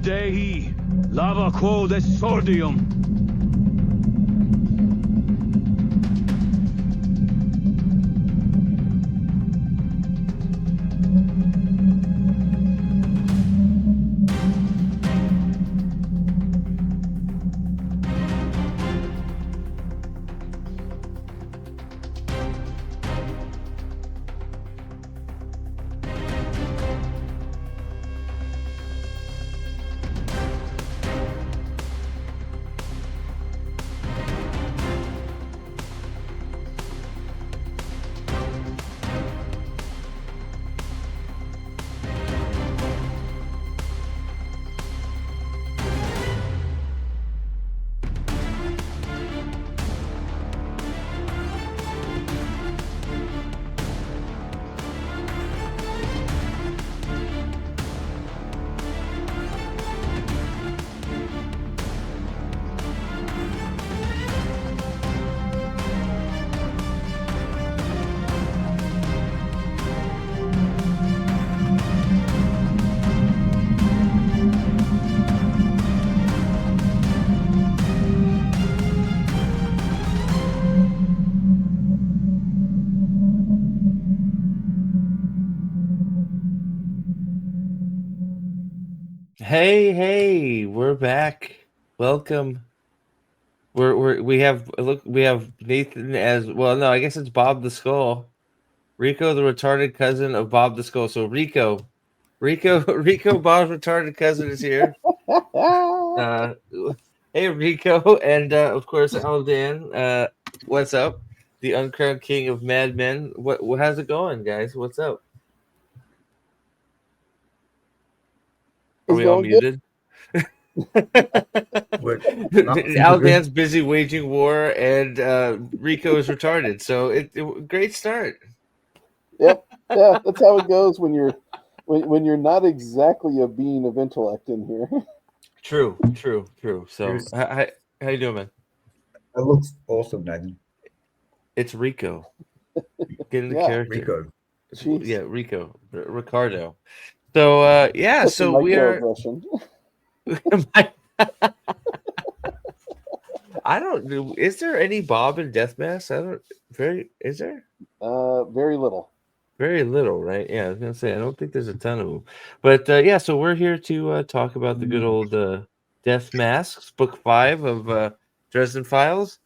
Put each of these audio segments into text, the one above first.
Dei, lava quo desordium. Hey, we're back. Welcome. We have Nathan as well. No, I guess it's Bob the Skull. Rico, the retarded cousin of Bob the Skull. So Rico, Bob's retarded cousin is here. Uh, hey Rico, and of course Aldan. What's up? The uncrowned king of Mad Men. How's it going, guys? What's up? Are we all muted? Aldan's busy waging war, and Rico is retarded. So great start. Yep, yeah, that's how it goes when you're not exactly a being of intellect in here. True. So how you doing, man? It looks awesome, Nathan. It's Rico. Get into Yeah. character. Jeez. Yeah, Ricardo. So Such so a we are. microaggression. I don't know. Is there any Bob in Deathmask? Is there? Very little. Very little, right? Yeah, I was gonna say I don't think there's a ton of them, but yeah. So we're here to talk about the good old Death Masks, Book 5 of Dresden Files.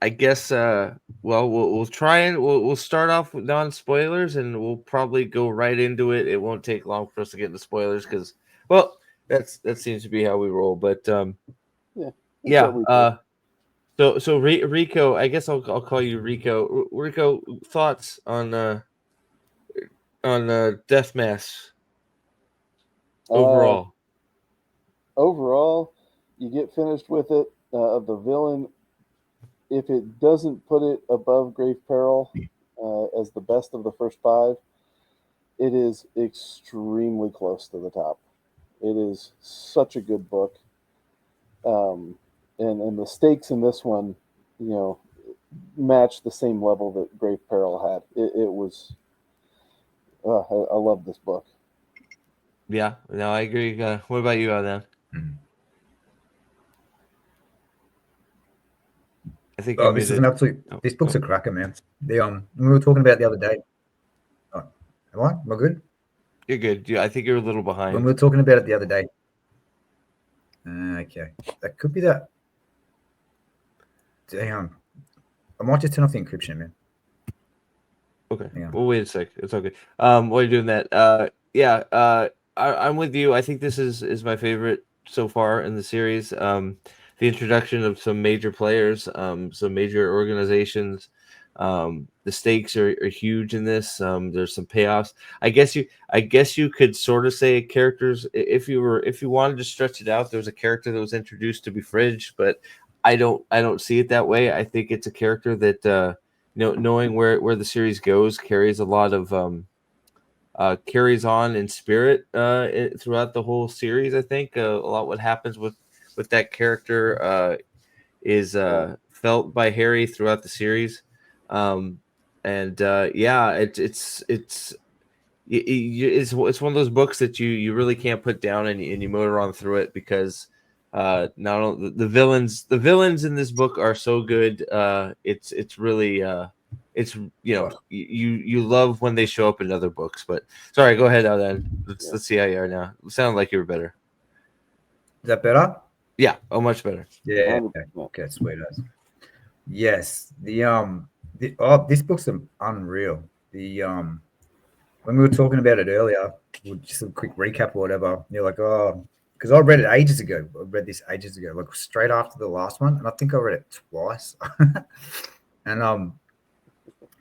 I guess. We'll try and we'll start off with non-spoilers, and we'll probably go right into it. It won't take long for us to get into spoilers because, well, that seems to be how we roll. But yeah. So Rico, I guess I'll call you Rico. Rico, thoughts on Death Mask overall? Overall, you get finished with it. The villain, if it doesn't put it above Grave Peril as the best of the first 5, it is extremely close to the top. It is such a good book. And the stakes in this one, match the same level that Grave Peril had. It was. I love this book. Yeah, no, I agree. What about you, Adam? I think this is an absolute. This book's a cracker, man. We were talking about the other day. Oh, am I good? You're good. I think you're a little behind. When we were talking about it the other day. Okay, that could be that. Damn, I might just turn off the encryption, man. Okay. Well, wait a sec. It's okay. While you're doing that, yeah. I'm with you. I think this is my favorite so far in the series. The introduction of some major players, some major organizations. The stakes are huge in this. There's some payoffs. I guess you could sort of say characters if you wanted to stretch it out. There was a character that was introduced to be Fridge, but I don't see it that way. I think it's a character that knowing where the series goes carries a lot of carries on in spirit throughout the whole series. I think a lot what happens with that character is felt by Harry throughout the series, and yeah, it's it's one of those books that you really can't put down, and you motor on through it because not only the villains in this book are so good. It's really it's you love when they show up in other books. But sorry, go ahead, Alden. Let's see how you are now. It sounded like you were better. Is that better? Yeah, much better. Yeah. Okay, sweet as. Yes. This book's unreal. When we were talking about it earlier, just a quick recap or whatever. You're like, oh, because I read it ages ago. I read this ages ago, like straight after the last one, and I think I read it twice. And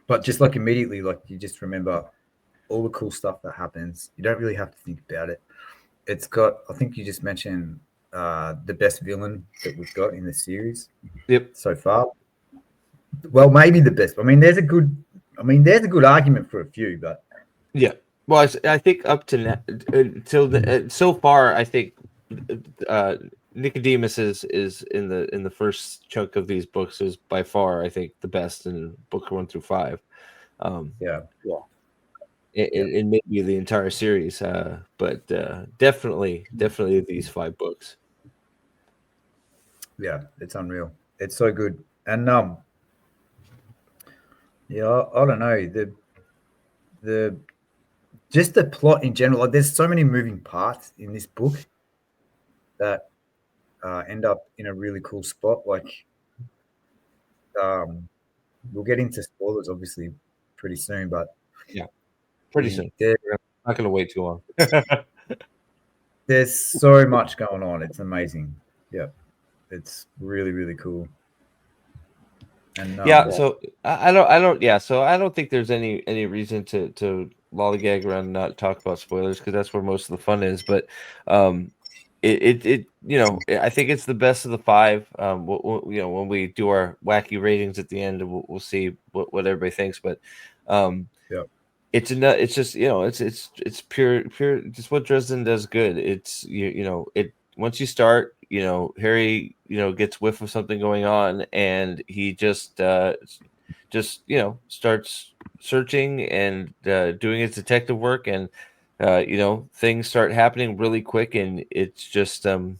but just like immediately, like you just remember all the cool stuff that happens. You don't really have to think about it. It's got, I think you just mentioned the best villain that we've got in the series. Yep. So far. Well, maybe the best. I mean, there's a good argument for a few, but yeah. Well, I think up to now, so far, I think Nicodemus is in the first chunk of these books is by far, I think, the best in book 1 through 5. Yeah. In maybe the entire series, but definitely these 5 books. Yeah, it's unreal. It's so good. And yeah, I don't know, the just the plot in general. Like, there's so many moving parts in this book that end up in a really cool spot. Like, we'll get into spoilers obviously pretty soon, but Pretty soon. Not going to wait too long. There's so much going on. It's amazing. Yeah, it's really, really cool. And so I don't. Yeah, so I don't think there's any reason to lollygag around and not talk about spoilers because that's where most of the fun is. But I think it's the best of the 5. When we do our wacky ratings at the end, we'll see what everybody thinks. But it's just it's pure just what Dresden does good. It's once you start, Harry gets whiff of something going on, and he just starts searching and doing his detective work, and things start happening really quick, and it's just a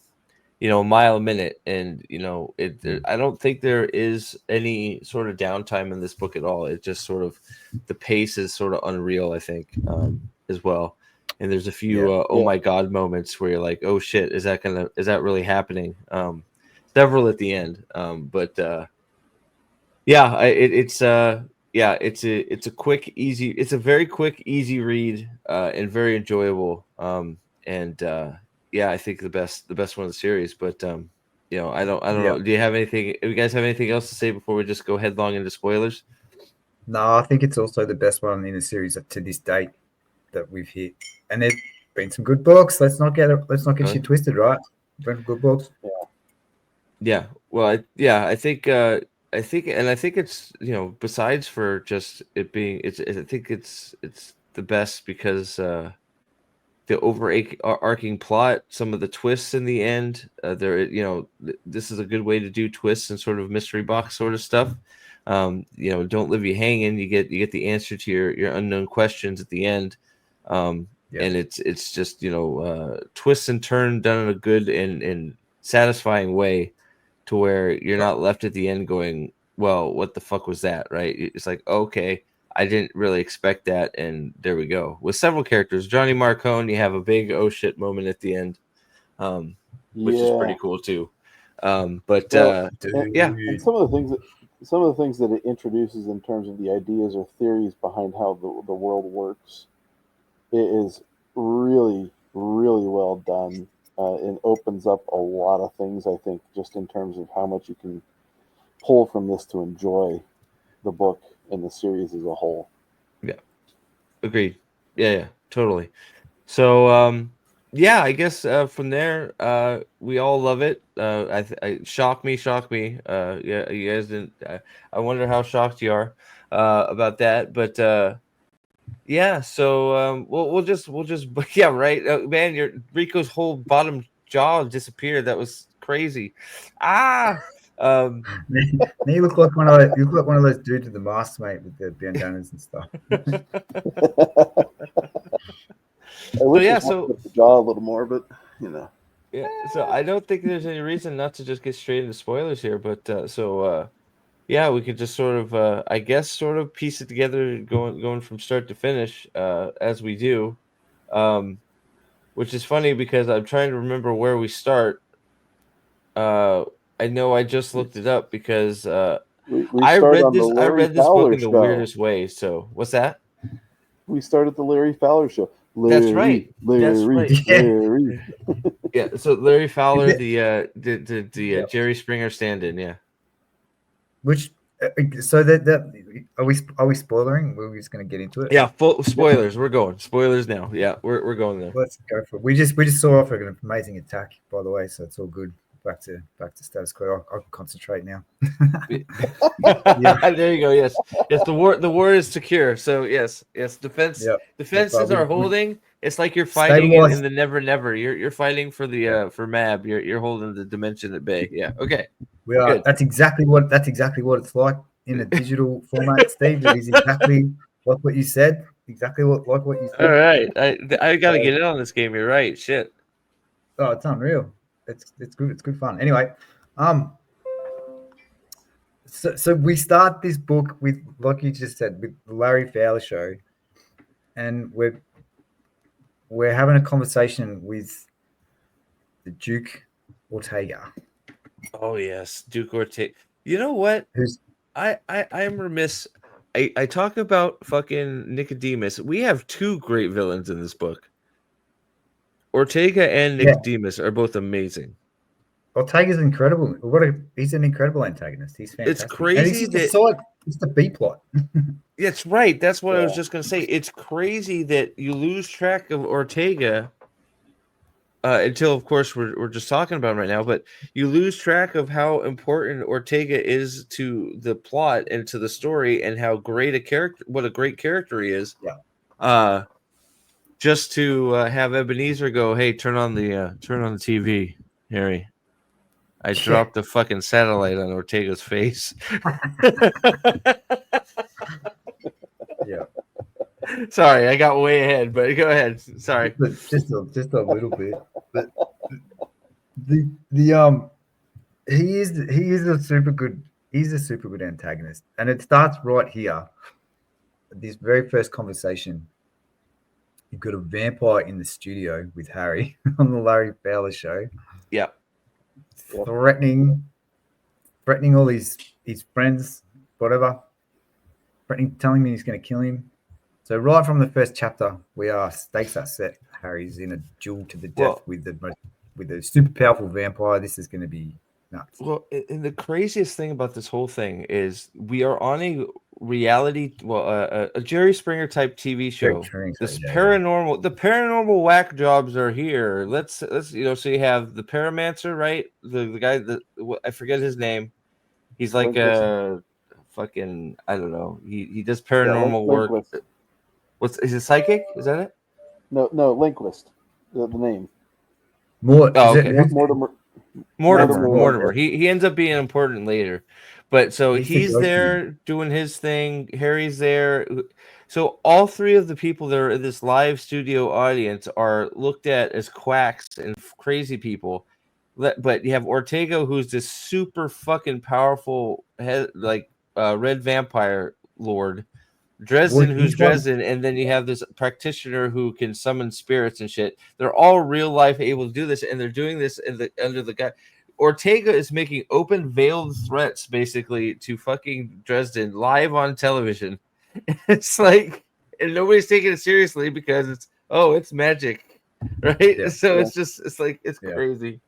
mile a minute, and I don't think there is any sort of downtime in this book at all. It just sort of, the pace is sort of unreal, I think, as well. And there's a few oh my god moments where you're like, oh shit, is that really happening? Several at the end, but it's a quick, easy. It's a very quick, easy read, and very enjoyable. I think the best one of the series. But I don't know. Do you have anything? You guys have anything else to say before we just go headlong into spoilers? No, I think it's also the best one in the series up to this date that we've hit. And there's been some good books. Let's not get shit twisted, right? Been good books. Yeah. Well, I think it's besides for just it being I think it's the best because the overarching plot, some of the twists in the end, this is a good way to do twists and sort of mystery box sort of stuff. Don't leave you hanging. You get the answer to your unknown questions at the end. And it's just twists and turns done in a good and satisfying way, to where you're not left at the end going, well, what the fuck was that, right? It's like, okay, I didn't really expect that, and there we go. With several characters, Johnny Marcone, you have a big oh shit moment at the end, which is pretty cool too. And some of the things that it introduces in terms of the ideas or theories behind how the world works, it is really, really well done. It opens up a lot of things, I think, just in terms of how much you can pull from this to enjoy the book and the series as a whole. Yeah, agreed. Yeah, totally. So, I guess from there, we all love it. Shock me. You guys didn't. I wonder how shocked you are about that, but So we'll just right, man. Your Rico's whole bottom jaw disappeared. That was crazy. Now you look like one of those dudes with the masks, mate, with the bandanas and stuff. I wish yeah, it opened up the jaw a little more, but you know. Yeah, so I don't think there's any reason not to just get straight into spoilers here, but yeah, we could just sort of I guess sort of piece it together going from start to finish as we do. Which is funny because I'm trying to remember where we start. I know I just looked it up because We start on the I Larry read this book Fowler in the show. weirdest way. So what's that? We start at the Larry Fowler show. That's right. That's right. Larry. Yeah. So Larry Fowler, Is it- the Jerry Springer stand-in. Yeah. Which so that are we spoiling? We're just going to get into it. Yeah. Full spoilers. We're going spoilers now. Yeah. We're going there. Let's go for it. We just saw off an amazing attack, by the way, so it's all good. Back to status quo. I can concentrate now. Yeah. There you go. Yes. Yes. The war is secure. So yes. Defense. Yep. Defenses We- are we- holding. It's like you're fighting in Stabilize. the never. You're fighting for the for Mab. You're holding the dimension at bay. Yeah. Okay. We are. Good. That's exactly what it's like in a digital format, Steve. It is exactly like what you said. Exactly like what you said. All right. I got to get in on this game. You're right. Shit. Oh, it's unreal. It's good. It's good fun. Anyway, so we start this book with, like you just said, with the Larry Fowler show, and we're having a conversation with the Duke Ortega. Oh yes, Duke Ortega. You know what? Who's I am remiss. I talk about fucking Nicodemus. We have two great villains in this book. Ortega and Yeah. Nicodemus are both amazing. Ortega's incredible. He's an incredible antagonist. He's fantastic. It's crazy And it's just it's the B plot. That's right. That's what I was Yeah. just gonna say. It's crazy that you lose track of Ortega until, of course, we're just talking about him right now. But you lose track of how important Ortega is to the plot and to the story, and how great a character, what a great character he is. Yeah. Just to have Ebenezer go, hey, turn on the TV, Harry. I dropped the fucking satellite on Ortega's face. Yeah. Sorry, I got way ahead, but go ahead. Sorry. Just a little bit. But the he is a super good antagonist. And it starts right here. This very first conversation. You've got a vampire in the studio with Harry on the Larry Fowler show. Yeah. Threatening all his friends, whatever. Telling me he's going to kill him. So right from the first chapter, stakes are set. Harry's in a duel to the death with the super powerful vampire. This is going to be nuts. Well, and the craziest thing about this whole thing is we are on a reality, a Jerry Springer type TV show. The paranormal whack jobs are here. Let's so you have the Paramancer, right? The guy that I forget his name. He's like a fucking, I don't know. He does paranormal work. Is it psychic? Is that it? No, linguist. The name. Mortimer. He ends up being important later. But so he's there doing his thing. Harry's there. So all three of the people that are in this live studio audience are looked at as quacks and crazy people. But you have Ortega, who's this super fucking powerful red vampire lord. Dresden, who's Dresden, and then you have this practitioner who can summon spirits and shit. They're all real life able to do this, and they're doing this under the guy. Ortega is making open veiled threats basically to fucking Dresden live on television. It's like, and nobody's taking it seriously because it's magic, right? Yeah. So it's crazy.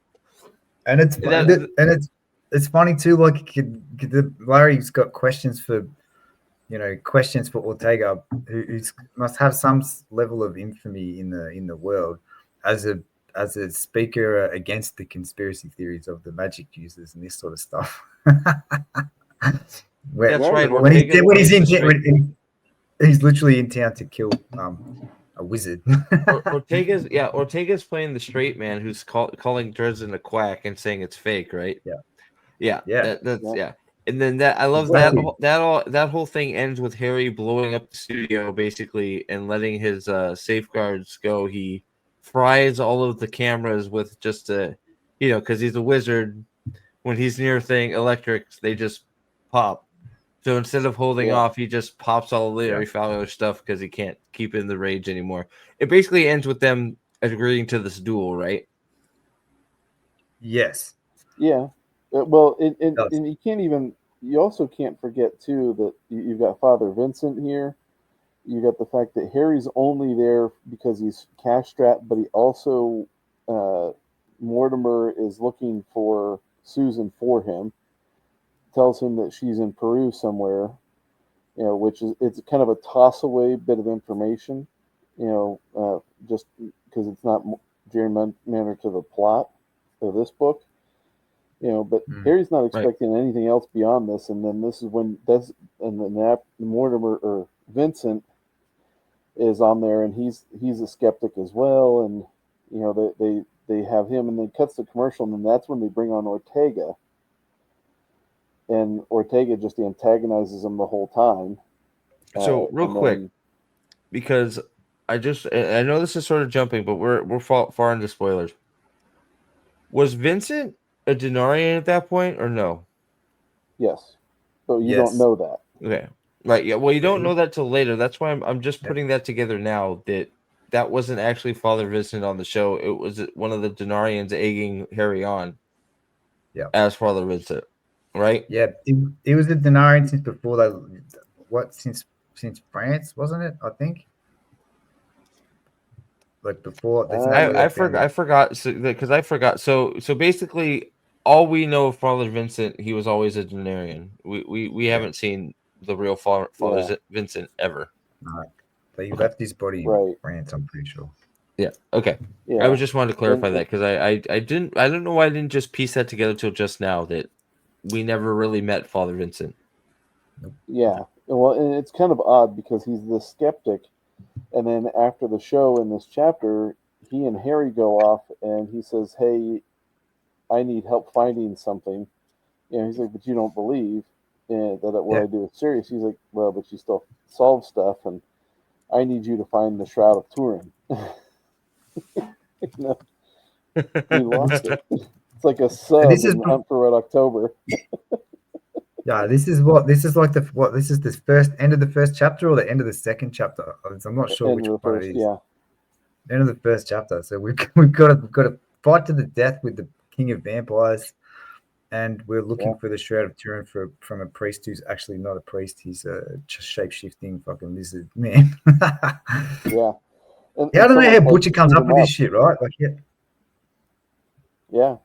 And it's funny too. Like Larry's got questions for Ortega, who must have some level of infamy in the world as a speaker against the conspiracy theories of the magic users and this sort of stuff. That's right. When he's literally in town to kill a wizard. Ortega's playing the straight man who's calling Dresden a quack and saying it's fake, right? Yeah. That's And then that I love Exactly. that whole thing ends with Harry blowing up the studio basically and letting his safeguards go. He fries all of the cameras with just a, because he's a wizard. When he's near electrics, they just pop. So instead of holding off, he just pops all Larry Fowler stuff because he can't keep in the rage anymore. It basically ends with them agreeing to this duel, right? Yeah. Well, and you can't even. You also can't forget too that you've got Father Vincent here. You got the fact that Harry's only there because he's cash strapped, but he also Mortimer is looking for Susan for him. Tells him that she's in Peru somewhere, which is it's kind of a toss away bit of information, just because it's not gerrymandered to the plot of this book. But Harry's not expecting anything else beyond this, and then this is when Mortimer or Vincent is on there, and he's a skeptic as well, and they have him, and then cuts the commercial, and then that's when they bring on Ortega, and Ortega just antagonizes him the whole time. So real quick, because I know this is sort of jumping, but we're far into spoilers. Was Vincent a Denarian at that point, or no? Yes, but you don't know that. Okay, right. Yeah. Well, you don't know that till later. That's why I'm just putting that together now. That wasn't actually Father Vincent on the show. It was one of the Denarians egging Harry on. Yeah. As Father Vincent, right? Yeah, it was a Denarian since before that. Since France, wasn't it? I think. Like before, I forgot because I forgot. So basically, all we know of Father Vincent, he was always a Denarian. We haven't seen the real Father Vincent ever. He left his body in France, I'm pretty sure. Yeah. Okay. Yeah. I was just wanted to clarify that because I don't know why I didn't just piece that together till just now that we never really met Father Vincent. Yeah. Well, and it's kind of odd because he's the skeptic. And then after the show in this chapter, he and Harry go off and he says, "Hey, I need help finding something." He's like, "But you don't believe that what I do is serious." He's like, "Well, but you still solve stuff, and I need you to find the Shroud of Turin." We lost it. It's like a sub in Hunt for Red October. Yeah, this is the first end of the first chapter or the end of the second chapter. I'm not sure which one it is. Yeah, end of the first chapter. So we've got to fight to the death with the King of Vampires, and we're looking for the Shroud of Turin from a priest who's actually not a priest. He's a shape-shifting fucking lizard man. Yeah. And I don't know how Butcher comes up with this shit, right? Like, yeah.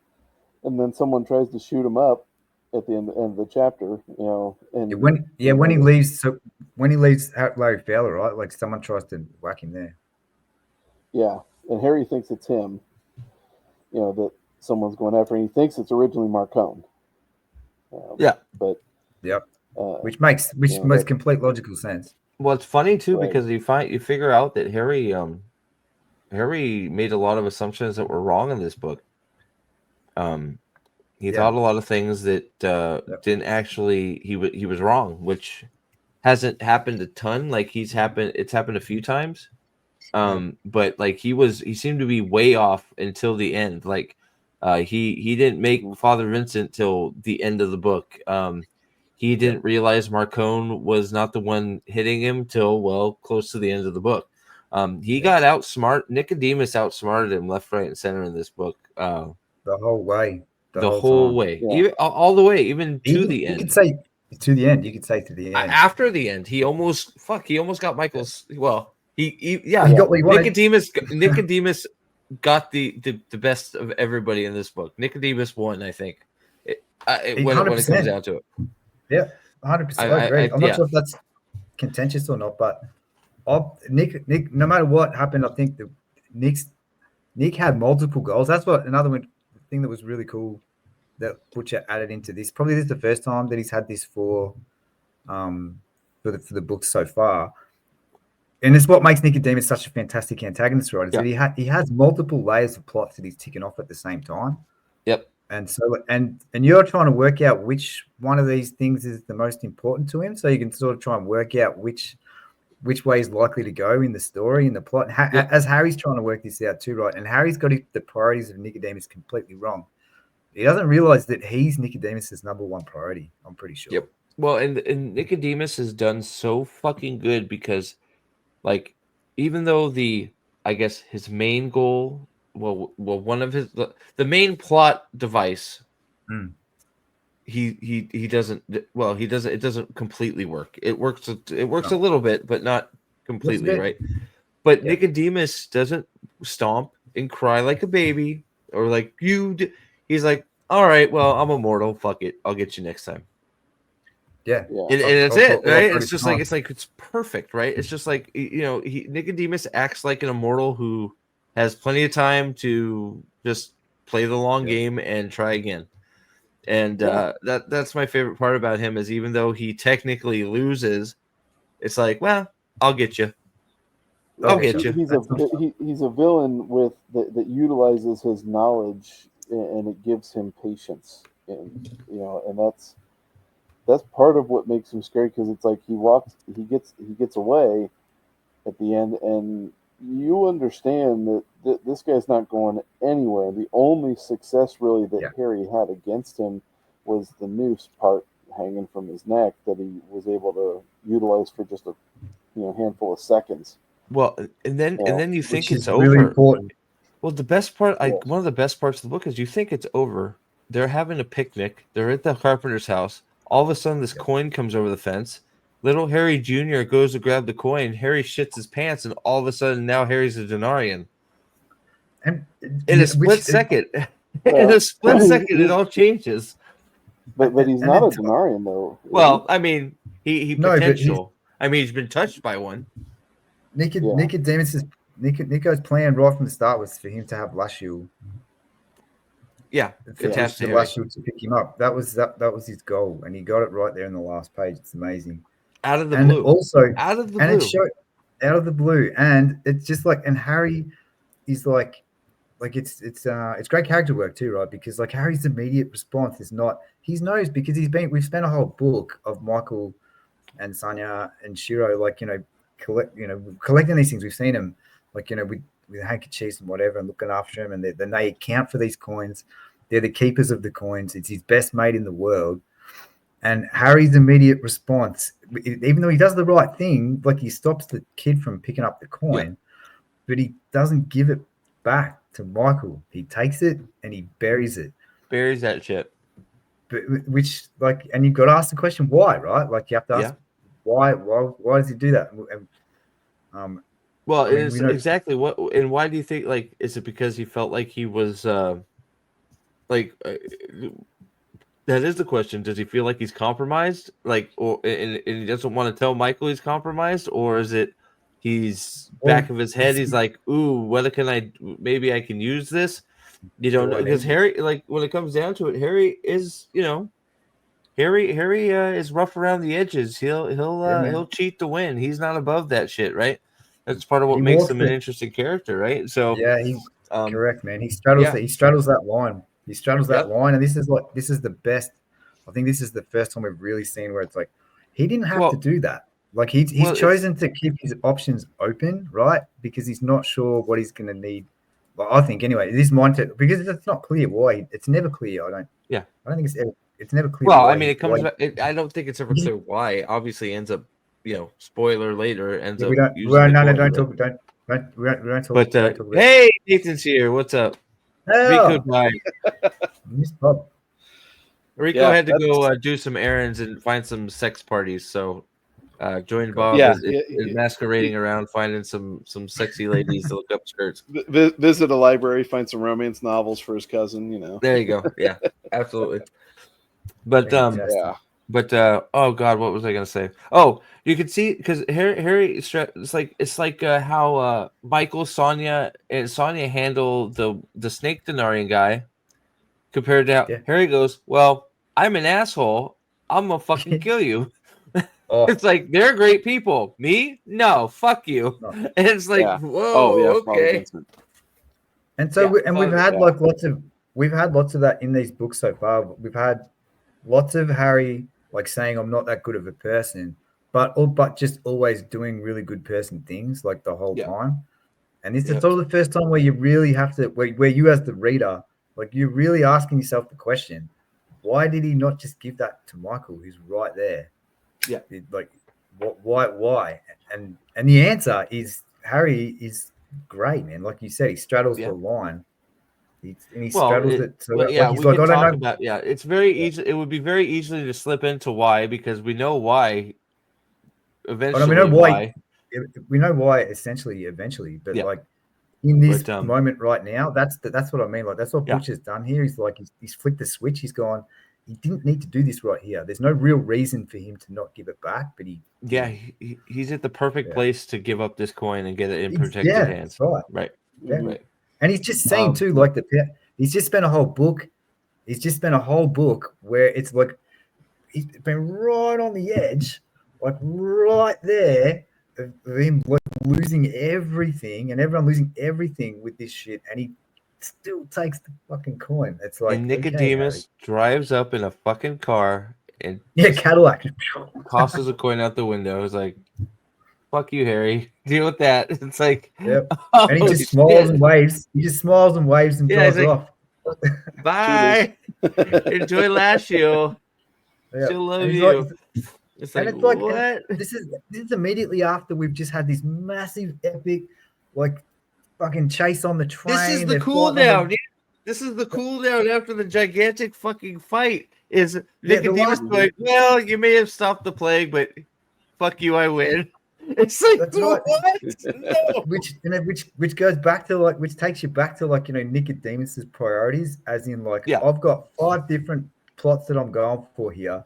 And then someone tries to shoot him up at the end of the chapter, and when he leaves Larry Fowler, right? Like someone tries to whack him there. Yeah, and Harry thinks it's him. That someone's going after him. He thinks it's originally Marcone. But which makes complete logical sense. Well, it's funny too because you figure out that Harry made a lot of assumptions that were wrong in this book. He thought a lot of things that didn't actually. He was wrong, which hasn't happened a ton. Like it's happened a few times. But like he seemed to be way off until the end. Like he didn't make Father Vincent till the end of the book. He didn't realize Marcone was not the one hitting him till close to the end of the book. He got Nicodemus outsmarted him left, right, and center in this book. The whole way. The whole way. Yeah. Even all the way, even to the end. You could say to the end. You could say to the end. After the end, he almost got Michael's. Well, he got what he wanted. Nicodemus got the best of everybody in this book. Nicodemus won, I think. When it comes down to it. Yeah, 100%. I agree. I'm not sure if that's contentious or not, but Nick, no matter what happened, I think that Nick had multiple goals. That's another thing that was really cool that Butcher added into this. Probably this is the first time that he's had this for the book so far. And it's what makes Nicodemus such a fantastic antagonist, right? Is that he has multiple layers of plots that he's ticking off at the same time. Yep. And so and you're trying to work out which one of these things is the most important to him, so you can sort of try and work out which way is likely to go in the story, in the plot. Yep. As Harry's trying to work this out too, right? And Harry's got the priorities of Nicodemus completely wrong. He doesn't realize that he's Nicodemus's number one priority. I'm pretty sure. Yep. Well, and Nicodemus has done so fucking good because, like, even though I guess his main goal, one of the main plot device, he doesn't. Well, he doesn't. It doesn't completely work. It works. It works a little bit, but not completely, right? But Nicodemus doesn't stomp and cry like a baby or like you. He's like, all right, well, I'm immortal. Fuck it, I'll get you next time. Yeah. And that's it, right? It's just like it's perfect, right? It's just like, you know, Nicodemus acts like an immortal who has plenty of time to just play the long game and try again. And that's my favorite part about him is even though he technically loses, it's like, well, I'll get you. I'll get you. He's a villain with that utilizes his knowledge and it gives him patience, and you know, and that's part of what makes him scary because it's like he gets away at the end, and you understand that this guy's not going anywhere. The only success really that Harry had against him was the noose part hanging from his neck that he was able to utilize for just a handful of seconds. Well, and then you think it's over. Really important. Well, the best part, one of the best parts of the book is you think it's over. They're having a picnic. They're at the carpenter's house. All of a sudden, this coin comes over the fence. Little Harry Jr. goes to grab the coin. Harry shits his pants, and all of a sudden, now Harry's a Denarian. And in a split second, it all changes. But he's not a Denarian, though. Well, I mean, he potential. I mean, he's been touched by one. Nico's plan right from the start was for him to have Lashiel. Yeah, fantastic. Lashiel to pick him up. That was his goal, and he got it right there in the last page. It's amazing. Out of the blue. Also, out of the blue. Out of the blue, and it's just like, and Harry is like it's great character work too, right? Because like Harry's immediate response is not he knows because we've spent a whole book of Michael and Sanya and Shiro collecting these things. We've seen them with handkerchiefs and whatever and looking after him, and then they account for these coins. They're the keepers of the coins. It's his best mate in the world. And Harry's immediate response, even though he does the right thing, like he stops the kid from picking up the coin, but he doesn't give it back to Michael. He takes it and he buries it. Buries that shit. But and you've got to ask the question why, right? Like you have to ask why does he do that? Well, it's exactly what, and why do you think? Like, is it because he felt like he was, that is the question. Does he feel like he's compromised? Like, and he doesn't want to tell Michael he's compromised, or is it he's back of his head? He's like, ooh, maybe I can use this. You don't know, because Harry, like, when it comes down to it, Harry is, Harry is rough around the edges. He'll cheat to win. He's not above that shit, right? That's part of what makes him an interesting character, right? So he's correct, man. He straddles that line. He straddles that line, and this is the best. I think this is the first time we've really seen where it's like he didn't have to do that. Like he's chosen to keep his options open, right? Because he's not sure what he's going to need. Well, I think anyway, this mindset, because it's not clear why. It's never clear. I don't think it's never clear. Well, I mean, it comes back. I don't think it's ever clear why. Obviously, ends up, spoiler later. We don't talk about. Hey, Nathan's here. What's up? Rico died. Rico had to go do some errands and find some sex parties, so joined Bob is masquerading around, finding some sexy ladies to look up skirts. Visit a library, find some romance novels for his cousin. There you go. Yeah, absolutely. But oh god, what was I gonna say? Oh, you could see because Harry it's like how Michael, Sonya handle the Snake Denarian guy compared to how Harry goes, well, I'm an asshole, I'm gonna fucking kill you. It's like they're great people. Me? No, fuck you. No. And it's like, whoa, okay. And so we've had lots of we've had lots of that in these books so far. We've had lots of Harry like saying I'm not that good of a person, but just always doing really good person things like the whole time. And this is sort of the first time where you really have to, where you as the reader, like you're really asking yourself the question, why did he not just give that to Michael, who's right there? Yeah. Like, why? And the answer is Harry is great, man. Like you said, he straddles the line. He straddles it. So like, he's we like, can I don't talk know. about. Yeah, it's very easy. It would be very easily to slip into why, because we know why. Eventually, we know why. We know why eventually, but Yeah. like in this But, moment right now, that's what I mean. Like that's what Yeah. Butcher's done here. He's like he's flicked the switch. He's gone. He didn't need to do this right here. There's no real reason for him to not give it back, but he he's at the perfect place to give up this coin and get it in protected hands. That's right. Right. Yeah. Right. And he's just saying too, like he's just spent a whole book. He's just spent a whole book where it's like he's been right on the edge, like right there of him like losing everything and everyone losing everything with this shit, and he still takes the fucking coin. It's like, and Nicodemus drives up in a fucking car and Cadillac tosses a coin out the window. It's like, fuck you, Harry. Deal with that. It's like, and he just smiles and waves. He just smiles and waves and drives off. Bye. Enjoy Lashio. She'll love you. It's like, what? This is immediately after we've just had this massive, epic, like fucking chase on the train. This is the cool down. This is the cool down after the gigantic fucking fight. Is Nicodemus like, well, you may have stopped the plague, but fuck you, I win. It's like, what? No. Which goes back to like, which takes you back to like, Nicodemus's priorities, as in like, I've got 5 different plots that I'm going for here.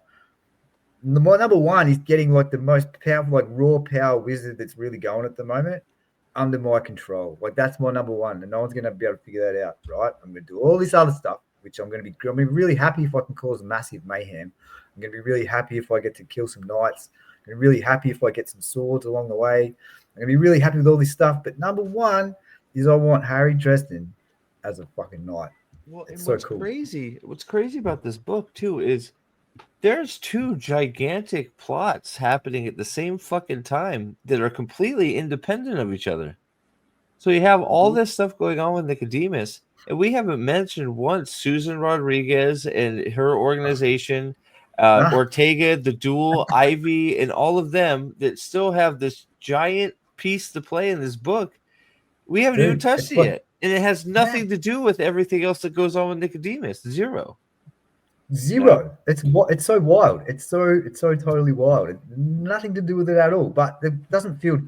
My number one is getting like the most powerful, like raw power wizard that's really going at the moment under my control. Like that's my number one, and no one's gonna be able to figure that out, right? I'm gonna do all this other stuff, which I'm gonna be really happy if I can cause massive mayhem. I'm gonna be really happy if I get to kill some knights. I'm gonna be really happy if I get some swords along the way. I'm gonna be really happy with all this stuff. But number one is I want Harry Dresden as a fucking knight. Well, it's so cool. What's crazy about this book too is there's 2 gigantic plots happening at the same fucking time that are completely independent of each other. So you have all this stuff going on with Nicodemus, and we haven't mentioned once Susan Rodriguez and her organization, Ortega, the Duel, Ivy, and all of them that still have this giant piece to play in this book. We haven't even touched it yet, and it has nothing to do with everything else that goes on with Nicodemus. Zero. No. It's so wild. It's so totally wild. Nothing to do with it at all. But it doesn't feel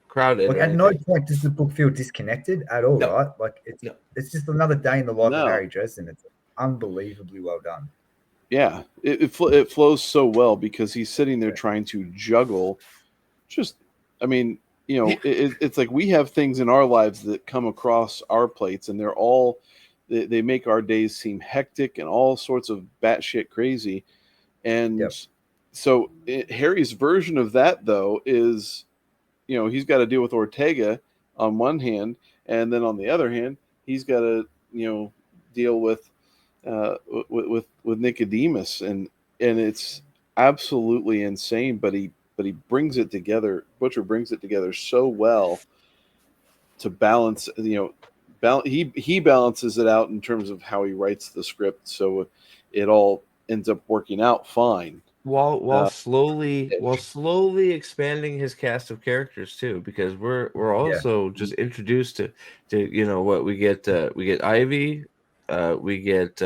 crowded. Like at no point does the book feel disconnected at all, right? Like it's just another day in the life of Harry Dresden. It's unbelievably well done. Yeah, it flows so well because he's sitting there trying to juggle. It's like we have things in our lives that come across our plates, and they're all. They make our days seem hectic and all sorts of batshit crazy. And so Harry's version of that, though, is, he's got to deal with Ortega on one hand. And then on the other hand, he's got to, deal with Nicodemus. And it's absolutely insane. But he brings it together. Butcher brings it together so well to balance, he balances it out in terms of how he writes the script, so it all ends up working out fine. While slowly expanding his cast of characters too, because we're also just introduced to what we get. We get Ivy, we get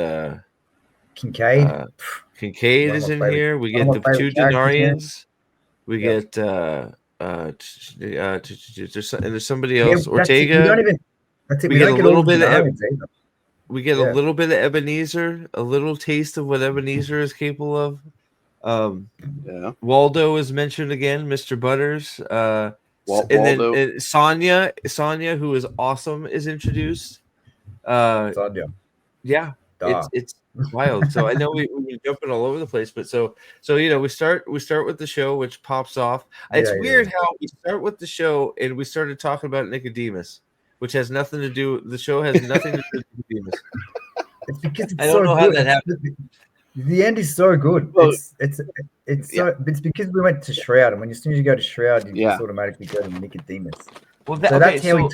Kincaid. Kincaid is in here. We get the 2 Denarians. We get there's somebody else. Ortega. We get a little bit a little bit of Ebenezer, a little taste of what Ebenezer is capable of. Waldo is mentioned again, Mr. Butters. Then Sonia, who is awesome, is introduced. Sonia. Yeah, it's wild. So I know we're jumping all over the place, but so we start with the show, which pops off. It's weird how we start with the show and we started talking about Nicodemus. which has nothing to do. The show has nothing to do with Demas. It's because it's I don't so know how good. that happened. The end is so good. Well, It's because we went to Shroud, and when as soon as you go to Shroud, you just Yeah. automatically go to Nicodemus. Well, So that's how he.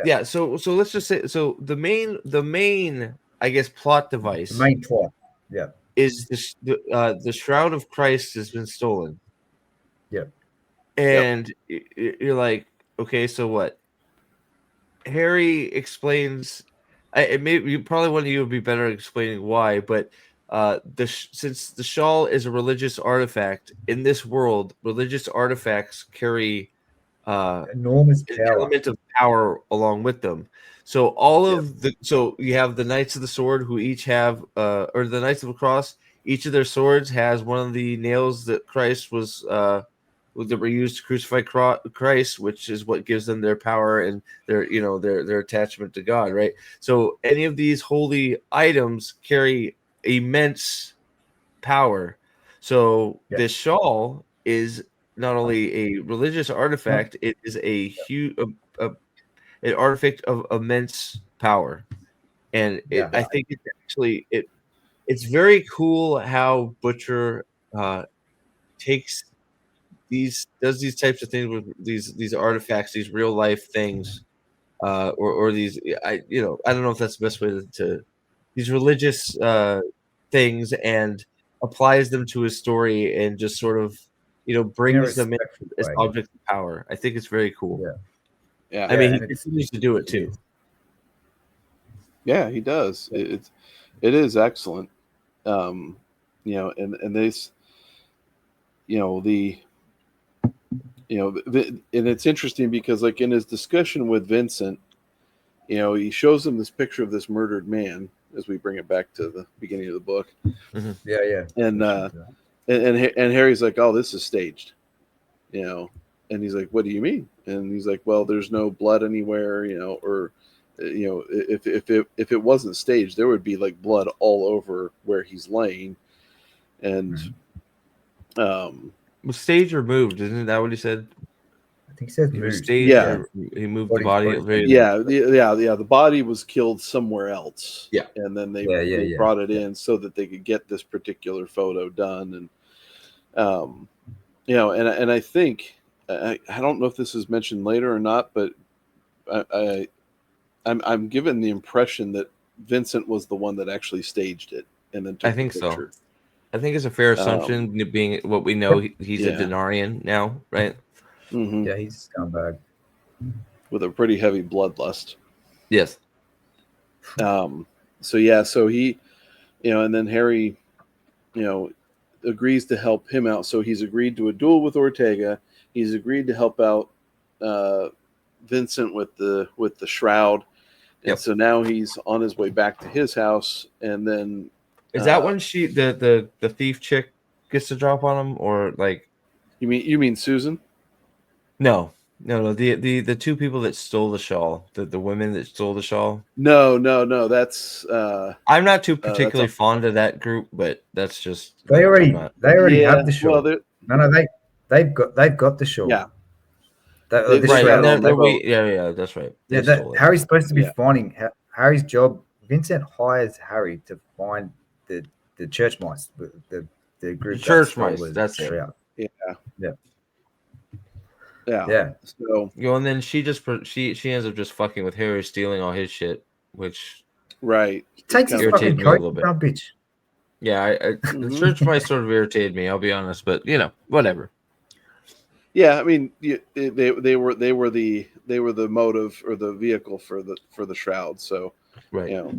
Yeah, so let's just say the main I guess plot device The main plot. Yeah. is the Shroud of Christ has been stolen. Yep. And you're like, okay, so what? Harry explains. Maybe probably one of you would be better at explaining why, but since the shawl is a religious artifact in this world, religious artifacts carry Enormous an power. element of power along with them. So so you have the Knights of the Sword who each have or the Knights of the Cross, each of their swords has one of the nails that Christ was that were used to crucify Christ, which is what gives them their power and their attachment to God, right? So any of these holy items carry immense power. So this shawl is not only a religious artifact, it is a huge an artifact of immense power. And I think it's actually it's very cool how Butcher takes does these types of things with these artifacts, these real life things, or these I don't know if that's the best way to these religious things, and applies them to his story and just sort of brings them in as objects of power. I think it's very cool. Yeah. I mean, he continues to do it too. Yeah, he does. It is excellent. And this, and it's interesting because like in his discussion with Vincent, he shows him this picture of this murdered man as we bring it back to the beginning of the book. Mm-hmm. Yeah. And Harry's like, "Oh, this is staged," and he's like, "What do you mean?" And he's like, "Well, there's no blood anywhere, or if it wasn't staged, there would be like blood all over where he's laying." And was staged or moved? Isn't that what he said? I think he said He was moved. staged. Yeah. He moved the body. The body was killed somewhere else. Yeah, and then they brought it in so that they could get this particular photo done. And and I think I don't know if this is mentioned later or not, but I'm given the impression that Vincent was the one that actually staged it and then took I think the picture. so. I think it's a fair assumption, being what we know. He's a Denarian now, right? Mm-hmm. Yeah, he's a scumbag with a pretty heavy bloodlust. Yes. So he, and then Harry, agrees to help him out. So he's agreed to a duel with Ortega. He's agreed to help out Vincent with the shroud. And so now he's on his way back to his house. And then is that when the thief chick gets to drop on him, or like you mean Susan? No. The two people that stole the shawl, the women that stole the shawl. No. That's I'm not too particularly fond of that group, but that's just they already have the shawl. Well, they've got the shawl. Yeah. That's right. Harry's supposed to be finding Harry's job. Vincent hires Harry to find the church mice, the group. The church mice. That's it. Yeah. So and then she ends up just fucking with Harry, stealing all his shit, which takes his fucking coat, bitch. Yeah, the church mice sort of irritated me. I'll be honest, but whatever. Yeah, I mean, they were the motive or the vehicle for the shroud. So right,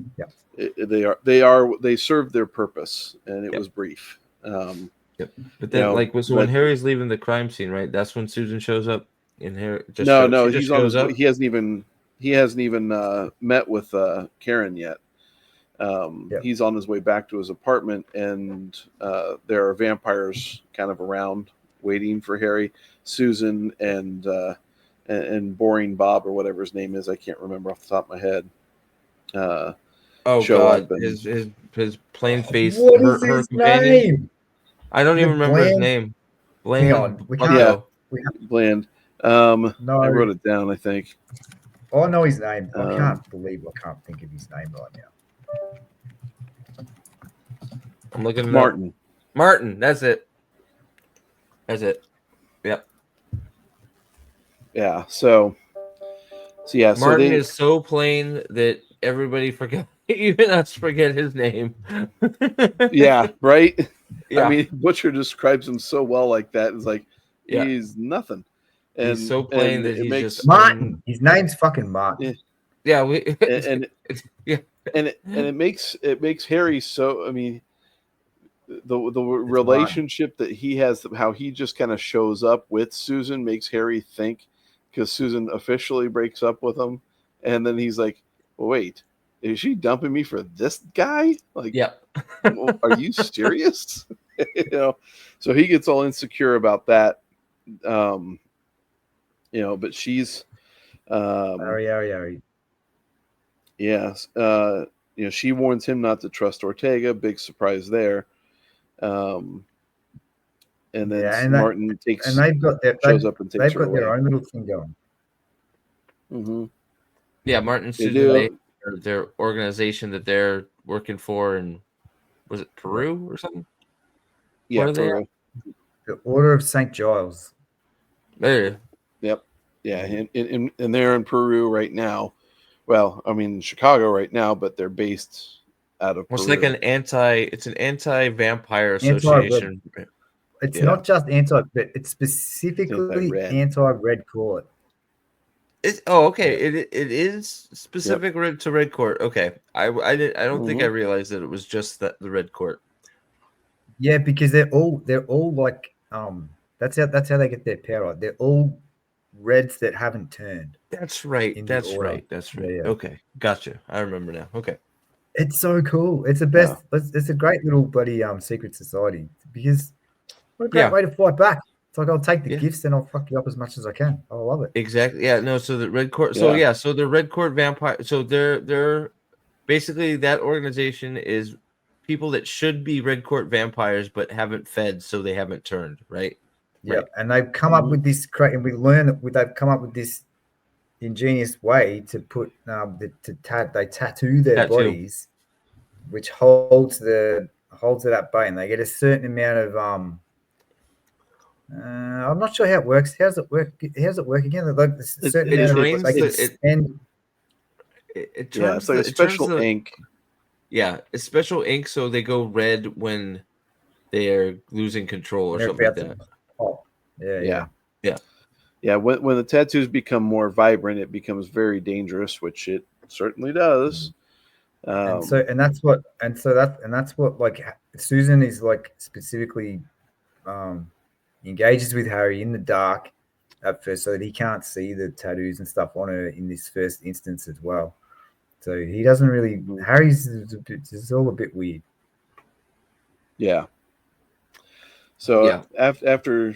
they served their purpose, and it was brief. But then, when Harry's leaving the crime scene, right? That's when Susan shows up. And Harry he hasn't even met with Karen yet. He's on his way back to his apartment, and there are vampires kind of around waiting for Harry. Susan and Boring Bob, or whatever his name is, I can't remember off the top of my head. Show up and his plain face. What is his name? I don't even remember his name. Bland. Bland. No, I wrote it down, I think. I know his name. I Um, can't believe I can't think of his name right now. I'm looking it up. Martin. Martin, that's it. That's it. Yep. Yeah. So yeah. So Martin they. is so plain that everybody forget, even us forget his name. Yeah. Right. Yeah. I mean, Butcher describes him so well like that. It's like Yeah. he's nothing, He's so plain and that it he's makes just Martin. His name's fucking Martin. yeah. We and yeah. it makes Harry so. I mean, the relationship that he has, how he just kind of shows up with Susan, makes Harry think, because Susan officially breaks up with him, and then he's like, well, "Wait, is she dumping me for this guy? Like, Yeah. are you serious?" You know, so he gets all insecure about that. You know, but she's, Harry. yes, you know, she warns him not to trust Ortega. Big surprise there. Um, and then Yeah, Martin and they've got their shows up and takes they've her got away. their own little thing going. Mm-hmm. Yeah. Martin and They Susan, do. their organization that they're working for, and was it Peru or something? Yeah, What are they Peru. The Order of St. Giles. There. Yep. Yeah, and they're in Peru right now. Well, I mean Chicago right now, but they're based out of It's Peru. like it's an anti-vampire Anti-red. association. It's Yeah. not just anti, but it's specifically anti-red. anti-red court. Okay. It is specific to Red Court. Okay, I don't think I realized that it was just the Red Court. Yeah, because they're all like that's how they get their power. They're all reds that haven't turned. That's right. In the That's order. right. That's right. Yeah. Okay, gotcha. I rememtle now. Okay. It's so cool. It's the best. It's a great little bloody secret society, because what a great way to fight back. It's like, I'll take the gifts and I'll fuck you up as much as I can. I love it. Exactly. Yeah. No. So the Red Court. So So the Red Court vampire. So they're basically, that organization is people that should be Red Court vampires but haven't fed, so they haven't turned. Right. Yeah, Right. and they've come up with this and we learn that they've come up with this ingenious way to put they tattoo their bodies, which holds it at bay, and they get a certain amount of I'm not sure how it works. How does it work? How does it work again? Like a certain amount of they can spend. It Yeah, it's like a special ink. Yeah, it's special ink, so they go red when they are losing control or something like that. Yeah. When the tattoos become more vibrant, it becomes very dangerous, which it certainly does. And that's what like Susan is like specifically engages with Harry in the dark at first, so that he can't see the tattoos and stuff on her in this first instance as well. So he doesn't really. Harry's is all a bit weird. Yeah. So after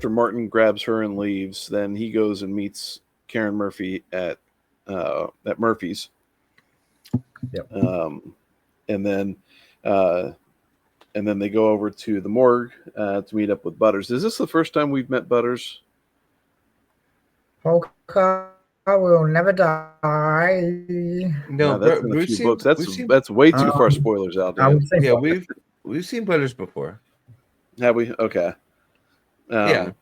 Martin grabs her and leaves, then he goes and meets Karen Murphy at Murphy's. Yep. And then they go over to the morgue to meet up with Butters. Is this the first time we've met Butters? Polka will never die. No, that's in a few books. That's way too far spoilers out there. We've seen Butters before. Have we? Okay. But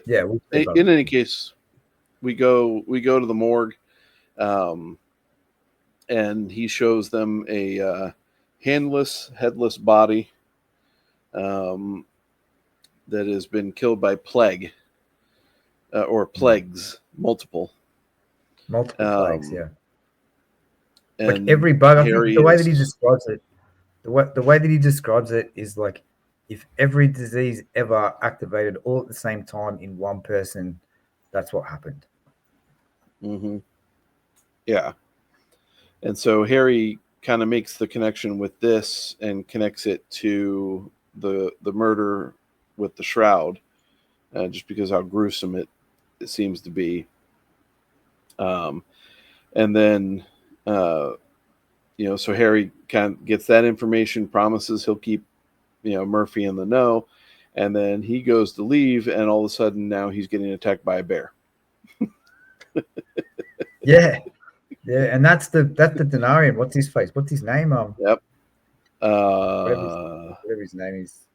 yeah. In any case, we go to the morgue, and he shows them a handless, headless body that has been killed by plague or plagues, multiple plagues. Yeah. And like every bug. I think the way that he describes it, the way that he describes it is like, if every disease ever activated all at the same time in one person, that's what happened. Mm-hmm. Yeah. And so Harry kind of makes the connection with this and connects it to the murder with the shroud, just because how gruesome it seems to be. And then, so Harry kind of gets that information, promises he'll keep, Murphy in the know, and then he goes to leave, and all of a sudden now he's getting attacked by a bear. Yeah, yeah, and that's the Denarian. What's his face? What's his name? Yep. Whatever his name is,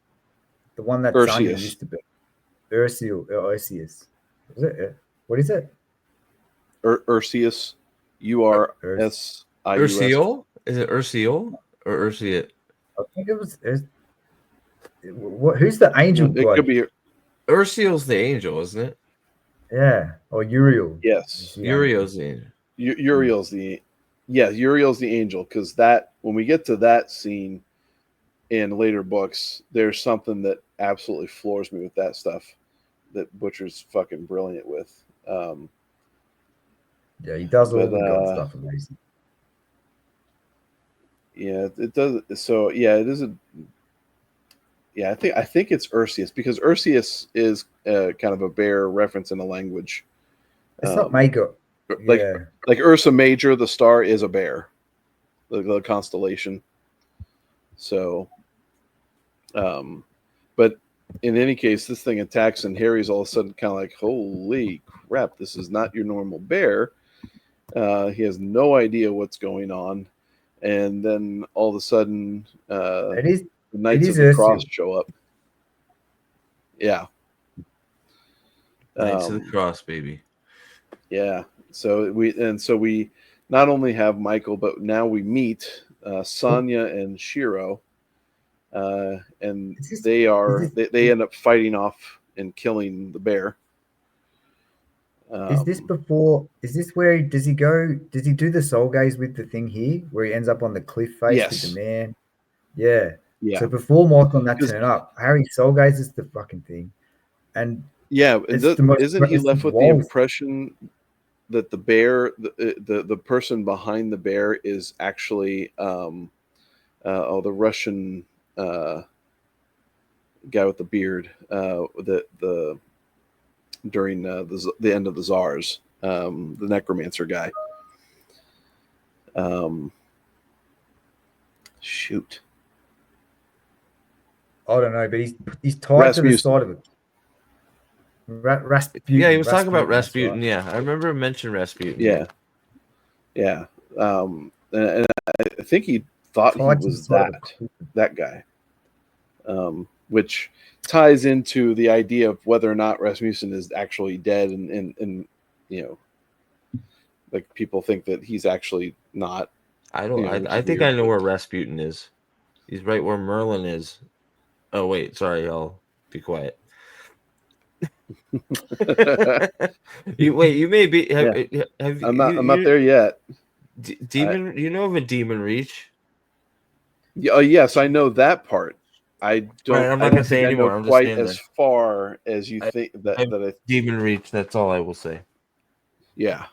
the one that Sonya Ursius. used to be. Ursius. Is it? What is it? Ursius. Ursius. Ursiol? Is it Ursiol or Ursiot? I think it was. Who's the angel It guy? could be. Ursiol's the angel, isn't it? Yeah, or Uriel. Yes. Uriel's the angel. Uriel's the. Yeah, Uriel's the angel, because that when we get to that scene in later books, there's something that absolutely floors me with that stuff that Butcher's fucking brilliant with. Yeah, he does all But, the god stuff amazing. Yeah, it does. So yeah, it is a. Yeah, I think it's Ursius, because Ursius is kind of a bear reference in the language. It's not Mago. Like Yeah. like Ursa Major, the star is a bear, the constellation. So, but in any case, this thing attacks, and Harry's all of a sudden kind of like, "Holy crap! This is not your normal bear." He has no idea what's going on, and then all of a sudden, It is. the Knights It of is the Cross Ursiel. show up. Yeah. Knights of the Cross, baby. Yeah. So we not only have Michael, but now we meet Sonya and Shiro, and they end up fighting off and killing the bear. Is this before? Is this where does he go? Does he do the soul gaze with the thing here, where he ends up on the cliff face with Yes. the man? Yeah. Yeah. So before Michael and that 'Cause- turn up, Harry soul gazes the fucking thing, and Yeah, and it's the most. isn't he it's left with the wild- impression that the bear, the person behind the bear, is actually the Russian guy with the beard, the during the end of the Tsars, the necromancer guy. Shoot. I don't know, but he's tied to the Rasmussen. side of it. Rasputin. Yeah, he was talking about that's Rasputin. right. Yeah, I remember him mentioning Rasputin. Yeah. Yeah. And I think he thought he Tied to the was side of a cliff. that guy, which ties into the idea of whether or not Rasmussen is actually dead, and you know, like people think that he's actually not. I don't. Yeah, which I is think weird, I know but- where Rasputin is. He's right where Merlin is. Oh wait, sorry. I'll be quiet. You may be. Have I'm not there yet. Demon. You know of a demon reach? Yeah, yes, I know that part. I don't. Right, I'm not I gonna don't say think I anymore. know I'm just quite saying as that. far as you think that. Demon reach. That's all I will say. Yeah.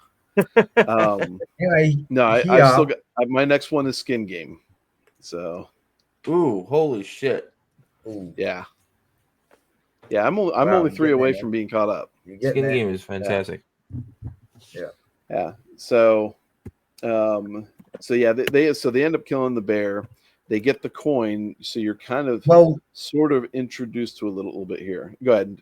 Anyway, No, I still got my next one is Skin Game. So Ooh, holy shit! yeah. I'm Wow, only 3 you're away getting from being caught up. you're getting Skin there. game is fantastic. Yeah. So, yeah, they end up killing the bear. They get the coin, so you're kind of sort of introduced to a little bit here. Go ahead.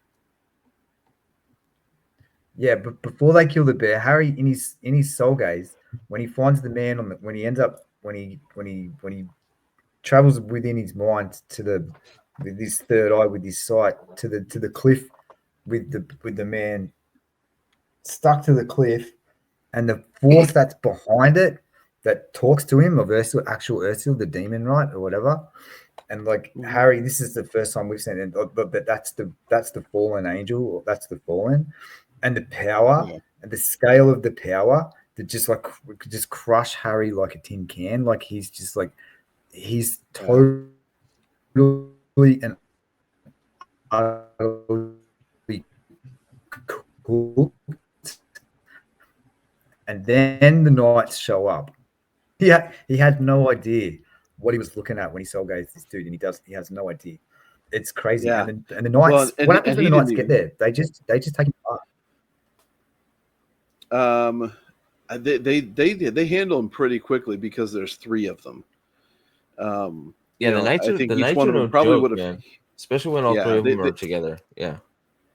Yeah, but before they kill the bear, Harry in his soul gaze, when he finds the man when he travels within his mind with his third eye, with his sight to the cliff with the man stuck to the cliff, and the force that's behind it that talks to him of actual Ursula, the demon, right, or whatever. And like Harry, this is the first time we've seen it, but that's the fallen angel, or that's the fallen, and the power and the scale of the power that just like could just crush Harry like a tin can. Like he's just like he's totally and utterly cooked. And then the knights show up. He had no idea what he was looking at when he soul gazed this dude, and he has no idea. It's crazy. Yeah. And the knights. Well, what happens when the knights didn't get there? They just take him apart. They handle them pretty quickly because there's 3 of them. Yeah, the Knights I are think the each Knights one are of them no probably joke, would have. man. Especially when all 3 of them are together. Yeah.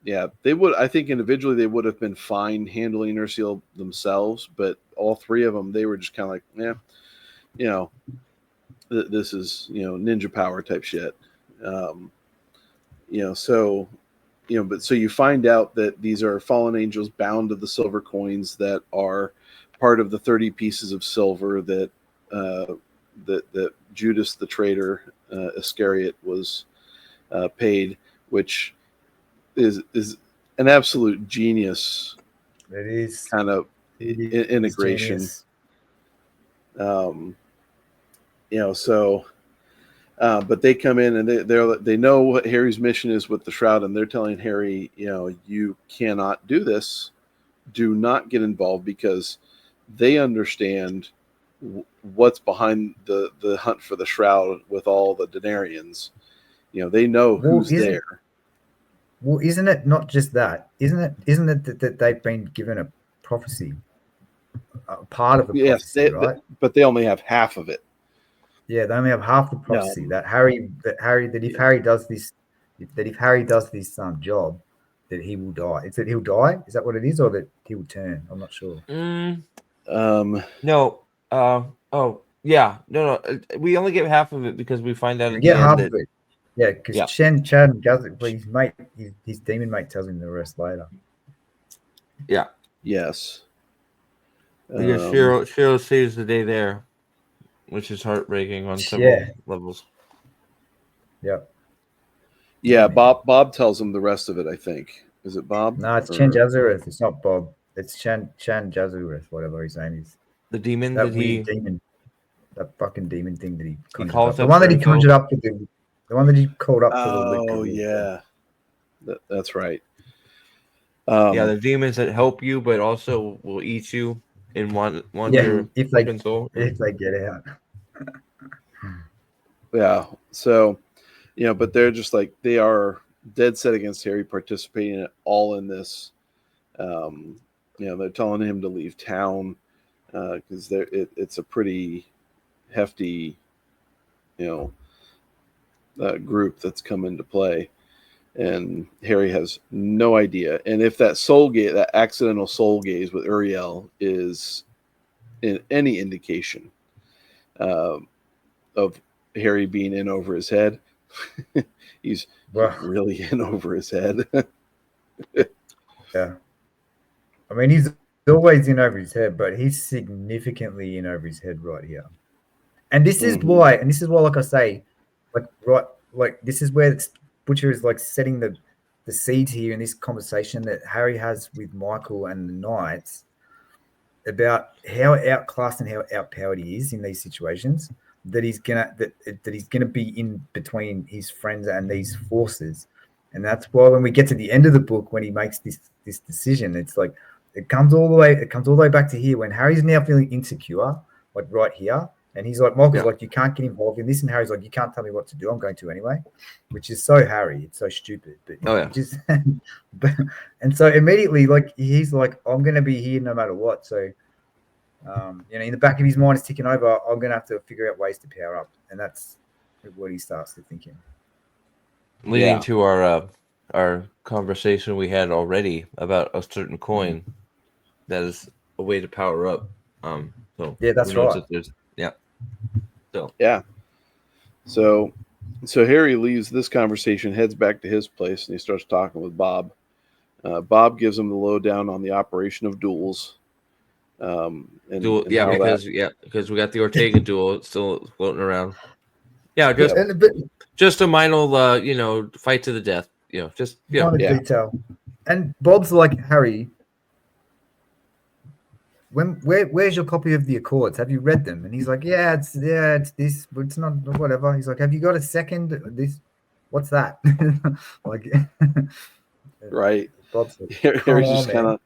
yeah, they would. I think individually they would have been fine handling Ner'zhul themselves, but all three of them, they were just kind of like, yeah, you know, this is ninja power type shit. Um, so but so you find out that these are fallen angels bound to the silver coins that are part of the 30 pieces of silver that that Judas the traitor Iscariot was paid, which is an absolute genius It is. kind of It is integration. genius. So but they come in and they know what Harry's mission is with the shroud, and they're telling Harry, you cannot do this. Do not get involved, because they understand what's behind the hunt for the shroud with all the Denarians. They know who's there. Well, isn't it not just that? Isn't it that they've been given a prophecy, a part of the prophecy, right? But they only have half of it. Yeah, they only have half the prophecy. That if Harry does this job, that he will die. It's that he'll die. Is that what it is, or that he will turn? I'm not sure. No. Oh, yeah. No. We only get half of it because we find out We at get the half end of it. Yeah, because Chad does it, but his demon mate tells him the rest later. Yeah. Yes. Because Cheryl saves the day there, which is heartbreaking on several levels. Yep. Yeah, Bob tells him the rest of it, I think. Is it Bob? No, it's Chan Jazareth. It's not Bob. It's Chan Jazareth, whatever his name is. The demon that weird demon. That fucking demon thing that he calls up. The one that he conjured up with the one that he called up for the liquor. Oh, yeah. That's right. The demons that help you, but also will eat you and want your if they control. If they get out. Yeah. So, but they're just like, they are dead set against Harry participating all in this. They're telling him to leave town because it's a pretty hefty, group that's come into play. And Harry has no idea. And if that accidental soul gaze with Uriel is in any indication of Harry being in over his head, he's really in over his head. Yeah. I mean, he's always in over his head, but he's significantly in over his head right here. And this is why, like I say, this is where Butcher is like setting the seeds here in this conversation that Harry has with Michael and the Knights about how outclassed and how outpowered he is in these situations. That he's gonna be in between his friends and these forces, and that's why when we get to the end of the book, when he makes this decision, it's like it comes all the way back to here when Harry's now feeling insecure, like right here. And he's like, Michael's like, you can't get involved in this. And Harry's like, you can't tell me what to do. I'm going to anyway, which is so Harry. It's so stupid. But and so immediately, like, he's like, I'm going to be here no matter what. So, in the back of his mind is ticking over, I'm going to have to figure out ways to power up. And that's what he starts to thinking. Leading to our conversation we had already about a certain coin that is a way to power up. So yeah, that's right. So Harry leaves this conversation, heads back to his place, and he starts talking with Bob. Bob gives him the lowdown on the operation of duels. Because we got the Ortega duel still floating around. Yeah, just a minor, fight to the death. Detail. And Bob's like, Harry, where's your copy of the Accords? Have you read them? And he's like, it's this, but it's not whatever. He's like, have you got a second? This, what's that? Like, right. Bob's like, Harry's just kind of,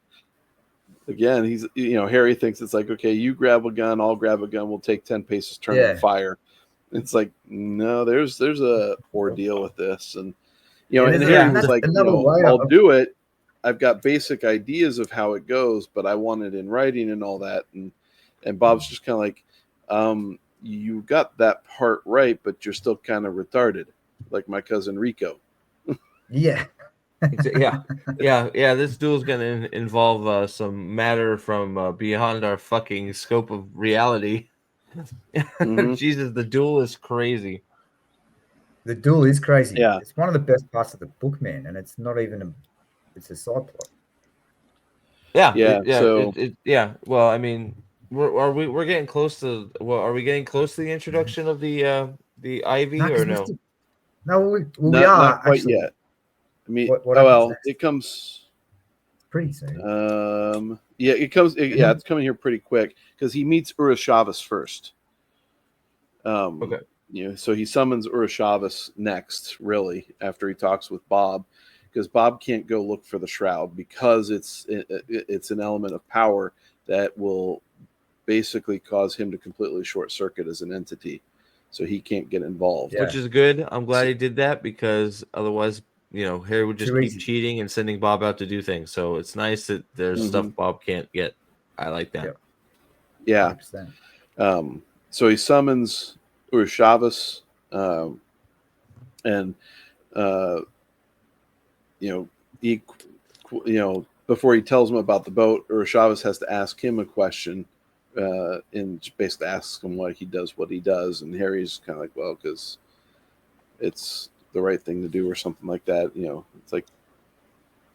again, he's Harry thinks it's like, okay, you grab a gun, I'll grab a gun, we'll take 10 paces, turn and fire. It's like, no, there's a ordeal with this, and and Harry was like, I'll do it. I've got basic ideas of how it goes, but I want it in writing and all that. And Bob's just kind of like, you got that part right, but you're still kind of retarded, like my cousin Rico. Yeah. Yeah. This duel is gonna involve some matter from beyond our fucking scope of reality. Mhm. Jesus, the duel is crazy. The duel is crazy. Yeah. It's one of the best parts of the book, man, and it's not even it's a side plot. Yeah. Well, I mean, we're getting close to. Well, are we getting close to the introduction of the Ivy or no? We Not are quite actually. yet. I mean, What happens next? it comes. Pretty soon. It comes. It's coming here pretty quick because he meets Urashavas first. Okay. So he summons Urashavas next, really, after he talks with Bob, because Bob can't go look for the shroud because it's an element of power that will basically cause him to completely short circuit as an entity, so he can't get involved. Which is good. I'm glad he did that because otherwise, Harry would just Too keep easy. cheating and sending Bob out to do things. So it's nice that there's stuff Bob can't get. I like that. Yeah. 100%. So he summons Urashavas, and before he tells him about the boat, Urashavas has to ask him a question, and basically asks him why he does what he does, and Harry's kind of like, well, because it's the right thing to do, or something like that. It's like,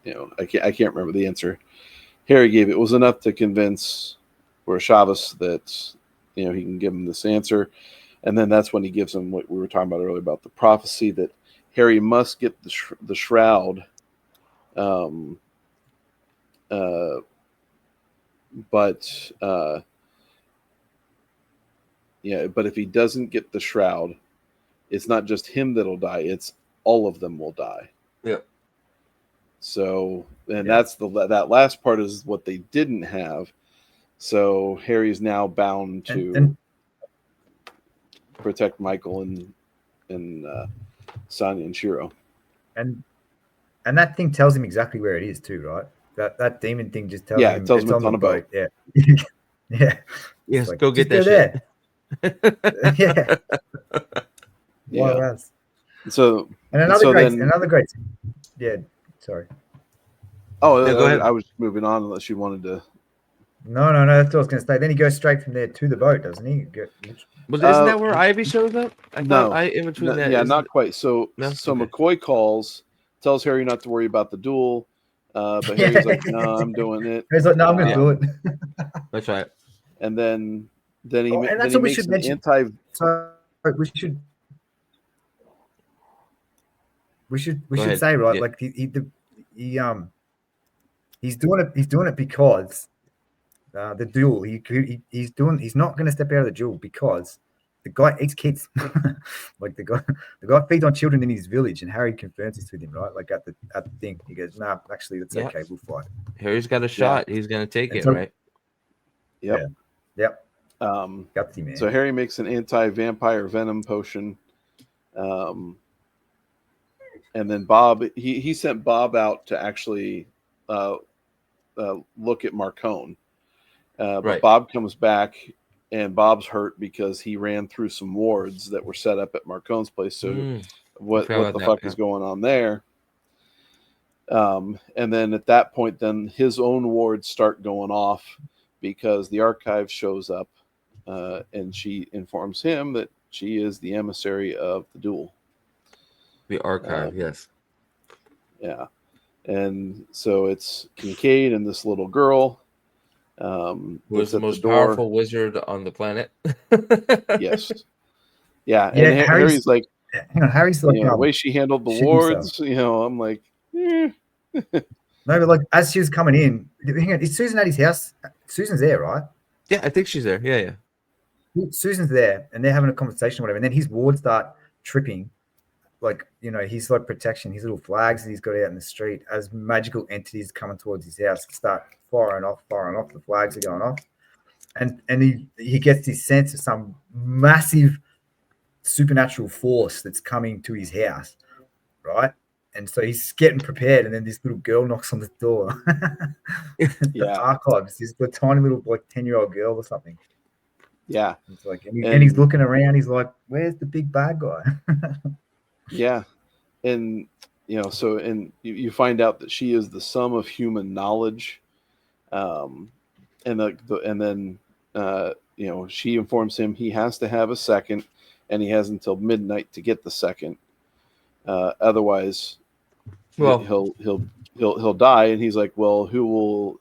I can't remember the answer Harry gave. It was enough to convince Urashavas that he can give him this answer, and then that's when he gives him what we were talking about earlier about the prophecy that Harry must get the shroud. But if he doesn't get the shroud, it's not just him that'll die, it's all of them will die. Yeah. So, and that's that last part is what they didn't have. So Harry's now bound to protect Michael and Sonia and Shiro. And that thing tells him exactly where it is too, right? That demon thing just tells him. It tells him it's on a boat. Yeah. Yeah. Yes, like, go get that shit. Yeah. What else? So and another great. Yeah. Sorry. Oh, go ahead. I was moving on unless you wanted to. No. That's what I was going to say. Then he goes straight from there to the boat, doesn't he? But isn't that where Ivy shows up? In between that. Yeah, not quite. So No? So Okay. McCoy tells Harry not to worry about the duel, but Harry's like, "No, I'm doing it." He's like, "No, I'm going to do it." That's right. And then he and that's then what he we makes should an mention. anti. So we should ahead. say, right? Yeah. Like he's doing it because the duel. He's not going to step out of the duel because the guy eats kids. Like the guy feeds on children in his village, and Harry confirms this with him, right? Like at the thing, he goes, "Nah, actually, that's okay. We'll fight." Harry's got a shot. He's going to take it, right? Yep. Yep. Gutsy, man. So Harry makes an anti-vampire venom potion. And then Bob, he sent Bob out to actually look at Marcone. But Bob comes back, and Bob's hurt because he ran through some wards that were set up at Marcone's place. So what the fuck is going on there? And then at that point, then his own wards start going off because the archive shows up, and she informs him that she is the emissary of the duel. The archive, yes. Yeah. And so it's Kincaid and this little girl. Who is the most powerful wizard on the planet. Yes. Yeah. And Harry's like, the way she handled the wards, I'm like, No, but like as she was coming in, is Susan at his house? Susan's there, right? Yeah, I think she's there. Yeah. Susan's there, and they're having a conversation, or whatever. And then his wards start tripping, like he's like protection, his little flags that he's got out in the street as magical entities coming towards his house start firing off. The flags are going off, and he gets this sense of some massive supernatural force that's coming to his house, right? And so he's getting prepared, and then this little girl knocks on the door. The archives, this the tiny little 10-year-old girl or something. Yeah, it's like, and he's looking around. He's like, "Where's the big bad guy?" Yeah, and so and you find out that she is the sum of human knowledge, and and then she informs him he has to have a second, and he has until midnight to get the second. Otherwise, Well, he'll die. And he's like, well, who will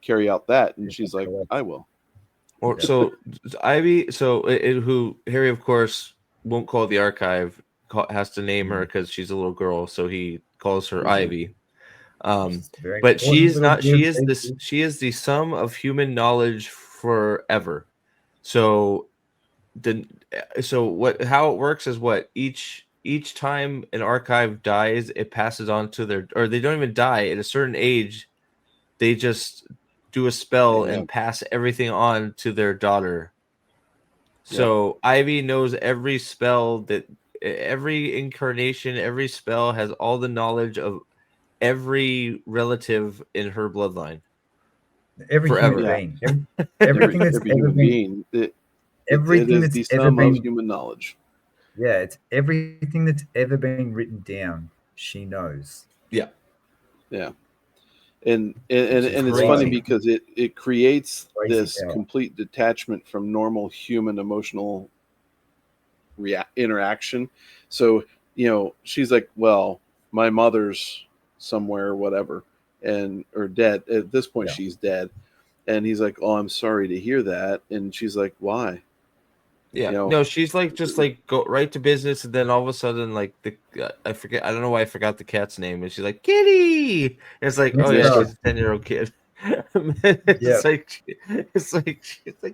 carry out that? And she's like, I will. or so Ivy. So who Harry, of course, won't call the archive. Has to name her because she's a little girl, so he calls her Ivy. But she's not. She is this. She is the sum of human knowledge forever. So how it works is what each time an archive dies, it passes on to their, or they don't even die at a certain age. They just do a spell and pass everything on to their daughter. So Ivy knows every spell, that every incarnation, every spell has all the knowledge of every relative in her bloodline. Every forever. human being. Everything that's every ever human been. being. Everything it is that's the ever sum been. of human knowledge. Yeah, it's everything that's ever been written down. She knows. Yeah. And it's funny because it creates this complete detachment from normal human emotional interaction. So she's like, well, my mother's somewhere, whatever, or dead. At this point, she's dead. And he's like, oh, I'm sorry to hear that. And she's like, why? Yeah, no, she's like, just like go right to business, and then all of a sudden, like I forget, I don't know why I forgot the cat's name, and she's like, Kitty. And it's like, oh yeah, she's a 10-year-old kid. It's like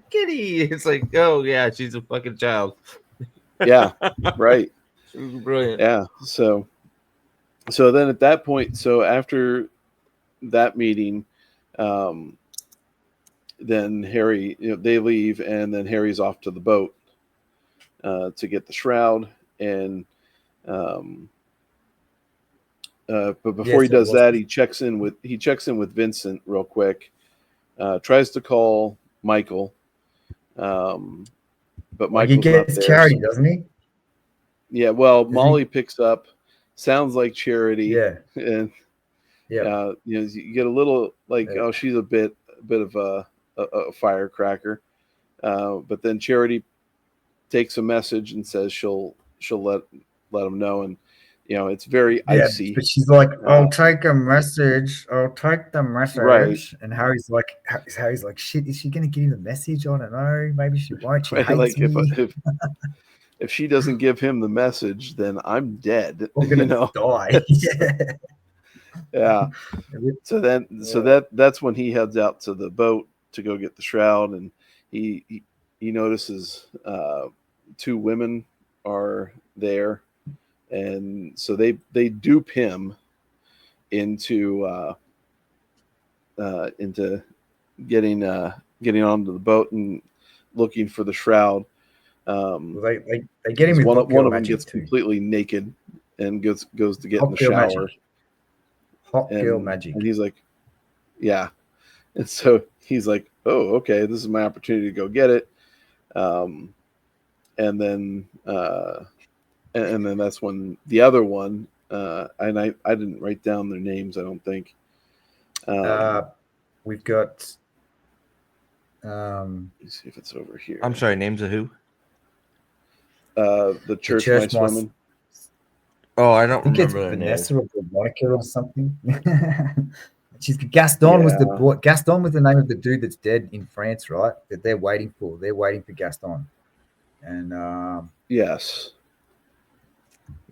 Kitty. It's like, oh yeah, she's a fucking child. Yeah, right. Brilliant. Yeah. So then at that point, so after that meeting, then Harry, they leave, and then Harry's off to the boat to get the shroud. And but before he does that, he checks in with Vincent real quick. Tries to call Michael, but Michael's he gets not there, Charity, doesn't he? Yeah. Well, Molly picks up. Sounds like Charity. Yeah. And you get a little like, oh, she's a bit of a firecracker. But then Charity takes a message and says she'll let him know, and it's very icy. But she's like, I'll take a message. I'll take the message. Right. And Harry's like, shit, is she gonna give him the message? I don't know. Maybe she won't. She hates like me. if she doesn't give him the message, then I'm dead. We're gonna die. Yeah. So that's when he heads out to the boat to go get the shroud, and he notices two women are there, and so they dupe him into getting onto the boat and looking for the shroud. They get him with one of them magic gets too. completely naked and goes to get Hot in the shower. Magic. Hot girl magic. And he's like, yeah. And so he's like, oh, okay, this is my opportunity to go get it. And then that's when the other one, and I didn't write down their names, I don't think. We've got. Let me see if it's over here. I'm sorry, names of who? The church mice woman. Oh, I don't think remember it's their Vanessa names. or Monica or something. She's Gaston was the boy. Gaston was the name of the dude that's dead in France, right? That they're waiting for. They're waiting for Gaston. And yes.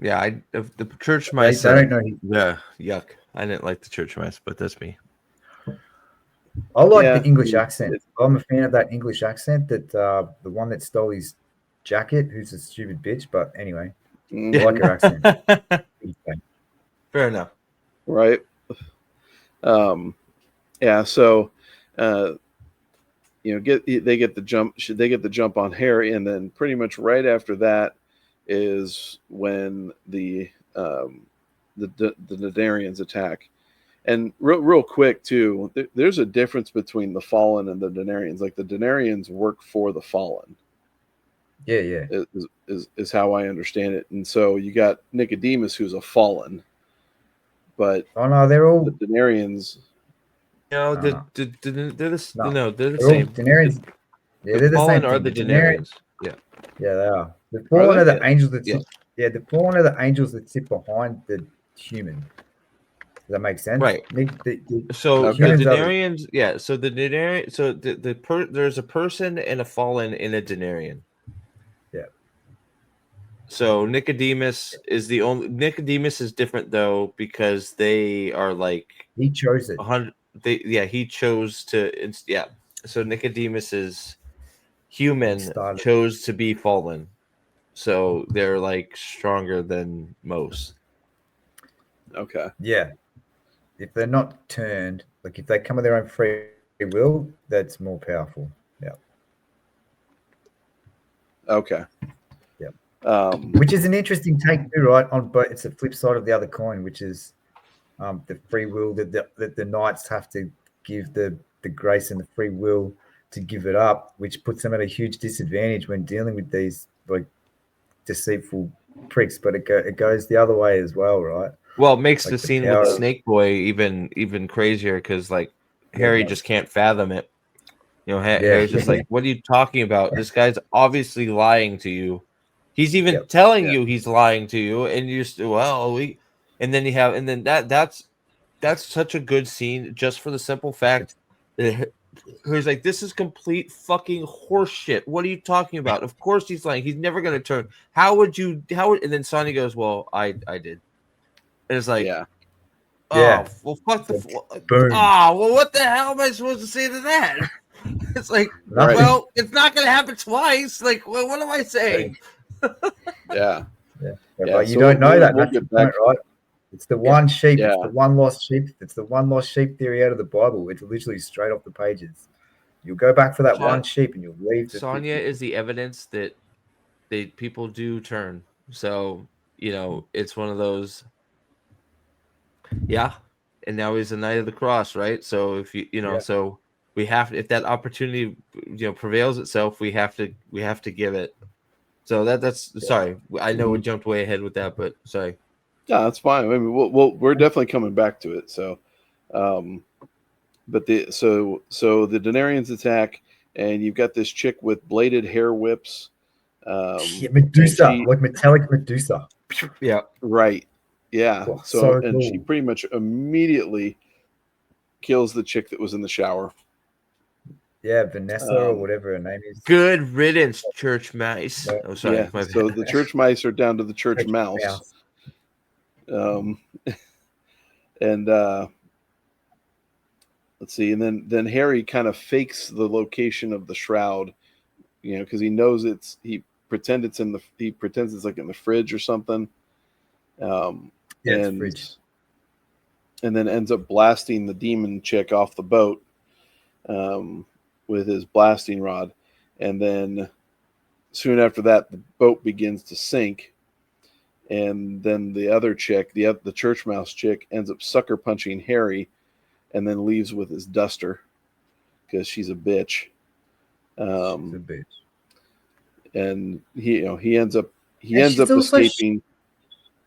Yeah, the church mice. I don't know. Yeah, yuck. I didn't like the church mice, but that's me. I like the English accent. I'm a fan of that English accent. That the one that stole his jacket, who's a stupid bitch. But anyway, I like her accent. Fair enough. Right. Yeah. So, they get the jump. They get the jump on Harry, and then pretty much right after that is when the Nadarians attack. And real quick too, there's a difference between the Fallen and the Denarians. Like the Denarians work for the Fallen. Yeah. Is how I understand it. And so you got Nicodemus, who's a Fallen, but Oh no, they're all the Denarians. No, No, they're the no. no, they're the They're all same. Denarians. Yeah, they're the Fallen same are thing. the The Denarians. Denarians. Yeah. Yeah, they are. The Are fallen they? are the Yeah. angels that Yeah. sit. Yeah, the fallen are the angels that sit behind the human. Does that make sense? Right. The So Okay. the humans are the, Denarians, yeah. So the Denarian, so there's a person and a fallen in a Denarian. yeah. So Nicodemus is the only. Nicodemus is different though because they are like He chose it. 100. He chose to. Yeah. So Nicodemus is human, Started. chose to be fallen. So they're like stronger than most. Okay. Yeah. If they're not turned, like if they come of their own free will, that's more powerful. Yeah. Okay. Yeah. Which is an interesting take too, right? On but it's the flip side of the other coin, which is the free will that the knights have to give the grace and the free will to give it up, which puts them at a huge disadvantage when dealing with these like deceitful pricks. But it goes the other way as well, right? Well, it makes Like the the scene with the power of- snake boy even crazier because like Yeah, Harry no. just can't fathom it. You know, Yeah. Harry's just like, "What are you talking about? This guy's obviously lying to you. He's even telling Yeah. you he's lying to you, and you just and then you have, and then that's such a good scene just for the simple fact that he's like, this is complete fucking horseshit. What are you talking about? Of course he's lying. He's never gonna turn. How would you? And then Sonya goes, "Well, I did." And it's like, Yeah. oh, Yeah. well, fuck the. Boom. Well, what the hell am I supposed to say to that? It's like, Nothing. well, it's not going to happen twice. Like, well, what am I saying? Yeah. Yeah. Yeah, But you so don't know that. we'll That's the get back. point, right? It's the one sheep. Yeah. It's the one lost sheep. It's the one lost sheep theory out of the Bible. It's literally straight off the pages. You'll go back for that one sheep and you'll leave. Sonya is the evidence that people do turn. So, it's one of those. Yeah. And now he's the Knight of the Cross, right? So if so we have, if that opportunity, prevails itself, we have to give it. So that's sorry. I know we jumped way ahead with that, but sorry. Yeah, that's fine. I mean, we're definitely coming back to it. So, but the Denarians attack, and you've got this chick with bladed hair whips. Medusa, like metallic Medusa. Yeah. Right. Yeah. Oh, so cool. And she pretty much immediately kills the chick that was in the shower. Yeah, Vanessa or whatever her name is. Good riddance, church mice. Yeah. Oh, sorry. Yeah. So the church mice are down to the church mouse. And let's see, and then Harry kind of fakes the location of the shroud, because he knows he pretends it's like in the fridge or something. It's fridge. And then ends up blasting the demon chick off the boat with his blasting rod, and then soon after that, the boat begins to sink. And then the other chick, the church mouse chick, ends up sucker punching Harry, and then leaves with his duster because she's a bitch. She's a bitch. And he ends up escaping.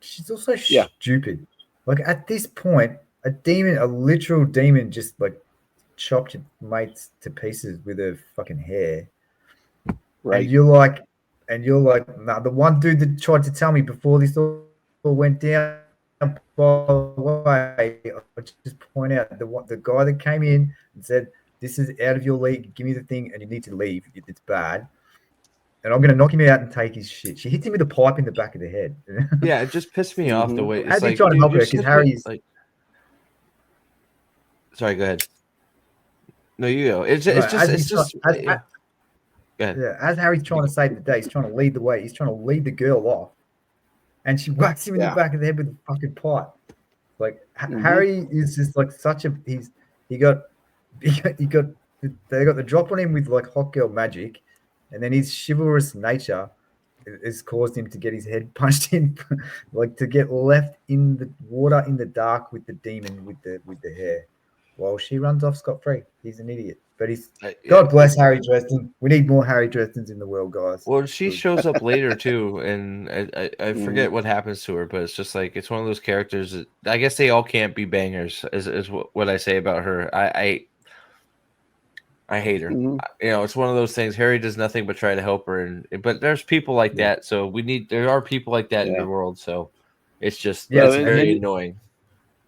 She's also stupid. Like at this point, a literal demon, just like chopped your mates to pieces with her fucking hair. Right. And you're like, nah, the one dude that tried to tell me before this all went down, by the way, I'll just point out the guy that came in and said, this is out of your league, give me the thing, and you need to leave. It's bad. And I'm going to knock him out and take his shit. She hits him with a pipe in the back of the head. Yeah, it just pissed me off the way. How's It's he like, trying to help her? you're Because Harry's... like... Sorry, go ahead. No, you go. It's just... Yeah, as Harry's trying to save the day, he's trying to lead the way. He's trying to lead the girl off. And she whacks him in the back of the head with a fucking pipe. Like, Harry is just like such a... They got the drop on him with like hot girl magic. And then his chivalrous nature has caused him to get his head punched in, like to get left in the water in the dark with the demon with the hair. while she runs off scot-free. He's an idiot. But he's Yeah. God bless Harry Dresden. We need more Harry Dresdens in the world, guys. Well, she Good. shows up later too, and I forget Mhm. what happens to her, but it's just like it's one of those characters that I guess they all can't be bangers, is what I say about her. I hate her. Mhm. You know, it's one of those things. Harry does nothing but try to help her, and but there's people like Yeah. that, so there are people like that in Yeah. the world, so it's just Yeah, it's and- very and- annoying.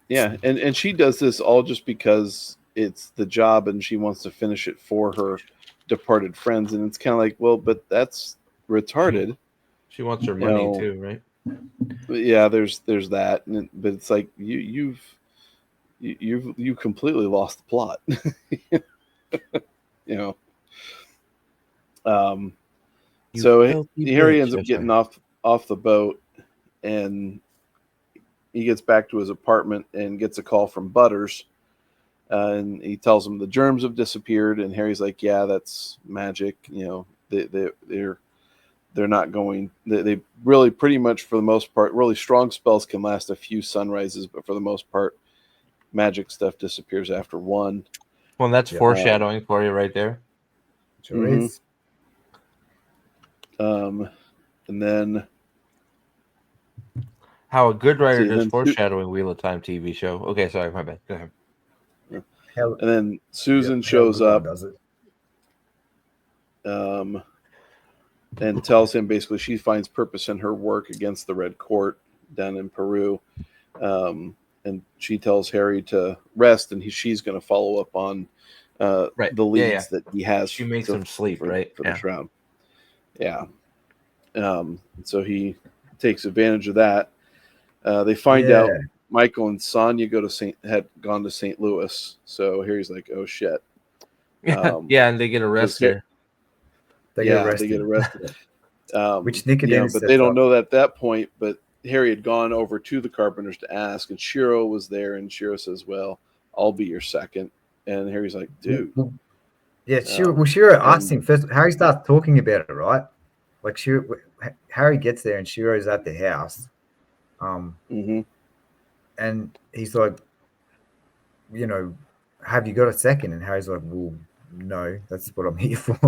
Yeah, and she does this all just because it's the job and she wants to finish it for her departed friends, and it's kind of like, well, but that's retarded. She wants her You money know, too, right? Yeah, there's that, but it's like you completely lost the plot. You know. You So filthy Harry bitch. ends up Oh, getting sorry. off the boat, and he gets back to his apartment and gets a call from Butters, and he tells him the germs have disappeared. And Harry's like, "Yeah, that's magic. You know, they're not going. They really pretty much for the most part, really strong spells can last a few sunrises, but for the most part, magic stuff disappears after one." Well, that's Yeah. foreshadowing for you right there. Sure Mhm. is. And then How a good writer See, does then foreshadowing Wheel of Time TV show. Okay, sorry, my bad. Go ahead. Hell, and then Susan hell, shows good one up, does it. and tells him basically she finds purpose in her work against the Red Court down in Peru. And she tells Harry to rest, and she's going to follow up on Right. the Yeah, leads yeah. that he has. She makes him sleep, right? For Yeah. the shroud. Yeah. So he takes advantage of that. They find Yeah. out Michael and Sonia had gone to St. Louis. So Harry's like, "Oh shit!" Yeah, and they get arrested. They They get get arrested. Which Nicodemus but sets they don't up. know that at that point. But Harry had gone over to the Carpenters to ask, and Shiro was there, and Shiro says, "Well, I'll be your second." And Harry's like, "Dude." Yeah, Shiro asks and- him first. Harry starts talking about it, right? Like Harry gets there and Shiro's at the house. Mhm. And he's like, you know, have you got a second? And Harry's like, well, no, that's what I'm here for.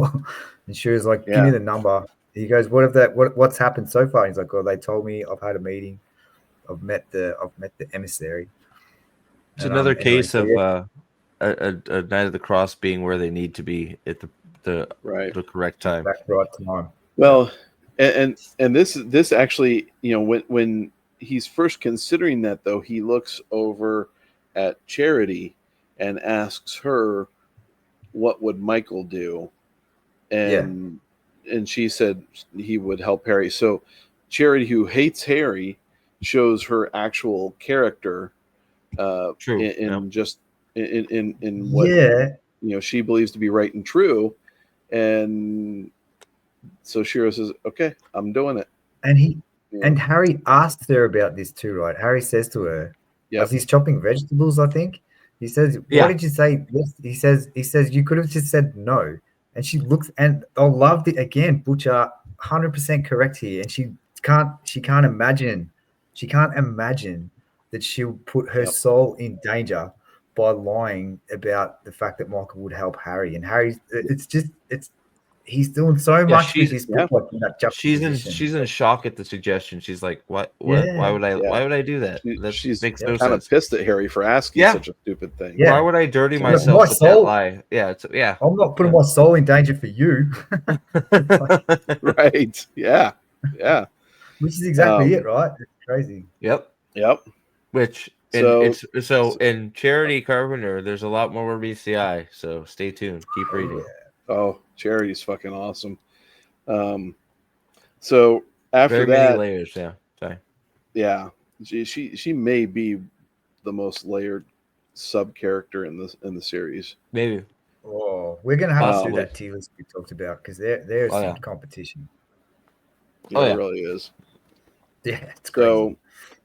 And Shiro's like, give me Yeah. the number. He goes, what's happened so far? And he's like, well, they told me I've had a meeting. I've met the emissary. It's And, another anyway, case so of yeah. a Knight of the Cross being where they need to be at Right. the correct time. Back right time. Well, and this actually, when he's first considering that, though, he looks over at Charity and asks her, "What would Michael do?" And she said he would help Harry. So Charity, who hates Harry, shows her actual character True. in just in what she believes to be right and true. And so Shiro says, "Okay, I'm doing it." And Harry asks her about this too, right? Harry says to her, as he's chopping vegetables, I think, he says, "Why did you say yes?" He says, "You could have just said no." And she looks, and I loved it again. Butcher, 100% correct here, and she can't imagine that she'll put her soul in danger by lying about the fact that Michael would help Harry. And Harry, he's doing so much with this book, like in that juxtaposition. She's in shock at the suggestion. She's like, "What? Yeah. Why would I do that? That She's makes no kind of sense." pissed at Harry for asking such a stupid thing. Yeah. Why would I dirty She's myself like, with that lie? Yeah. I'm not putting my soul in danger for you. Right. Yeah. Which is exactly it, right? It's crazy. Yep. Which in Charity Carpenter, there's a lot more BCI. So stay tuned. Keep reading. Oh, Charity's fucking awesome. So after Very that, many layers. Yeah. Sorry. Yeah, she may be the most layered sub character in the series. Maybe. Oh, we're gonna have to do Possibly. that tier list we talked about because there's some competition. It really is. Yeah, it's crazy.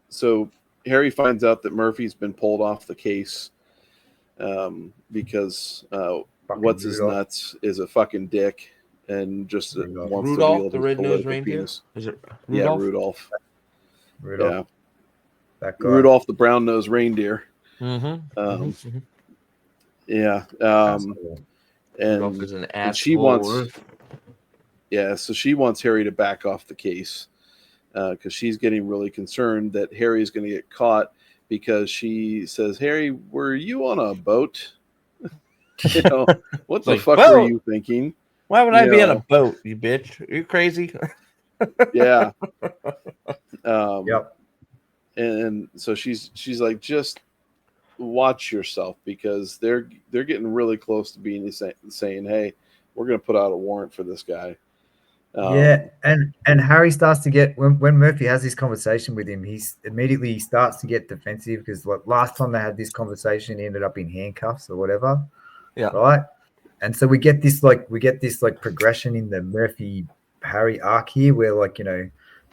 So Harry finds out that Murphy's been pulled off the case because what's his nuts is a fucking dick and just wants Rudolph, to wield the his red-nosed political reindeer? penis. Is it Yeah, Rudolph? Yeah, that guy. Rudolph the brown-nosed reindeer. Mm-hmm. Yeah. That's cool. Rudolph And is an and she asshole. wants so she wants Harry to back off the case because she's getting really concerned that Harry is going to get caught because she says, Harry, were you on a boat? What the Like, fuck were boat? you thinking? Why would You I be on a know, boat, you bitch? Are you crazy? yeah. Um, Yep. and so she's like, just watch yourself because they're getting really close to being saying, hey, we're going to put out a warrant for this guy. Yeah, and Harry starts to get when Murphy has this conversation with him, he starts to get defensive because like last time they had this conversation, he ended up in handcuffs or whatever. Yeah. Right. And so we get this progression in the Murphy Harry arc here where like,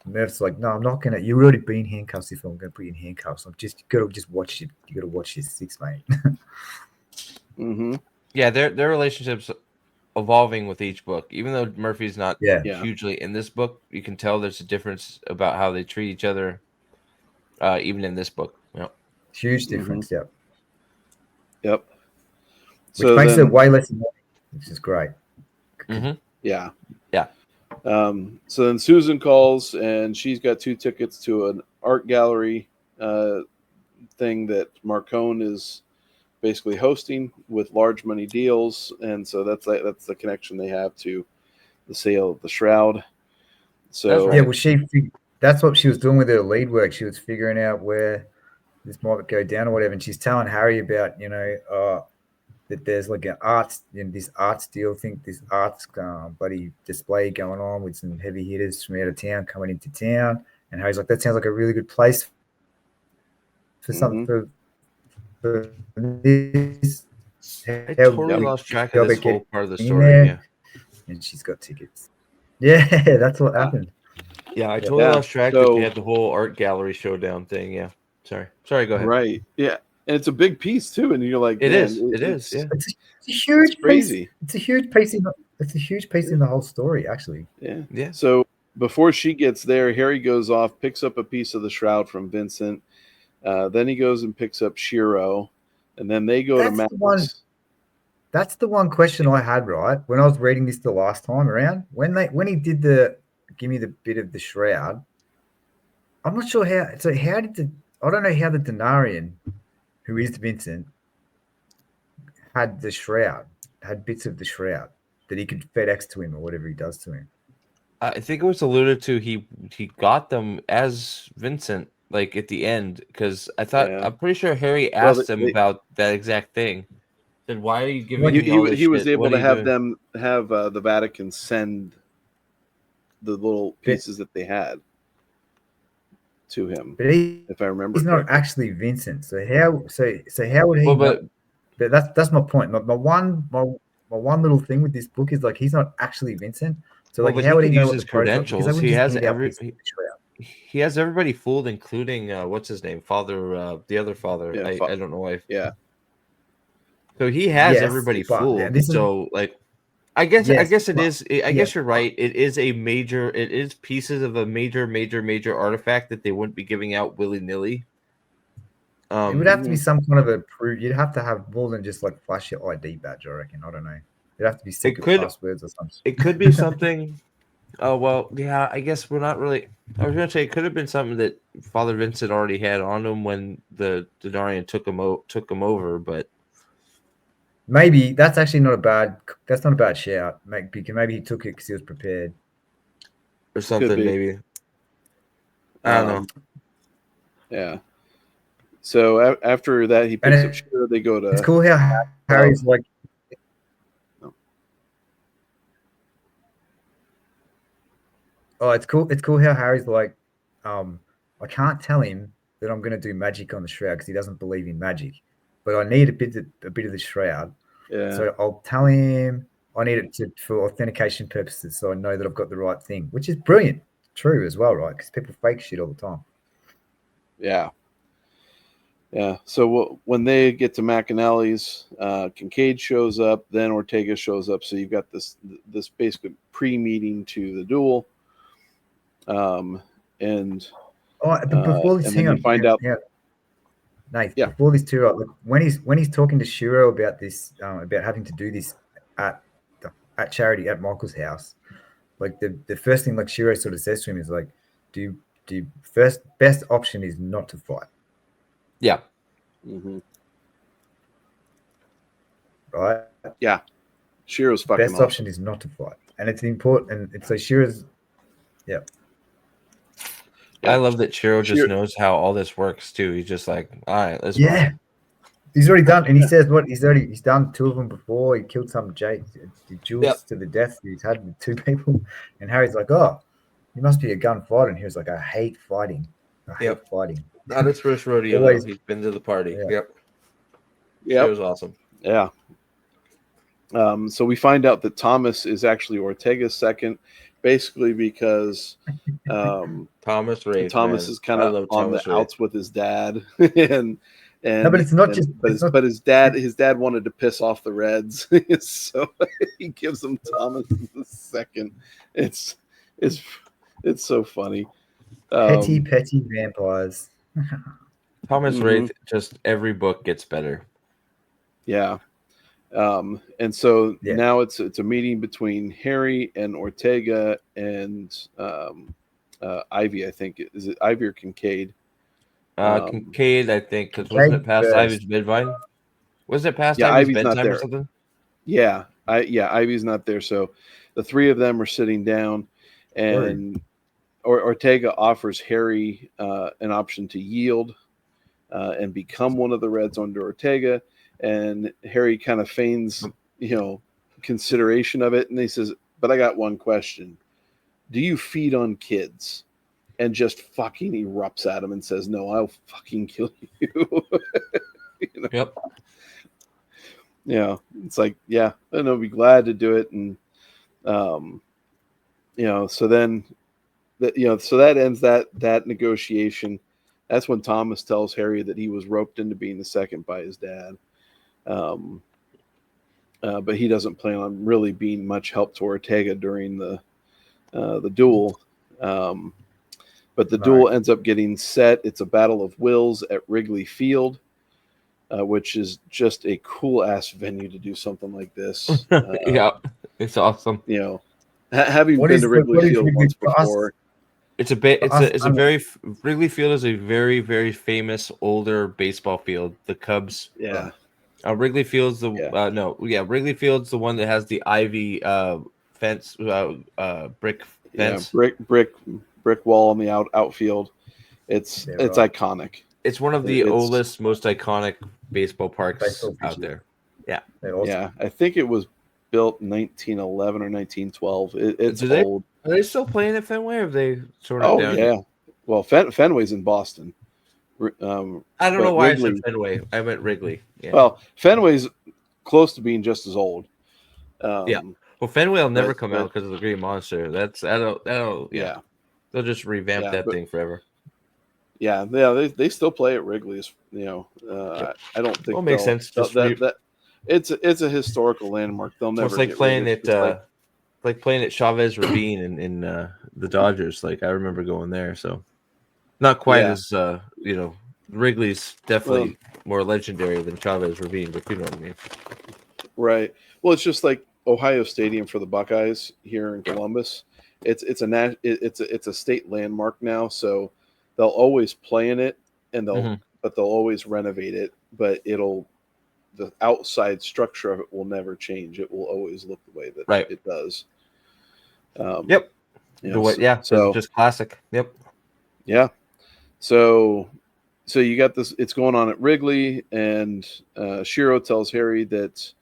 Murph's like, no, I'm not gonna you're already been handcuffs if I'm gonna put you in handcuffs. I'm just you gotta just watch it. You gotta watch this 6, mate. Mm-hmm. Yeah, their relationships evolving with each book. Even though Murphy's not Yeah. hugely in this book, you can tell there's a difference about how they treat each other, even in this book. Yeah. Huge difference, yep. Yep. Which So makes then, it way less annoying, which is great. Mm-hmm. Yeah. Yeah. So then Susan calls and she's got 2 tickets to an art gallery thing that Marcone is basically hosting with large money deals, and so that's the connection they have to the sale of the shroud. So That's right. Yeah, well, that's what she was doing with her lead work. She was figuring out where this might go down or whatever, and she's telling Harry about that there's like this arts deal thing, this arts bloody display going on with some heavy hitters from out of town coming into town, and Harry's like, that sounds like a really good place for something for this. I How totally we lost track go of this about whole getting part of the in story. there, Yeah. and she's got tickets. Yeah, that's what happened. Yeah, I Yeah. totally lost track that So- they had the whole art gallery showdown thing. Yeah. Sorry, go ahead. right, yeah, and it's a big piece too, and you're like, It man, is. It is. Yeah. It's a huge It's crazy. piece. It's a huge piece in the whole story, actually. Yeah. Yeah. So before she gets there, Harry goes off, picks up a piece of the shroud from Vincent. Then he goes and picks up Shiro, and then they go to Max. That's the one question I had, right? When I was reading this the last time around, when he did the give me the bit of the shroud, I'm not sure how. So how did I don't know how the Denarian, who is Vincent, had the shroud, had bits of the shroud that he could FedEx to him or whatever he does to him. I think it was alluded to. He got them as Vincent, like at the end, because I thought Yeah. I'm pretty sure Harry asked him about that exact thing. Said, "Why are you giving me all this He was shit? able What to are you have doing?" them have the Vatican send the little pieces that they had to him, But if I remember. he's not correctly. actually Vincent. So how would he? Well, know? But that's my point. My one little thing with this book is like he's not actually Vincent. So like, but how he would he could know use what his the protocol? Because they credentials. would He just has hand out bits of the shroud. he has everybody fooled, including what's his name, father, the other father. Yeah, I don't know why. Yeah. So he has Yes, everybody but fooled. this is So like, I guess it but- is. I guess you're right. It is a major. It is pieces of a major artifact that they wouldn't be giving out willy nilly. It would have to be some kind of a proof. You'd have to have more than just like flash your ID badge. I reckon. I don't know. It'd have to be secret could- passwords or something. It could be something. Oh well, yeah. I guess we're not really. I was gonna say it could have been something that Father Vincent already had on him when the Denarian took him over, but Maybe that's actually not a bad. That's not a bad shout. Maybe he took it because he was prepared. or something be. maybe. I don't know. Yeah. So after that, he picks up Shiro. They go to. It's cool how Harry's like. Oh, it's cool. It's cool how Harry's like, I can't tell him that I'm going to do magic on the shroud because he doesn't believe in magic, but I need a bit of the shroud. Yeah. So I'll tell him I need it for authentication purposes, so I know that I've got the right thing, which is brilliant, true as well, right? Because people fake shit all the time. Yeah. Yeah. So when they get to McAnally's, Kincaid shows up, then Ortega shows up. So you've got this basically pre-meeting to the duel. But before this, and then you find out. Yeah. Nate, Yeah. before this tour, look, when he's talking to Shiro about this, about having to do this at charity at Michael's house, like the first thing like Shiro sort of says to him is like, do you first best option is not to fight, Yeah. Mm-hmm. right? Yeah. Shiro's fucking Best awesome. option is not to fight, and it's important. And it's like Shiro's, yeah. I love that Shiro just Shiro- knows how all this works too. He's just like, all right, let's Yeah. He's already done, and he says what he's done 2 of them before. He killed some duels to the death he's had with 2 people, and Harry's like, "Oh, you must be a gun fighter." And he was like, "I hate fighting. I hate Yep. fighting." Not his first rodeo. Always- He's been to the party. Yeah. Yep. Yep. Shiro's awesome. Yeah. So we find out that Thomas is actually Ortega's second, basically because Thomas Wraith. Thomas man. is kind I of love on Thomas the Wraith. outs with his dad, and No, but it's not just. but his dad wanted to piss off the Reds, so he gives him Thomas the second. It's so funny. Petty vampires. Thomas Mhm. Wraith. Just every book gets better. Yeah. And so Yeah. now it's a meeting between Harry and Ortega and Ivy. I think is it Ivy or Kincaid? Kincaid, I think, because wasn't it past first. Ivy's midvine? Was it past Yeah, Ivy's Ivy's not bedtime or there. something? Yeah, Ivy's not there. So the 3 of them are sitting down, and Ortega offers Harry an option to yield and become one of the Reds under Ortega. And Harry kind of feigns, consideration of it. And he says, "But I got one question. Do you feed on kids?" And just fucking erupts at him and says, "No, I'll fucking kill you." Yep. Yeah. It's like, yeah, and I'll be glad to do it. And, so then, so that ends that negotiation. That's when Thomas tells Harry that he was roped into being the second by his dad. But he doesn't plan on really being much help to Ortega during the duel. But the duel ends up getting set. It's a battle of wills at Wrigley Field, which is just a cool ass venue to do something like this. Yeah, it's awesome. Having been to Wrigley Field once before. It's a very Wrigley Field is a very, very famous older baseball field. The Cubs. Yeah. Wrigley Field's Wrigley Field's the one that has the ivy fence, brick fence. Yeah, brick wall on the outfield. It's iconic. It's one of the oldest, most iconic baseball parks out there. Yeah. Yeah, I think it was built in 1911 or 1912. It's old. Are they still playing at Fenway, or have they sort of? Oh down? Yeah. Well, Fenway's in Boston. I don't know why Wrigley, I said Fenway. I meant Wrigley. Yeah. Well, Fenway's close to being just as old. Yeah. Well, Fenway will never come out because of the Green Monster. That'll They'll just revamp that thing forever. Yeah. They still play at Wrigley's. I don't think. Well, makes sense. It's a historical landmark. They'll never. It's like playing at like playing at Chavez Ravine in the Dodgers. Like I remember going there. So not quite as Wrigley's definitely more legendary than Chavez Ravine, but you know what I mean. Right. Well, it's just like Ohio Stadium for the Buckeyes here in Columbus. It's a state landmark now, so they'll always play in it, and they'll always renovate it, but the outside structure of it will never change. It will always look the way that it does. Yep. So just classic. Yep. Yeah. So you got this. It's going on at Wrigley, and Shiro tells Harry that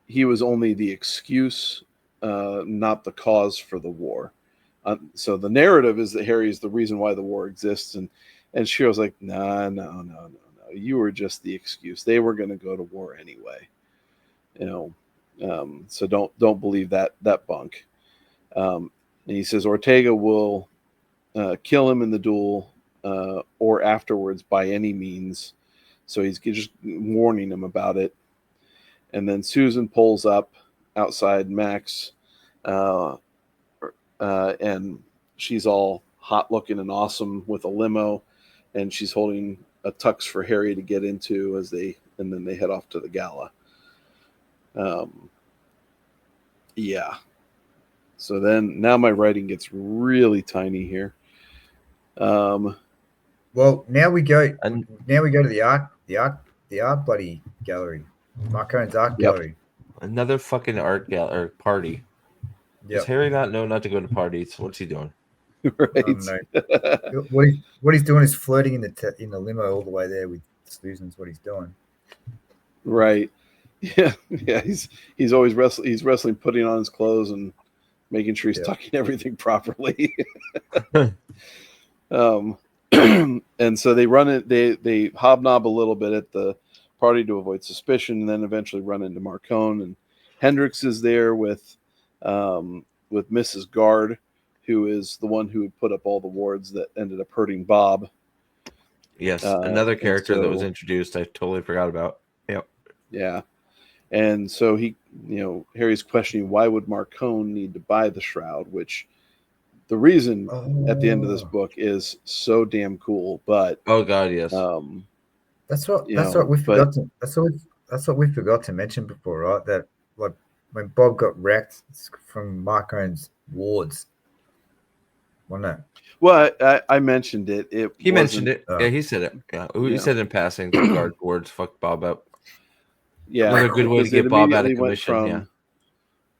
he was only the excuse, not the cause for the war. So the narrative is that Harry is the reason why the war exists, and Shiro's like, no. You were just the excuse. They were going to go to war anyway. So don't believe that bunk. And he says Ortega will kill him in the duel or afterwards by any means. So he's just warning him about it. And then Susan pulls up outside Max, and she's all hot looking and awesome with a limo, and she's holding a tux for Harry to get into and then they head off to the gala. Yeah. So then now my writing gets really tiny here. Well, now we go And to the art bloody gallery. Marcone's art gallery. another fucking art gallery party. Does Yep. Harry not know not to go to parties? What's he doing? Right. I don't know. What he's doing is flirting in the limo all the way there with Susan's what he's doing. Right. Yeah. Yeah. He's always wrestling. He's wrestling, putting on his clothes and making sure he's tucking everything properly. And so they run it. They hobnob a little bit at the party to avoid suspicion, and then eventually run into Marcone. And Hendricks is there with Mrs. Guard, who is the one who had put up all the wards that ended up hurting Bob. Yes, another character that was introduced. I totally forgot about. Yep. Yeah. And so Harry's questioning why would Marcone need to buy the shroud, which the reason at the end of this book is so damn cool. But oh god, yes. That's what we forgot to mention before, right? That like when Bob got wrecked from Marcone's wards. Wasn't it? Well, I mentioned it. He mentioned it. Yeah, he said it. Yeah, he said in passing, the guard wards fucked Bob up. Yeah, another good way to get Bob out of commission.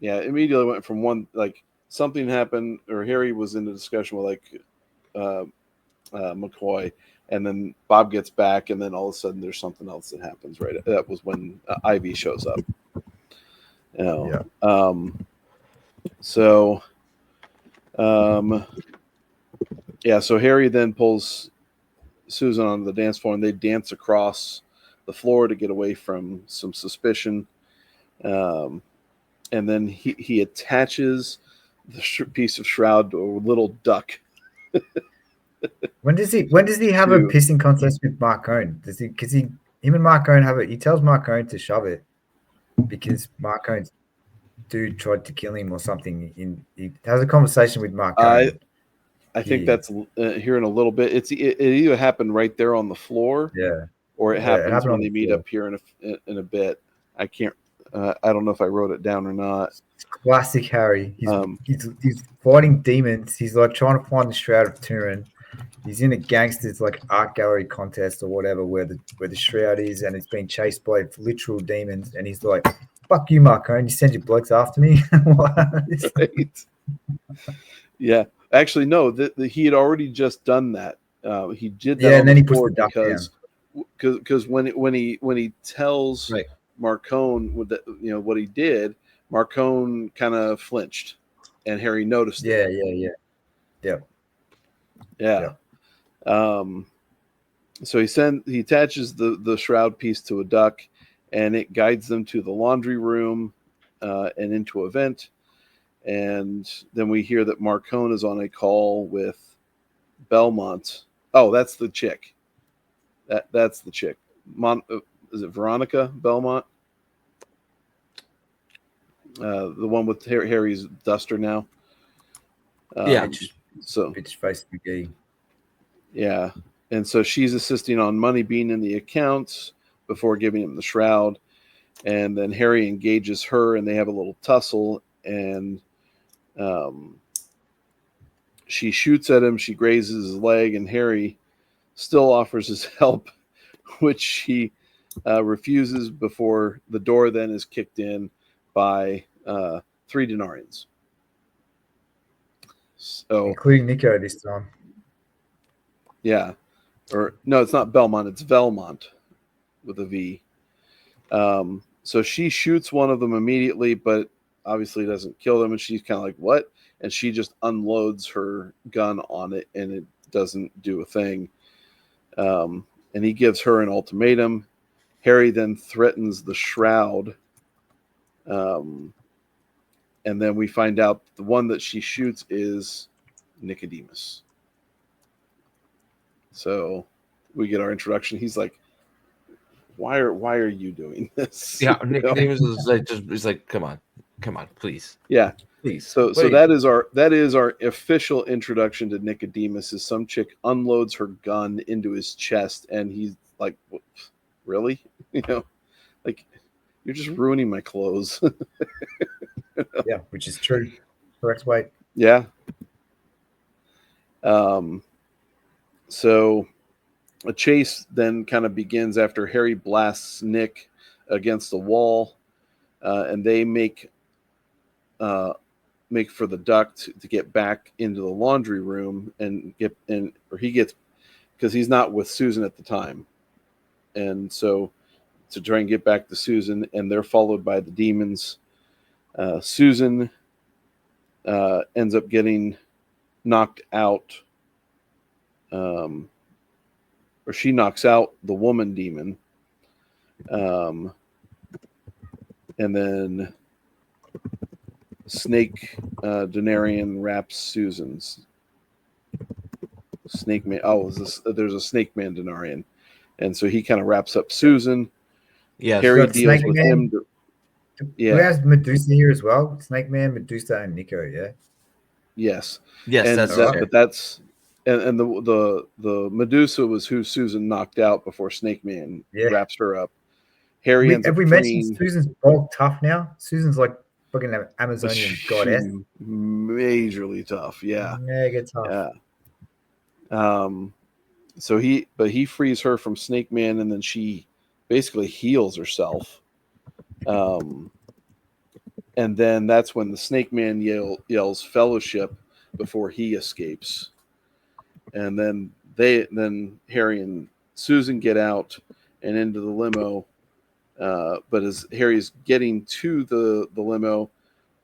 Immediately went from one, like something happened, or Harry was in a discussion with McCoy, and then Bob gets back, and then all of a sudden there's something else that happens. Right, that was when Ivy shows up. So Harry then pulls Susan onto the dance floor, and they dance across the floor to get away from some suspicion. And then he attaches the piece of shroud to a little duck. When does he have a pissing contest with Marcone? Him and Marcone have it. He tells Marcone to shove it because Marcone's dude tried to kill him or something. He has a conversation with Marcone. I think that's here in a little bit. It either happened right there on the floor, or it happens when they meet up here in a bit. I can't. I don't know if I wrote it down or not. It's classic Harry. He's fighting demons. He's like trying to find the Shroud of Turin. He's in a gangster's like art gallery contest or whatever where the shroud is, and it's being chased by literal demons. And he's like, "Fuck you, Marcone! You send your blokes after me." Right. Yeah. Actually, no. He had already just done that. He did that. And then he puts the duck down. Because when he tells Marcone what he did, Marcone kind of flinched, and Harry noticed. Yeah. So he attaches the shroud piece to a duck, and it guides them to the laundry room and into a vent. And then we hear that Marcone is on a call with Belmont. Oh, that's the chick. That's the chick. Is it Veronica Belmont? The one with Harry's duster now. Bitch face McGee. Yeah. And so she's assisting on money being in the accounts before giving him the shroud. And then Harry engages her, and they have a little tussle, and she shoots at him. She grazes his leg, and Harry still offers his help, which he refuses before the door then is kicked in by 3 denarians. So, including Nico this time. Yeah. Or no, it's not Belmont, it's Velmont with a V. So she shoots one of them immediately, but obviously doesn't kill them, and she's kind of like, what? And she just unloads her gun on it, and it doesn't do a thing. And he gives her an ultimatum. Harry then threatens the shroud. And then we find out the one that she shoots is Nicodemus. So we get our introduction. He's like, why are you doing this? Yeah, Nicodemus is like, he's like, come on. Come on, please. Yeah. Please. So that is our official introduction to Nicodemus. Is some chick unloads her gun into his chest, and he's like, "Really? Like you're just ruining my clothes." Yeah, which is true. Correct weight. Yeah. So a chase then kind of begins after Harry blasts Nick against the wall, and they make for the duct to get back into the laundry room and he gets, because he's not with Susan at the time, and so to try and get back to Susan, and they're followed by the demons. Susan ends up getting knocked out, or she knocks out the woman demon, and then Snake Denarian wraps Susan's Snake Man. Oh, there's a Snake Man Denarian, and so he kind of wraps up Susan. Yes. Harry But deals Snake with Man, him. Who has Medusa here as well? Snake Man, Medusa, and Nico. Yeah. Yes. Yes, And that's right. but that's and the Medusa was who Susan knocked out before Snake Man Yeah. wraps her up. Harry ends Have up we mentioned freeing. Susan's bulk tough now? Susan's like fucking Amazonian goddess. Majorly tough. Yeah. Mega tough. Yeah. So he frees her from Snake Man, and then she basically heals herself. And then that's when the Snake Man yells "Fellowship" before he escapes. And then Harry and Susan get out and into the limo. But as Harry's getting to the limo,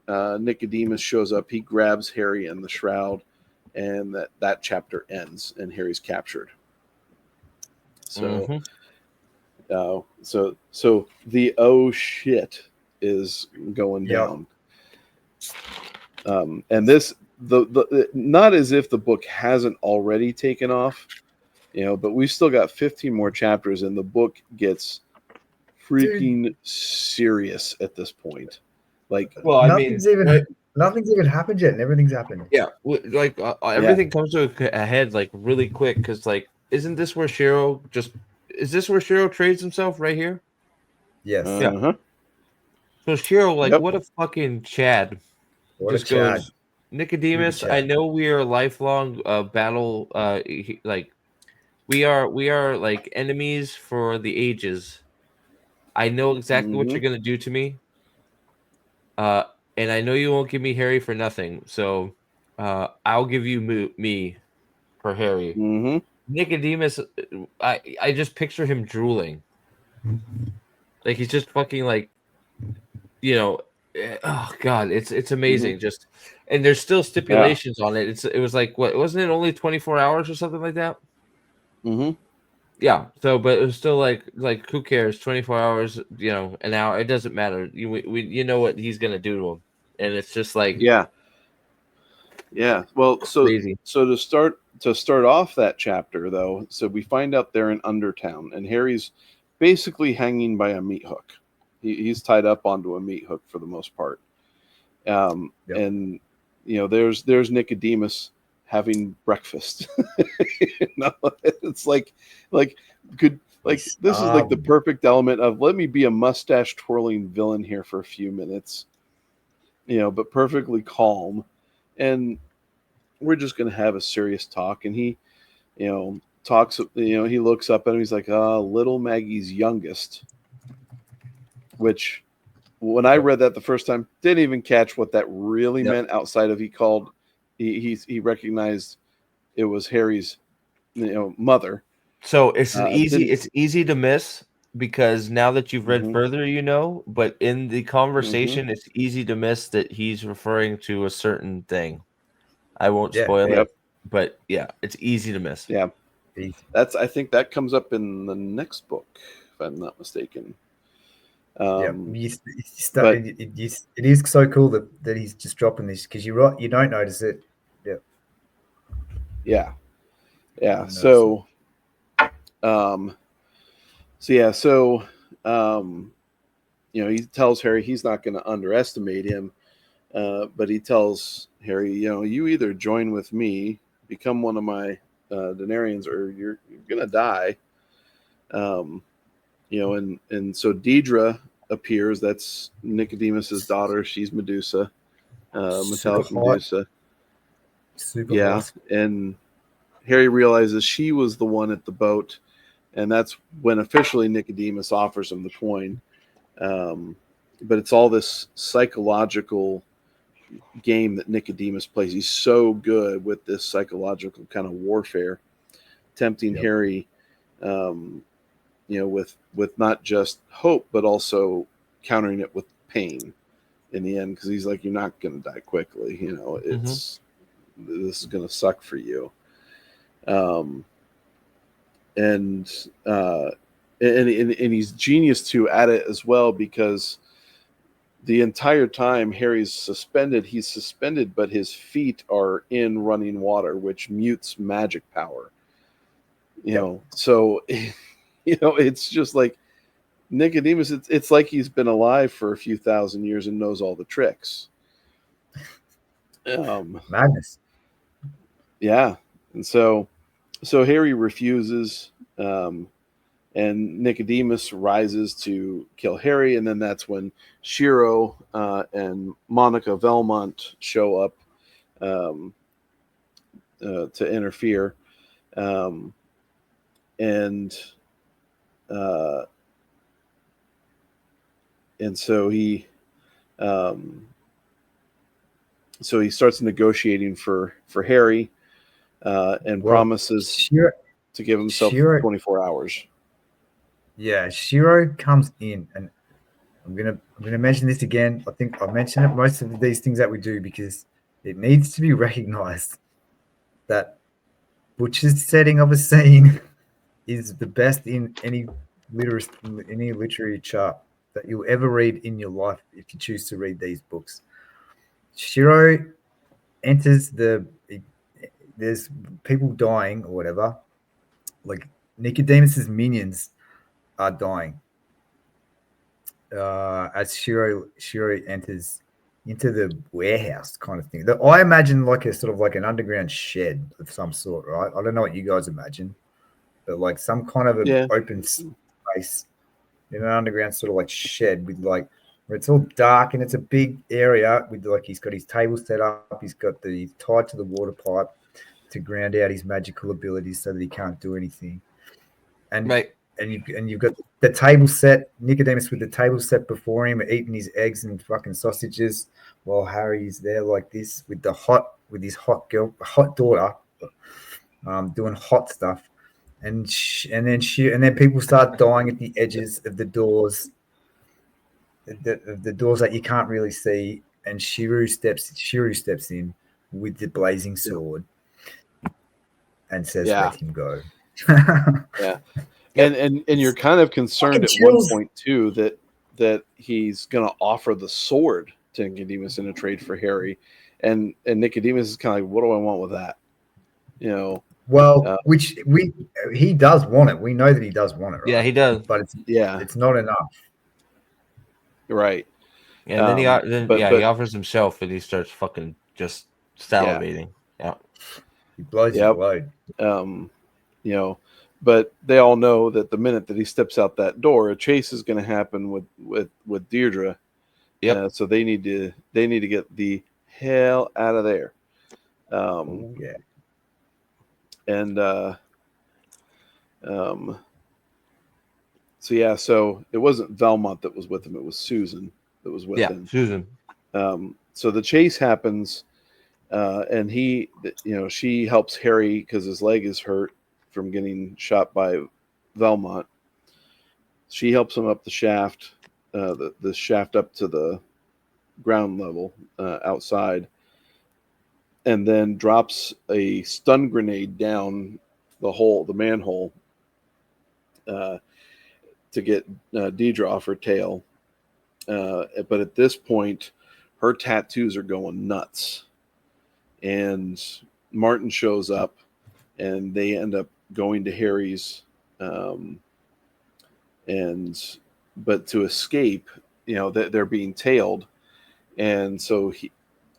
Nicodemus shows up. He grabs Harry in the shroud, and that chapter ends, and Harry's captured. So, so the oh shit is going down. And this the not as if the book hasn't already taken off, but we've still got 15 more chapters, and the book gets freaking serious at this point. Like, well, I mean, nothing's even happened yet, and everything's happened. yeah, like everything comes to a head like really quick, because like, isn't this where Shiro is this where Shiro trades himself right here? Yes. Uh-huh. So Shiro, like, Yep. what a fucking Chad. What Just a Chad. goes, Nicodemus, Chad. I know we are lifelong battle, like we are like enemies for the ages. I know exactly what you're gonna do to me. And I know you won't give me Harry for nothing. So I'll give you me for Harry. Mm-hmm. Nicodemus, I just picture him drooling. Like he's just fucking like, oh god, it's amazing. Just, and there's still stipulations on it. It was like, what, wasn't it only 24 hours or something like that? Mm-hmm. Yeah. So, but it was still like who cares? 24 hours, an hour. It doesn't matter. You know what he's gonna do to him, and it's just like, Yeah. Well, crazy. So to start off that chapter, though, so we find out they're in Undertown, and Harry's basically hanging by a meat hook. He's tied up onto a meat hook for the most part. And there's Nicodemus having breakfast. It's like good. Like, this is like the perfect element of, let me be a mustache twirling villain here for a few minutes, but perfectly calm. And we're just going to have a serious talk. And he, talks, he looks up at him. He's like, little Maggie's youngest, which when I read that the first time, didn't even catch what that really meant, outside of he recognized it was Harry's, mother. So it's easy to miss, because now that you've read further, but in the conversation, it's easy to miss that he's referring to a certain thing. I won't spoil it, but yeah, it's easy to miss. Yeah. I think that comes up in the next book, if I'm not mistaken. It is so cool that he's just dropping this, because you don't notice it. Yeah. So he tells Harry he's not going to underestimate him, but he tells Harry, you either join with me, become one of my Denarians, or you're going to die. And so Deidre appears. That's Nicodemus's daughter. She's Medusa, metallic Super hot. Medusa. Super Yeah, hot. and Harry realizes she was the one at the boat, and that's when officially Nicodemus offers him the coin. But it's all this psychological game that Nicodemus plays. He's so good with this psychological kind of warfare, tempting Yep. Harry, with not just hope, but also countering it with pain in the end, because he's like, you're not going to die quickly. This is going to suck for you. And he's genius too at it as well, because the entire time Harry's suspended, but his feet are in running water, which mutes magic power. So it's just like Nicodemus. It's like he's been alive for a few thousand years and knows all the tricks. Madness. Yeah, and so Harry refuses. And Nicodemus rises to kill Harry, and then that's when Shiro and Monica Belmont show up to interfere, and so he starts negotiating for Harry, and promises to give himself 24 hours. Yeah, Shiro comes in, and I'm gonna mention this again. I think I mention it most of these things that we do because it needs to be recognized that Butcher's setting of a scene is the best in any literature that you'll ever read in your life if you choose to read these books. Shiro enters there's people dying or whatever. Like Nicodemus's minions are dying. As Shiro enters into the warehouse kind of thing. I imagine like a sort of like an underground shed of some sort, right? I don't know what you guys imagine, but like some kind of an open space in an underground sort of like shed with like where it's all dark and it's a big area with like he's got his table set up, he's tied to the water pipe to ground out his magical abilities so that he can't do anything. And right. And you've got the table set, Nicodemus with the table set before him, eating his eggs and fucking sausages, while Harry's there like this with his hot daughter, doing hot stuff, and then people start dying at the edges of the doors, the doors that you can't really see, and Shiro steps in with the blazing sword and says, "Let him go." Yeah. And you're kind of concerned at one point too that he's going to offer the sword to Nicodemus in a trade for Harry, and Nicodemus is kind of like, what do I want with that? Well, he does want it. We know that he does want it, right? Yeah, he does, but it's not enough, right? And then he offers himself, and he starts fucking just salivating. Yeah, he blows his load. But they all know that the minute that he steps out that door, a chase is going to happen with Deirdre. Yep. So they need to get the hell out of there. So it wasn't Velmont that was with him; it was Susan that was with him. Susan. So the chase happens, and she helps Harry because his leg is hurt from getting shot by Velmont. She helps him up the shaft, the shaft up to the ground level outside, and then drops a stun grenade down the manhole, to get Deidre off her tail. But at this point, her tattoos are going nuts, and Martin shows up, and they end up going to Harry's, but to escape, that they're being tailed, and so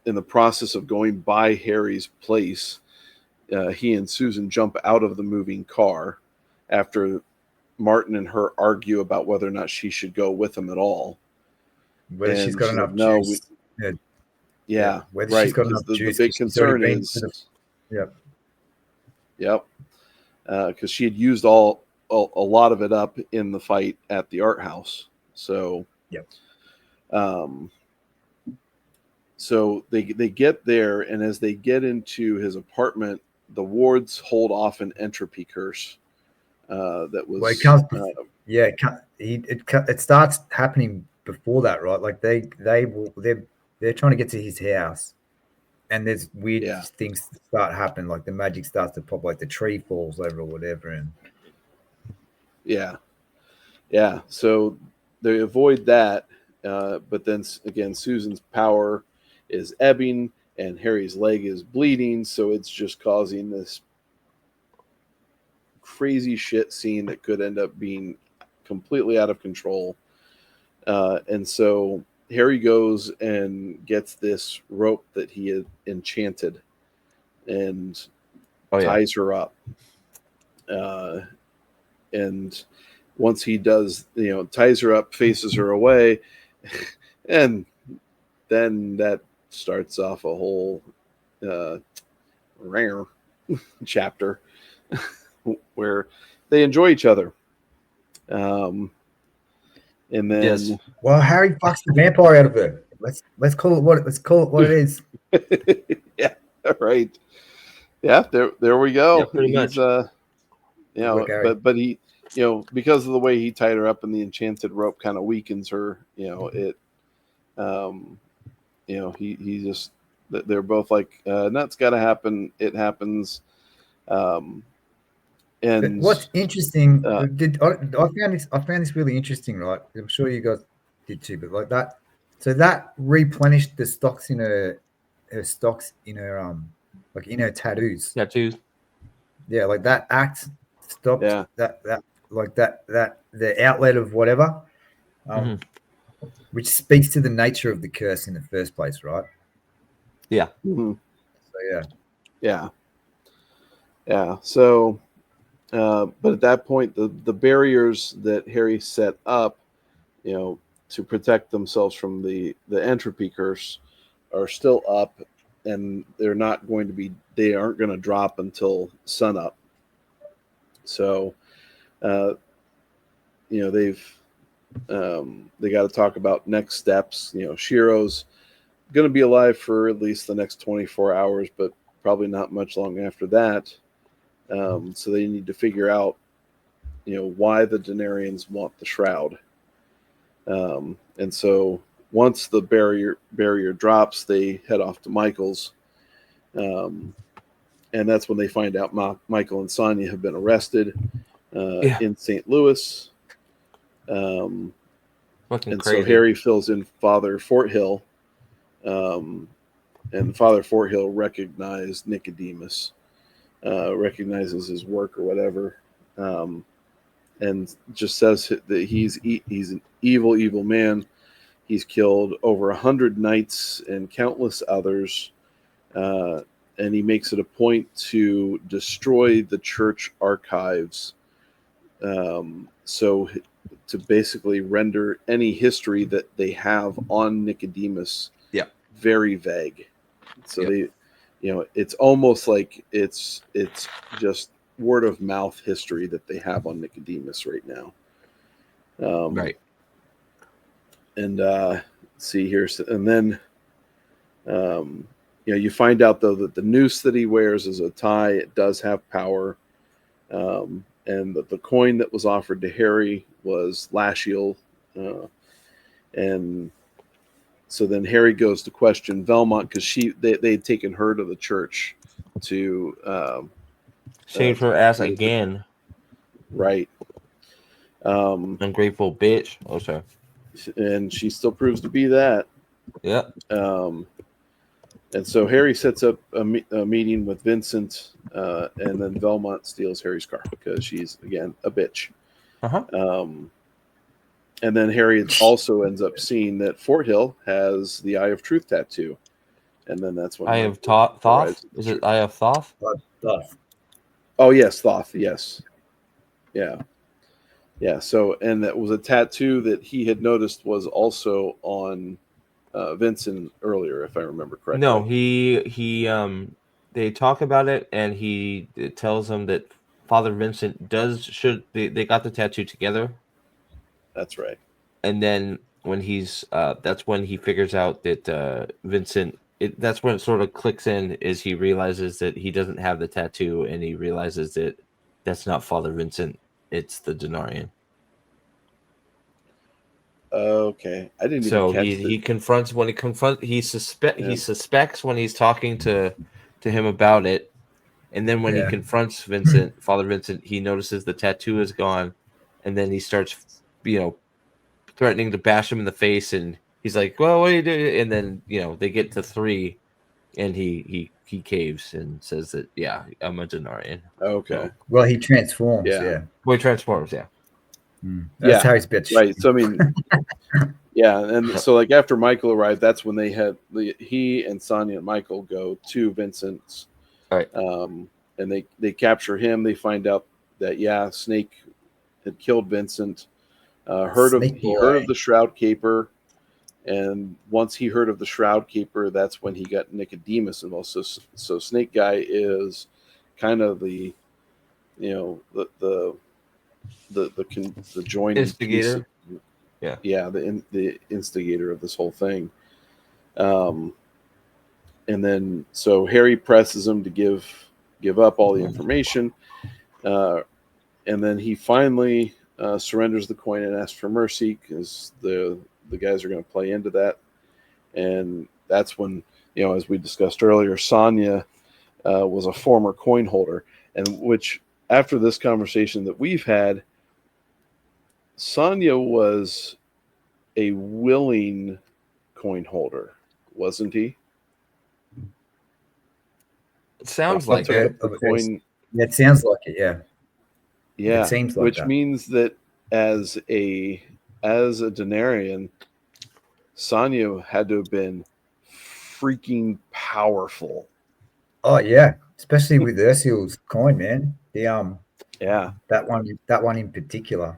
in the process of going by Harry's place, he and Susan jump out of the moving car after Martin and her argue about whether or not she should go with him at all. Whether she's got enough like, no, juice. Yeah, whether right. she's got Because enough juice. the big 'cause she's already concern been is, to the- yep, because she had used a lot of it up in the fight at the art house. So, Yep. So they get there, and as they get into his apartment, the wards hold off an entropy curse. That was Well, it comes. It starts happening before that, right? Like they're trying to get to his house, and there's weird things start happening. Like the magic starts to pop, like the tree falls over or whatever, and yeah. So they avoid that, but then again, Susan's power is ebbing, and Harry's leg is bleeding, so it's just causing this crazy shit scene that could end up being completely out of control. And so Harry goes and gets this rope that he had enchanted and ties her up. And once he does, ties her up, faces her away, and then that starts off a whole rare chapter where they enjoy each other. And then well, Harry fucks the vampire out of her. Let's call it what it is. Yeah, right. Yeah, there we go. Yeah, pretty much. But he, because of the way he tied her up and the enchanted rope kind of weakens her. He just, they're both like, that's got to happen. It happens. And but what's interesting, I found this really interesting, right? I'm sure you guys did too, but like that, so that replenished the stocks in her stocks in her like in her tattoos. Yeah, like that act stopped that like that the outlet of whatever, which speaks to the nature of the curse in the first place, right? Yeah. Mm-hmm. So yeah. So, but at that point, the barriers that Harry set up, to protect themselves from the entropy curse, are still up, and they aren't going to drop until sunup. So, they got to talk about next steps. Shiro's going to be alive for at least the next 24 hours, but probably not much long after that. So they need to figure out, why the Denarians want the shroud. And so once the barrier drops, they head off to Michael's. And that's when they find out Michael and Sonia have been arrested in St. Louis. Fucking and crazy. So Harry fills in Father Forthill. And Father Forthill recognized Nicodemus, recognizes his work or whatever, and just says that he's an evil man. He's killed over 100 knights and countless others, and he makes it a point to destroy the church archives, so to basically render any history that they have on Nicodemus very vague. So they, it's almost like it's just word of mouth history that they have on Nicodemus right now. Right. And let's see here, and then you find out though that the noose that he wears is a tie. It does have power, and that the coin that was offered to Harry was Lashiel, and so then Harry goes to question Velmont because they had taken her to the church to shave her ass again. Right. Ungrateful bitch. Oh, sorry. And she still proves to be that. Yeah. And so Harry sets up a meeting with Vincent, and then Velmont steals Harry's car because she's, again, a bitch. And then Harry also ends up seeing that Fort Hill has the Eye of Truth tattoo. And then that's when Eye of Michael Thoth? arrives at the Is it truth. Eye of Thoth? Oh, yes, Thoth, yes. Yeah. Yeah, so, and that was a tattoo that he had noticed was also on Vincent earlier, if I remember correctly. No, they talk about it, and it tells them that Father Vincent they got the tattoo together. That's right. And then when that's when he figures out that Vincent, that's when it sort of clicks in, is he realizes that he doesn't have the tattoo, and he realizes that that's not Father Vincent, it's the Denarian. Okay, I didn't So even catch he suspects when he's talking to him about it, and then when he confronts Vincent, Father Vincent, he notices the tattoo is gone, and then he starts, threatening to bash him in the face, and he's like, "Well, what are you doing?" And then they get to 3, and he caves and says that, "Yeah, I'm a Denarian." Okay. So, well, he transforms. Yeah. Well, he transforms. Yeah. That's how he's bitch. Right. So I mean, yeah, and so like after Michael arrived, that's when he and Sonia and Michael go to Vincent's, Right. And they capture him. They find out that Snake had killed Vincent. He heard of the Shroud Caper, and once he heard of the Shroud Caper, that's when he got Nicodemus involved. So Snake Guy is kind of the joining Instigator. The instigator of this whole thing. And then so Harry presses him to give up all the information, and then he finally surrenders the coin and asks for mercy, because the guys are going to play into that. And that's when, as we discussed earlier, Sonia was a former coin holder, and which after this conversation that we've had, Sonia was a willing coin holder, wasn't he? It sounds Like like it. Coin. Yeah, it sounds like it. Yeah. Yeah. It seems like which that. means that as a Denarian, Sonia had to have been freaking powerful. Oh yeah, especially with Ursula's coin, man. The Yeah. that one in particular.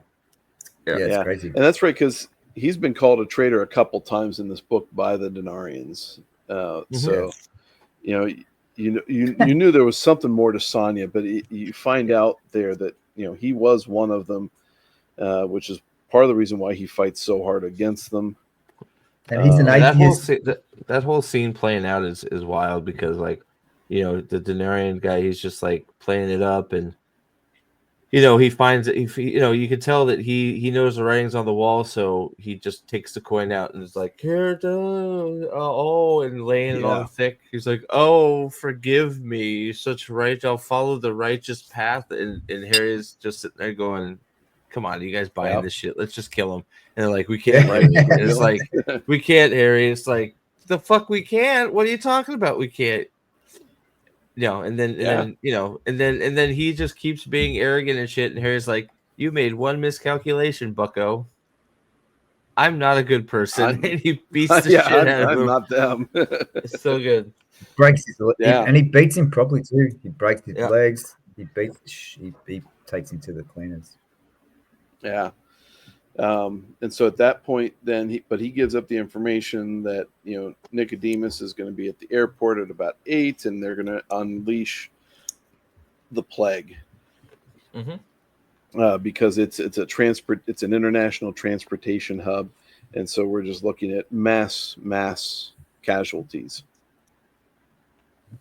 Yeah, it's crazy. And that's right, because he's been called a traitor a couple times in this book by the Denarians. So, you knew there was something more to Sonia, but you find out there that he was one of them, which is part of the reason why he fights so hard against them. And he's an atheist. That whole scene playing out is wild, because the Denarian guy, he's just like playing it up, and he finds it. You can tell that he knows the writings on the wall, so he just takes the coin out and is like, "Here, and laying it on thick. He's like, "Oh, forgive me, such right. I'll follow the righteous path." And Harry's just sitting there going, "Come on, you guys buying this shit? Let's just kill him." And they're like, "We can't." Right? And it's like, "We can't, Harry." It's like, "The fuck, we can't? What are you talking about? We can't." And then he just keeps being arrogant and shit. And Harry's like, "You made one miscalculation, Bucko. I'm not a good person." And he beats the shit out of him. I'm not them. It's so good. Breaks his and he beats him properly too. He breaks his legs. He takes him to the cleaners. Yeah. And so at that point, then he gives up the information that Nicodemus is going to be at the airport at about 8, and they're going to unleash the plague, because it's an international transportation hub, and so we're just looking at mass casualties.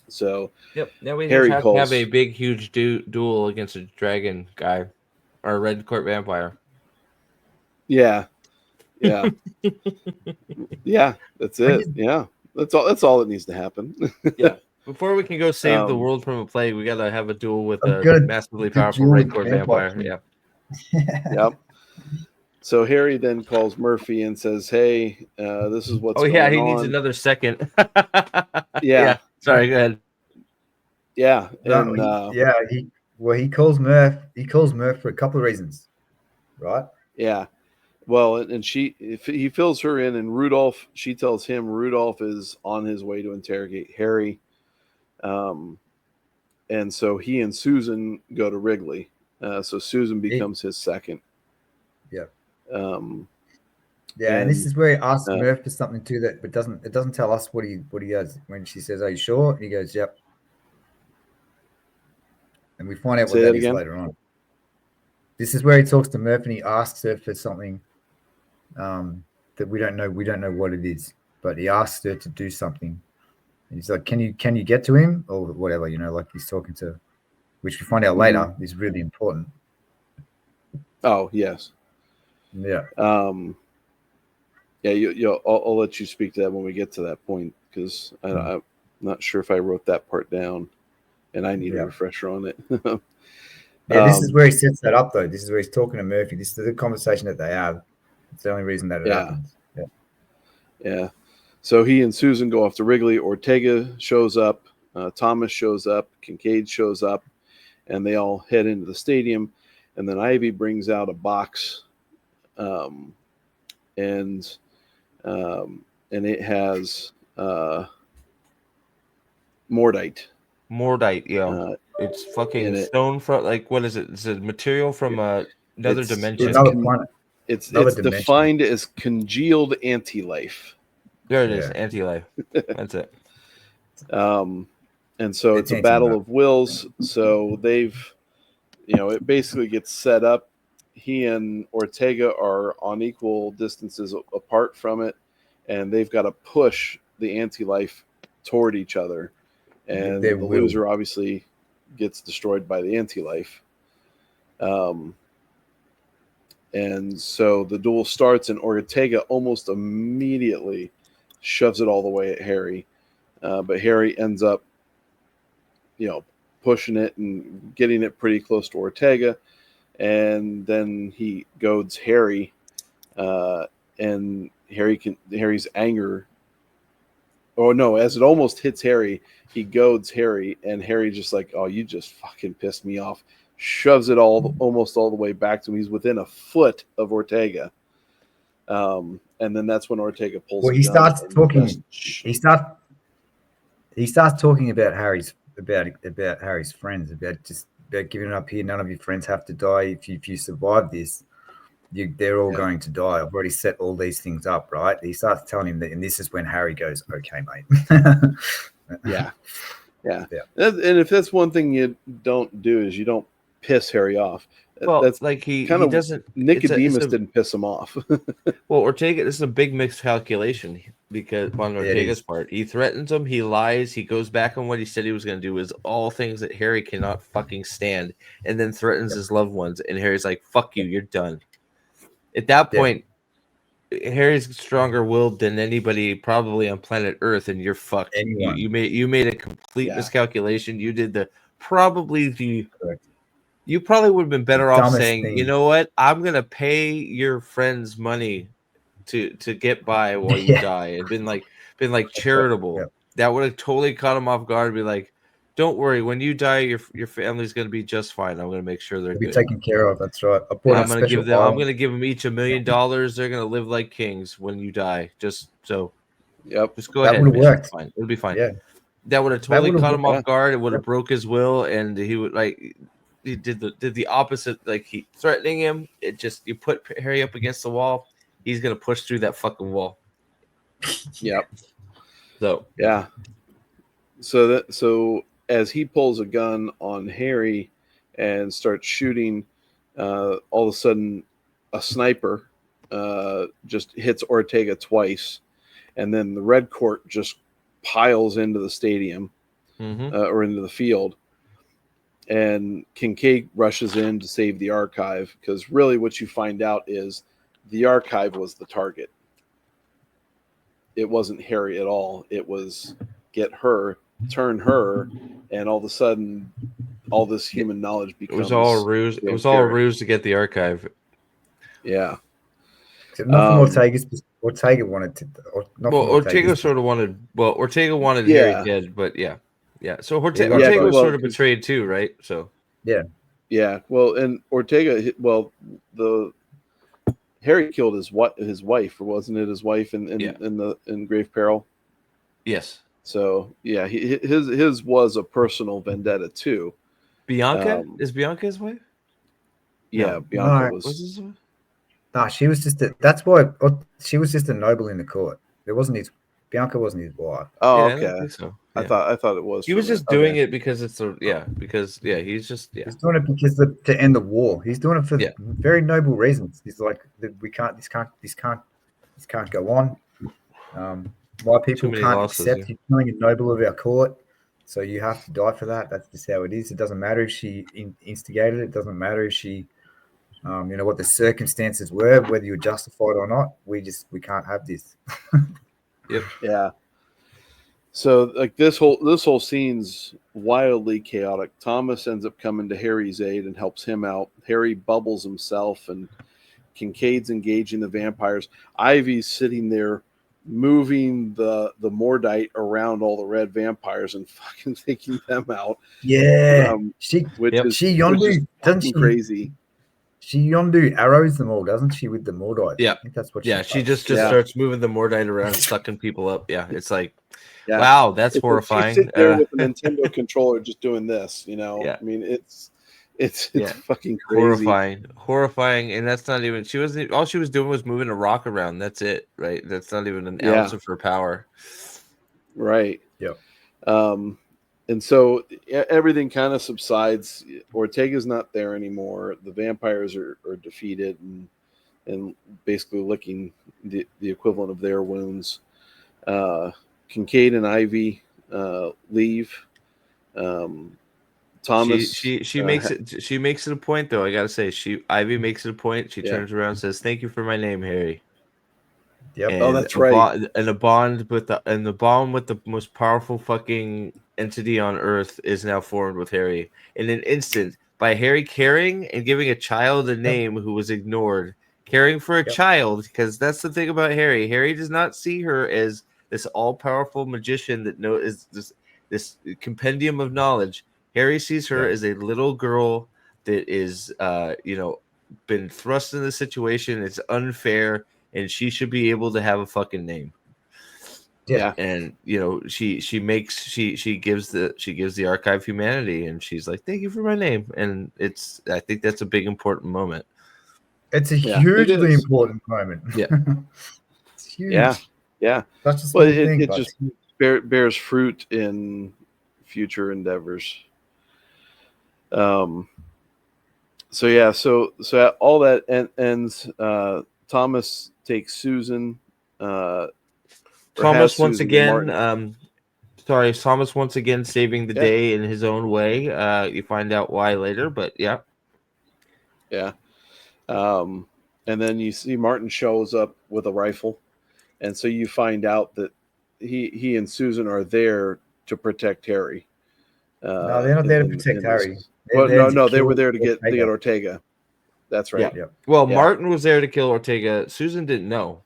So now we Harry have a big huge duel against a dragon guy or a red court vampire. Yeah. Yeah, that's it. Yeah, that's all that needs to happen. Before we can go save the world from a plague, we gotta have a duel with a massively powerful red court vampire. Yep. So Harry then calls Murphy and says, "Hey, this is what's going on." He needs another second. Yeah. Sorry, go ahead. Yeah, and he calls Murph. He calls Murph for a couple of reasons, right? Yeah. Well, and if he fills her in, and she tells him Rudolph is on his way to interrogate Harry. And so he and Susan go to Wrigley. So Susan becomes his second. Yeah. Um, and this is where he asks uh, Murph for something too, but it doesn't tell us what he does. When she says, "Are you sure?" He goes, "Yep." And we find out what Say that that is again? later on. This is where he talks to Murph and he asks her for something that we don't know. We don't know what it is, but he asks her to do something. And he's like, "Can you get to him or whatever?" Like he's talking to, which we find out later is really important. Oh yes. Yeah. Yeah. I'll let you speak to that when we get to that point, because I'm not sure if I wrote that part down, and I need a refresher on it. Yeah, this is where he sets that up, though. This is where he's talking to Murphy. This is the conversation that they have. It's the only reason that it happens. Yeah. Yeah. So he and Susan go off to Wrigley. Ortega shows up. Thomas shows up. Kincaid shows up. And they all head into the stadium. And then Ivy brings out a box. And it has Mordite. Mordite, yeah. It's fucking stone from, like, what is it? It's a material from another dimension. Another planet. It's defined as congealed anti-life. There it is, anti-life. That's it. And so it's a battle of wills. So it basically gets set up. He and Ortega are on equal distances apart from it, and they've got to push the anti-life toward each other. And the loser obviously gets destroyed by the anti-life. And so the duel starts, and Ortega almost immediately shoves it all the way at Harry. But Harry ends up, pushing it and getting it pretty close to Ortega. And then he goads Harry, and Harry's anger. Oh no! As it almost hits Harry, he goads Harry, and Harry just like, "Oh, you just fucking pissed me off." Shoves it almost all the way back to him. He's within a foot of Ortega, and then that's when Ortega pulls. Well, he starts talking. He starts talking about Harry's friends, about giving it up here. None of your friends have to die if you survive this. They're all going to die. I've already set all these things up, right? He starts telling him that, and this is when Harry goes, "Okay, mate." Yeah. And if that's one thing you don't do, is you don't piss Harry off. Well, that's like he kind of doesn't. Nicodemus didn't piss him off. Well, Ortega, this is a big miscalculation because on Ortega's part, he threatens him, he lies, he goes back on what he said he was going to do, is all things that Harry cannot fucking stand, and then threatens his loved ones. And Harry's like, "Fuck you, you're done." At that point, Harry's stronger willed than anybody probably on planet Earth, and you're fucked. You made a complete miscalculation. You did you probably would have been better off saying, "You know what? I'm gonna pay your friends money to get by while you die," and been like charitable. Yeah. That would have totally caught him off guard. Be like, "Don't worry, when you die, your family's gonna be just fine. I'm gonna make sure they're be good. taken care of." That's right. I'm gonna give them each $1 million. They're gonna live like kings when you die. Just go ahead. That would have worked. Fine. It'll be fine. Yeah. That would have totally caught him off guard. It would have broke his will, and he would he did the opposite. Like, he threatening him. It just, you put Harry up against the wall, he's gonna push through that fucking wall. Yep. So yeah. So as he pulls a gun on Harry and starts shooting, all of a sudden a sniper just hits Ortega twice, and then the red court just piles into the stadium or into the field. And Kincaid rushes in to save the archive, because really what you find out is the archive was the target. It wasn't Harry at all. It was get her, turn her, and all of a sudden all this human knowledge becomes... It was all a ruse. It was all a ruse to get the archive. Yeah. Not from Ortega wanted to... Ortega sort of wanted... Well, Ortega wanted Harry dead, but yeah. So Ortega was sort of betrayed too, right? So yeah. Well, and Ortega, Harry killed his wife, or wasn't it his wife Yeah. in grave peril? Yes. So yeah, his was a personal vendetta too. Bianca is Bianca his wife? Yeah, No. Bianca No. Was was. his wife? Nah, she was just that's why she was just a noble in the court. It wasn't his Bianca wasn't his wife. Oh, Yeah, I don't okay. think so. I Yeah. thought it was. He for was a minute. just doing Okay. it because it's he's just He's doing it because to end the war. He's doing it for Yeah. very noble reasons. He's like, this can't go on. My people many can't losses, accept yeah. you killing a noble of our court. So you have to die for that. That's just how it is. It doesn't matter if she instigated it. It doesn't matter if she, what the circumstances were, whether you're justified or not. We can't have this. Yep. Yeah. So like this whole scene's wildly chaotic. Thomas ends up coming to Harry's aid and helps him out. Harry bubbles himself, and Kincaid's engaging the vampires. Ivy's sitting there moving the Mordite around all the red vampires and fucking taking them out. Yeah, Which Yep. is she which is yondu doesn't fucking she? crazy. She yondu arrows them all, doesn't she? With the Mordite. Yeah. I think that's what. Yeah, she just Yeah. starts moving the Mordite around, sucking people up. Yeah, it's like, Yeah. wow, that's It's like horrifying. she's sitting there with a Nintendo controller just doing this, you know. Yeah. I mean, it's Yeah. fucking crazy. Horrifying, and that's not even. She wasn't. All she was doing was moving a rock around. That's it, right? That's not even an ounce of her power. Right. Yep. And so everything kind of subsides. Ortega's not there anymore. The vampires are defeated and basically licking the equivalent of their wounds. Kincaid and Ivy leave. Thomas. She makes it. She makes it a point, though. I gotta say, Ivy makes it a point. She turns around and says, "Thank you for my name, Harry." Yep. And that's right. The bond with the most powerful fucking entity on Earth is now formed with Harry in an instant by Harry caring and giving a child a name who was ignored, caring for a child, because that's the thing about Harry. Harry does not see her as this all-powerful magician that is this compendium of knowledge. Harry sees her as a little girl that is, been thrust in the situation. It's unfair, and she should be able to have a fucking name. Yeah. And she gives the archive humanity, and she's like, "Thank you for my name." And I think that's a big important moment. It's a hugely important moment. Yeah. It's huge. Yeah. That's just thing, it just bears fruit in future endeavors. So all that ends. Thomas takes Susan. Thomas once again saving the day in his own way. You find out why later, but yeah. And then you see Martin shows up with a rifle, and so you find out that he and Susan are there to protect Harry. No, they're not there to protect Harry. They were there to get Ortega. That's right. Yeah. Well, Martin was there to kill Ortega. Susan didn't know.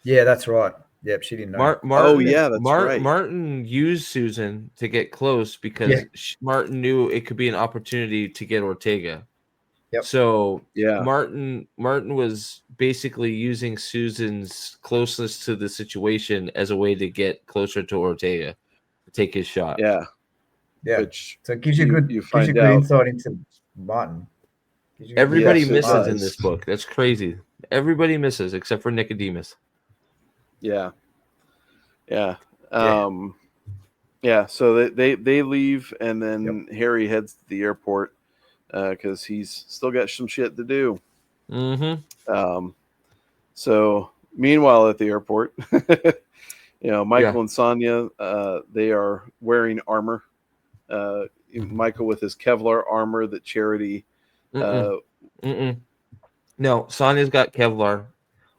Yeah, that's right. Yep, she didn't know. Right. Martin used Susan to get close because Martin knew it could be an opportunity to get Ortega. Yep. So Martin was basically using Susan's closeness to the situation as a way to get closer to Ortega, to take his shot. Yeah. So it gives you good insight into Martin. Everybody misses in this book. That's crazy. Everybody misses except for Nicodemus. Yeah. So they leave, and then Harry heads to the airport because he's still got some shit to do. Mm-hmm. So meanwhile at the airport, Michael and Sonia, they are wearing armor. Michael with his Kevlar armor that Charity. No, Sonia's got Kevlar.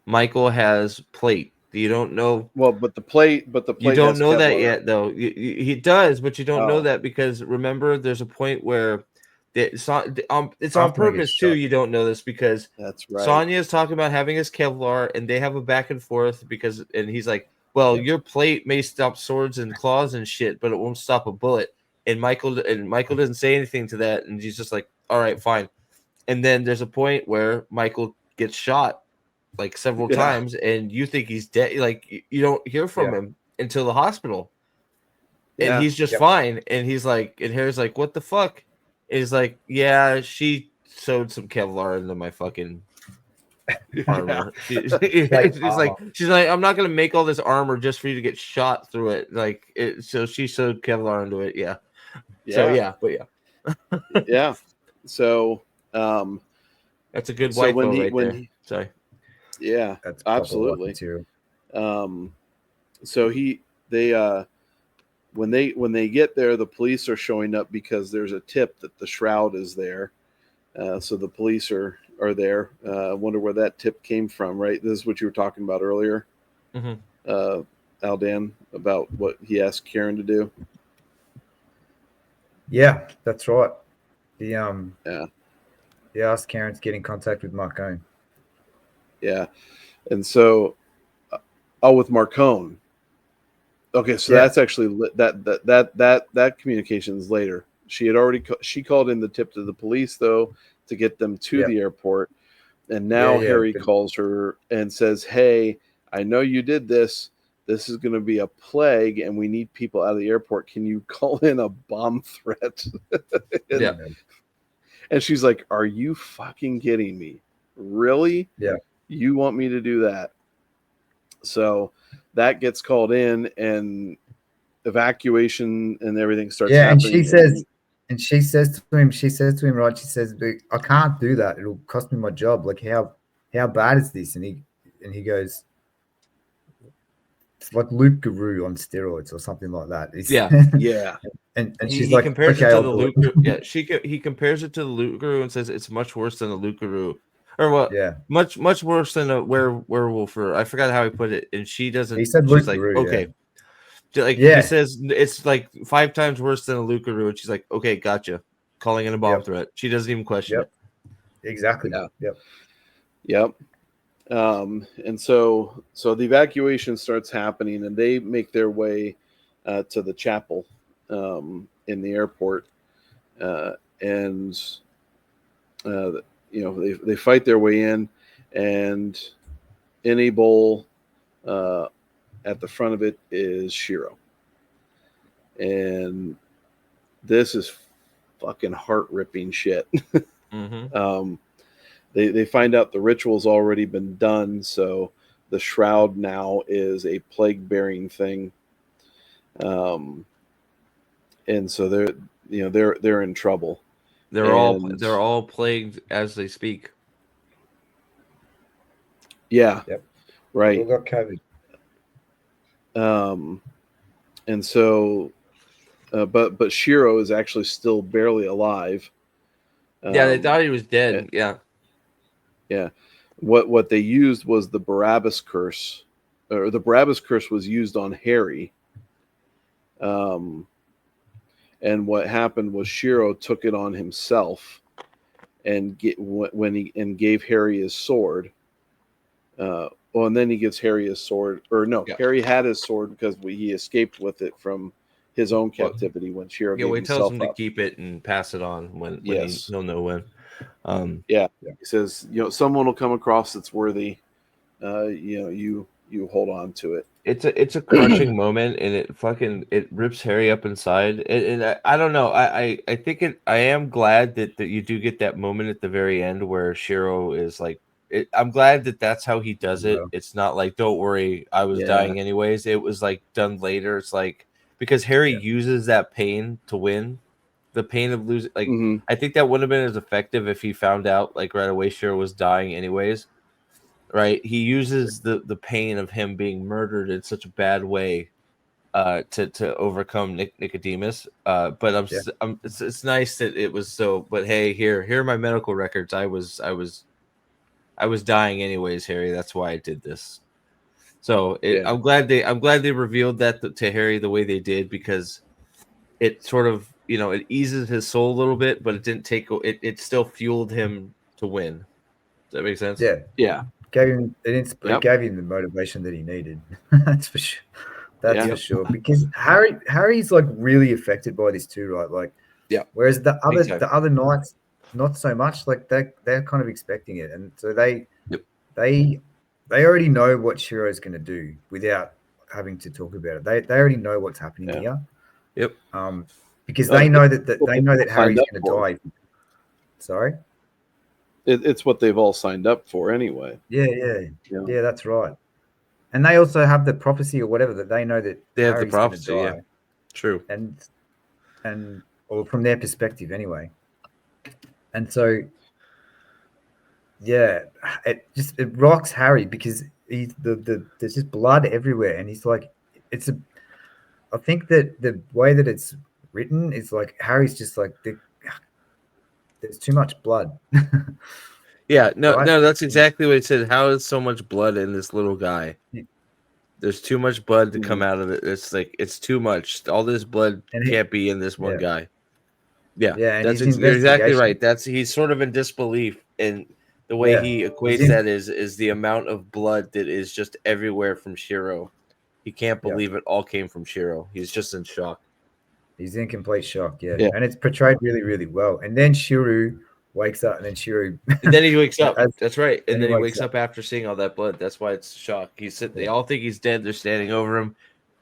Michael has plate. You don't know. Well, but the plate. You don't know Kevlar that yet, though. He does, but you don't know that because remember, there's a point where it's on purpose too. You don't know this because that's right. Sonia is talking about having his Kevlar, and they have a back and forth and he's like, "Well, your plate may stop swords and claws and shit, but it won't stop a bullet." And Michael doesn't say anything to that, and he's just like, "All right, fine." And then there's a point where Michael gets shot, like several Yeah. times, and you think he's dead. Like you don't hear from him until the hospital, and he's just fine. And he's like, and Harry's like, "What the fuck?" And he's like, "Yeah, she sewed some Kevlar into my fucking armor." She's like, "I'm not gonna make all this armor just for you to get shot through it." Like it, so she sewed Kevlar into it. Yeah. So yeah. So that's a good so white bow right there. Sorry. Yeah, That's absolutely. Material. So they when they get there, the police are showing up because there's a tip that the shroud is there. So the police are there. I wonder where that tip came from, right? This is what you were talking about earlier, Aldan, about what he asked Karen to do. Yeah, that's right. He asked Karen to get in contact with Marcone. Yeah, and so with Marcone. Okay, so that's actually that communication is later. She had already she called in the tip to the police though to get them to the airport, and now Harry calls her and says, "Hey, I know you did this. This is going to be a plague, and we need people out of the airport. Can you call in a bomb threat?" And she's like, "Are you fucking kidding me? Really? Yeah. You want me to do that?" So that gets called in, and evacuation and everything starts happening. And she says to him, right? She says, "I can't do that. It'll cost me my job. Like how bad is this?" And he goes, "It's like Luke Guru on steroids or something like that." Yeah. And she's he like, compares "Okay, it to I'll the do Luke. it." Yeah, he compares it to the Luke Guru and says it's much worse than the Luke Guru, or what? Yeah, much worse than a werewolf. Or I forgot how he put it, and she doesn't. He said she's Luke like, Guru, okay, like Yeah. he says it's like 5 times worse than a Luke Guru, and she's like, okay, gotcha. Calling in a bomb threat. She doesn't even question it. Exactly. Yeah. Yep. And so the evacuation starts happening, and they make their way to the chapel in the airport, and they fight their way in, and in a bowl at the front of it is Shiro, and this is fucking heart-ripping shit. They find out the ritual's already been done, so the shroud now is a plague-bearing thing, and so they're in trouble. They're all plagued as they speak. Yeah. Yep. Right. They all got COVID. And so, but Shiro is actually still barely alive. Yeah, they thought he was dead. Yeah. What they used was the Barabbas curse, or the Barabbas curse was used on Harry. And what happened was Shiro took it on himself, and gave Harry his sword. And then he gives Harry his sword, or no, Harry had his sword because he escaped with it from his own captivity when Shiro gave he himself tells him up. To keep it and pass it on when he'll know when. He says, someone will come across that's worthy. You hold on to it. It's a crushing moment, and it rips Harry up inside. And I don't know. I think I am glad that you do get that moment at the very end where Shiro is like. I'm glad that that's how he does it. It's not like, don't worry, I was dying anyways. It was like done later. It's like, because Harry uses that pain to win, the pain of losing. Like, I think that wouldn't have been as effective if he found out like right away Shiro was dying anyways. Right, he uses the pain of him being murdered in such a bad way to overcome Nicodemus. But it's nice that it was so. But hey, here are my medical records. I was dying anyways, Harry. That's why I did this. So I'm glad they revealed that to Harry the way they did, because it sort of it eases his soul a little bit, but it didn't take it. It still fueled him to win. Does that make sense? Yeah. It gave him the motivation that he needed. That's for sure. That's for sure. Because Harry's like really affected by this too, right? Like, whereas the other knights, not so much. Like they're kind of expecting it, and so they they already know what Shiro's going to do without having to talk about it. They already know what's happening Yeah. here. Yep. Because they know that what they know that they've signed Harry's up going to for. die. Sorry. It's what they've all signed up for anyway. Yeah, that's right. And they also have the prophecy or whatever that they know that They have the Harry's going to prophecy. die. Yeah. True. And or from their perspective anyway. And so, yeah, it rocks Harry because he's there's just blood everywhere, and he's like, I think that the way that it's written is like Harry's just like there's too much blood. Yeah, no, Right? no, that's exactly what he said. How is so much blood in this little guy? Yeah. There's too much blood to Mhm. come out of it. It's like it's too much. All this blood And can't be in this one yeah. guy. Yeah, Yeah, and that's his you're exactly investigation. right. That's he's sort of in disbelief, and the way Yeah. he He's equates that is the amount of blood that is just everywhere from Shiro. He can't Yeah. believe it all came from Shiro. He's just in shock. He's in complete shock, yeah. Yeah. And it's portrayed really, really well. And then Shiru wakes up, and then Shiru. And then he wakes up. As- That's right. And then then he he wakes wakes up after seeing all that blood. That's why it's shock. He's sitting. They Yeah. all think he's dead. They're standing over him,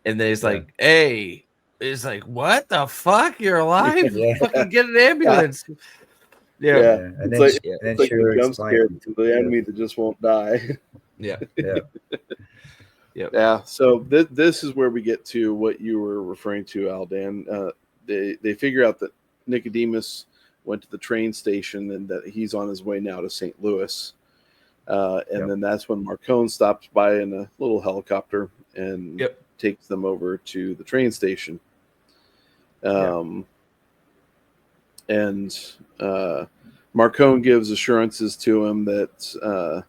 and then he's Yeah. like, "Hey." He's like, "What the fuck? You're alive? Yeah. Fucking get an ambulance!" Yeah, Yeah. And It's then, like- and then It's like Shiru the jump scare explains. to the enemy that just won't die. yeah, Yeah. Yeah. So this is where we get to what you were referring to, Aldan. They figure out that Nicodemus went to the train station and that he's on his way now to St. Louis. And Yep. then that's when Marcone stops by in a little helicopter and Yep. takes them over to the train station. And Marcone gives assurances to him that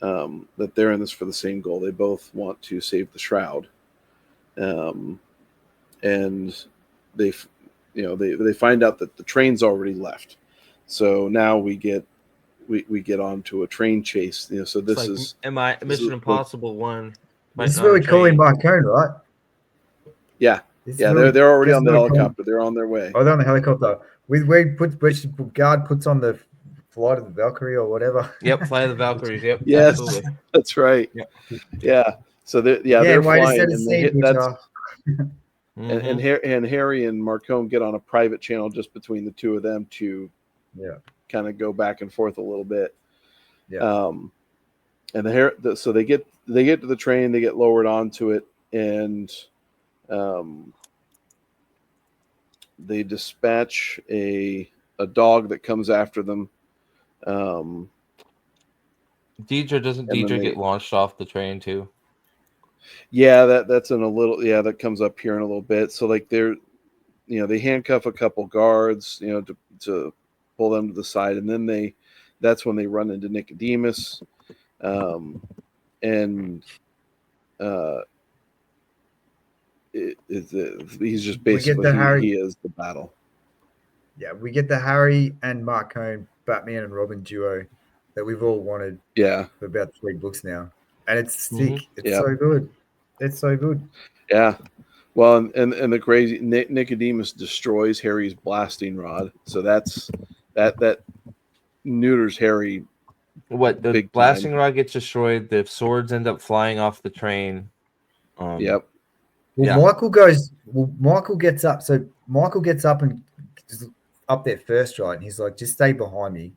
that they're in this for the same goal. They both want to save the Shroud, and they find out that the train's already left. So now we get onto a train chase. So this it's like, is Mission is- Impossible 1. This is where we call him Marcone, right? yeah. This is Yeah, where they're already this on is the where we call him- helicopter. They're on their way. Oh, they're on the helicopter. Where guard puts on the flight of the Valkyrie or whatever. Yep, Fly of the Valkyries. Yep, Yes, absolutely. that's right. Yep. Yeah. So they're Wait flying, a and they hit, second, that's Mhm. and Harry and Marcone get on a private channel just between the two of them to kind of go back and forth a little bit. Yeah. And so they get to the train, they get lowered onto it, and they dispatch a dog that comes after them. Doesn't and then Deidre get launched off the train too? Yeah, that's in a little. Yeah, that comes up here in a little bit. So like they handcuff a couple guards, to pull them to the side, and then that's when they run into Nicodemus, and he's just basically he is the battle. Yeah, we get the Harry and Marcone, Batman and Robin duo that we've all wanted. Yeah, for about 3 books now, and it's sick. Mhm. It's so good. It's so good. Yeah. Well, and the crazy Nicodemus destroys Harry's blasting rod, so that neuters Harry. What, the big blasting time. rod gets destroyed? The swords end up flying off the train. Yep. Well, Yeah. Michael gets up. So Michael gets up and is up there first, right? And he's like, just stay behind me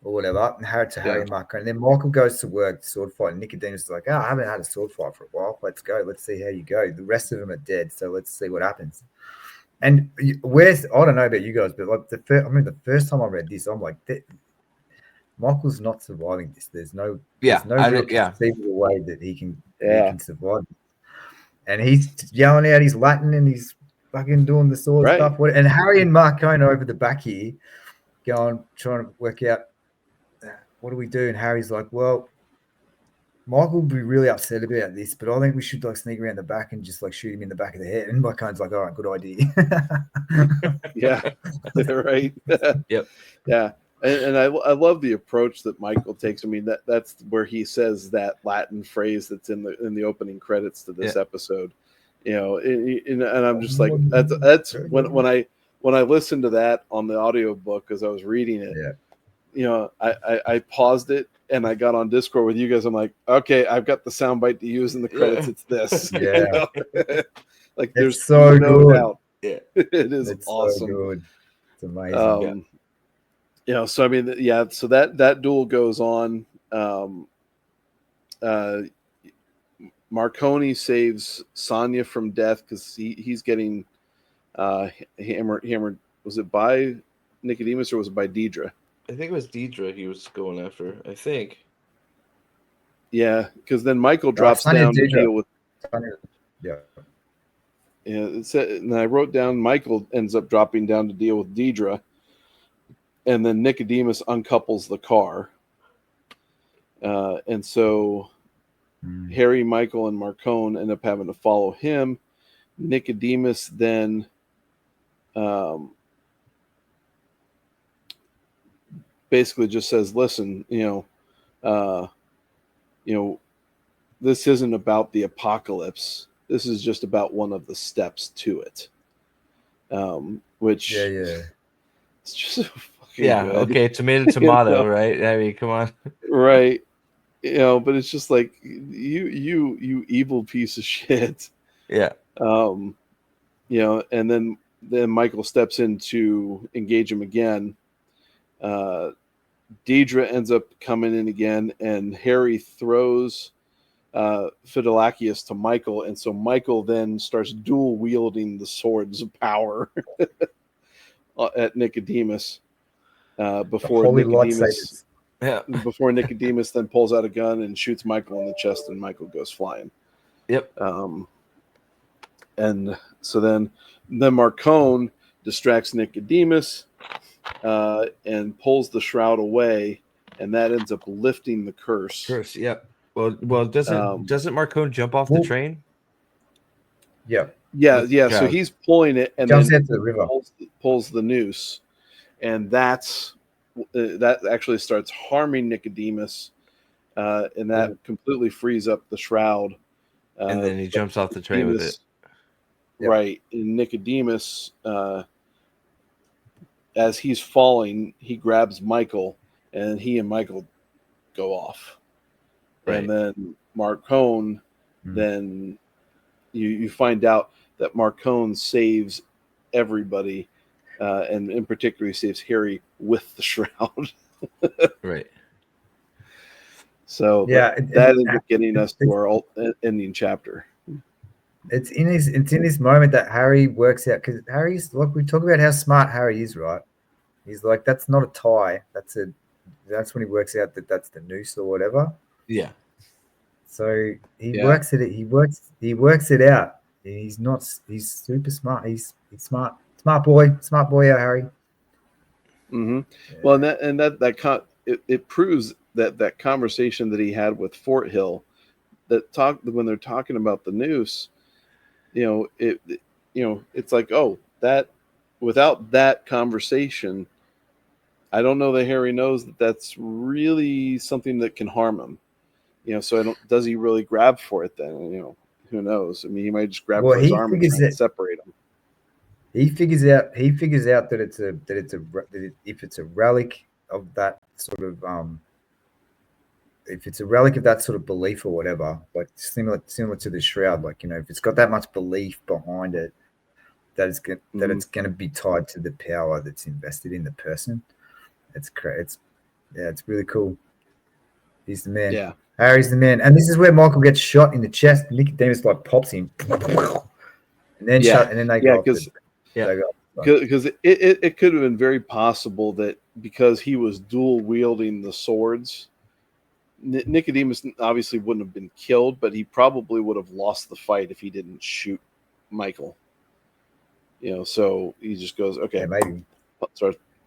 or whatever. And Harry and Marcone. And then Michael goes to work, sword fight. And Nicodemus is like, I haven't had a sword fight for a while. Let's go. Let's see how you go. The rest of them are dead. So let's see what happens. And I don't know about you guys, but like the first time I read this, I'm like, Michael's not surviving this. There's no conceivable way that he can survive. And he's yelling out his Latin and he's fucking doing the sword stuff. And Harry and Marcone are over the back here trying to work out what do we do. And Harry's like, well, Michael will be really upset about this, but I think we should like sneak around the back and just like shoot him in the back of the head. And Marcone's like, all right, good idea. Yeah, right. Yep. Yeah. And I love the approach that Michael takes. I mean, that's where he says that Latin phrase that's in the opening credits to this episode. And I'm just like, that's when I listened to that on the audiobook as I was reading it. Yeah. I paused it and I got on Discord with you guys. I'm like, okay, I've got the soundbite to use in the credits. It's this. Yeah. Like It's there's so no good. doubt. Yeah. It is It's awesome. so good. It's amazing. So I mean, so that duel goes on. Marconi saves Sonya from death because he's getting hammered. Was it by Nicodemus or was it by Deidre? I think it was Deidre he was going after. I think. Yeah, because then Michael drops Sonya down to Deidre. deal with. Yeah. Yeah, and I wrote down Michael ends up dropping down to deal with Deidre, and then Nicodemus uncouples the car, and so Harry, Michael, and Marcone end up having to follow him. Nicodemus then basically just says, "Listen, this isn't about the apocalypse. This is just about one of the steps to it." Which it's just so fucking good. Okay, tomato, right? I mean, come on. Right. But it's just like you evil piece of shit. Yeah. And then Michael steps in to engage him again. Deidre ends up coming in again, and Harry throws Fidelicius to Michael, and so Michael then starts dual wielding the swords of power at Nicodemus before Nicodemus. Yeah. Before Nicodemus then pulls out a gun and shoots Michael in the chest, and Michael goes flying. Yep. And so then Marcone distracts Nicodemus and pulls the shroud away, and that ends up lifting the curse. Yep. Well, doesn't Marcone jump off the train? Yeah. Yeah. So he's pulling it and jumps then into the river. Pulls the noose, and that actually starts harming Nicodemus, and that completely frees up the shroud. And then he jumps off the train with it. Yep. Right. And Nicodemus, as he's falling, he grabs Michael, and he and Michael go off. Right. And then Marcone, then you find out that Marcone saves everybody, and in particular, he saves Harry with the shroud. Right. So that ends up getting us to our ending chapter. It's in this moment that Harry works out, because Harry's like, we talk about how smart Harry is, right? He's like, that's not a tie. That's when he works out that that's the noose or whatever. Yeah. So he works it. He works it out. He's super smart. He's smart boy out, Harry. Mm-hmm. Yeah. Well, it proves that conversation that he had with Fort Hill, when they're talking about the noose, it's like, oh, that without that conversation, I don't know that Harry knows that that's really something that can harm him. So does he really grab for it then? Who knows? I mean, he might just grab for his arm and try to separate him. He figures out that if it's a relic of that sort of if it's a relic of that sort of belief or whatever, like similar to the shroud, like, if it's got that much belief behind it, that it's going to be tied to the power that's invested in the person. It's really cool. He's the man. Yeah. Harry's the man. And this is where Michael gets shot in the chest. Nicodemus like pops him. And then they go. Because it could have been very possible that because he was dual wielding the swords, Nicodemus obviously wouldn't have been killed, but he probably would have lost the fight if he didn't shoot Michael. So he just goes, okay. Yeah, maybe.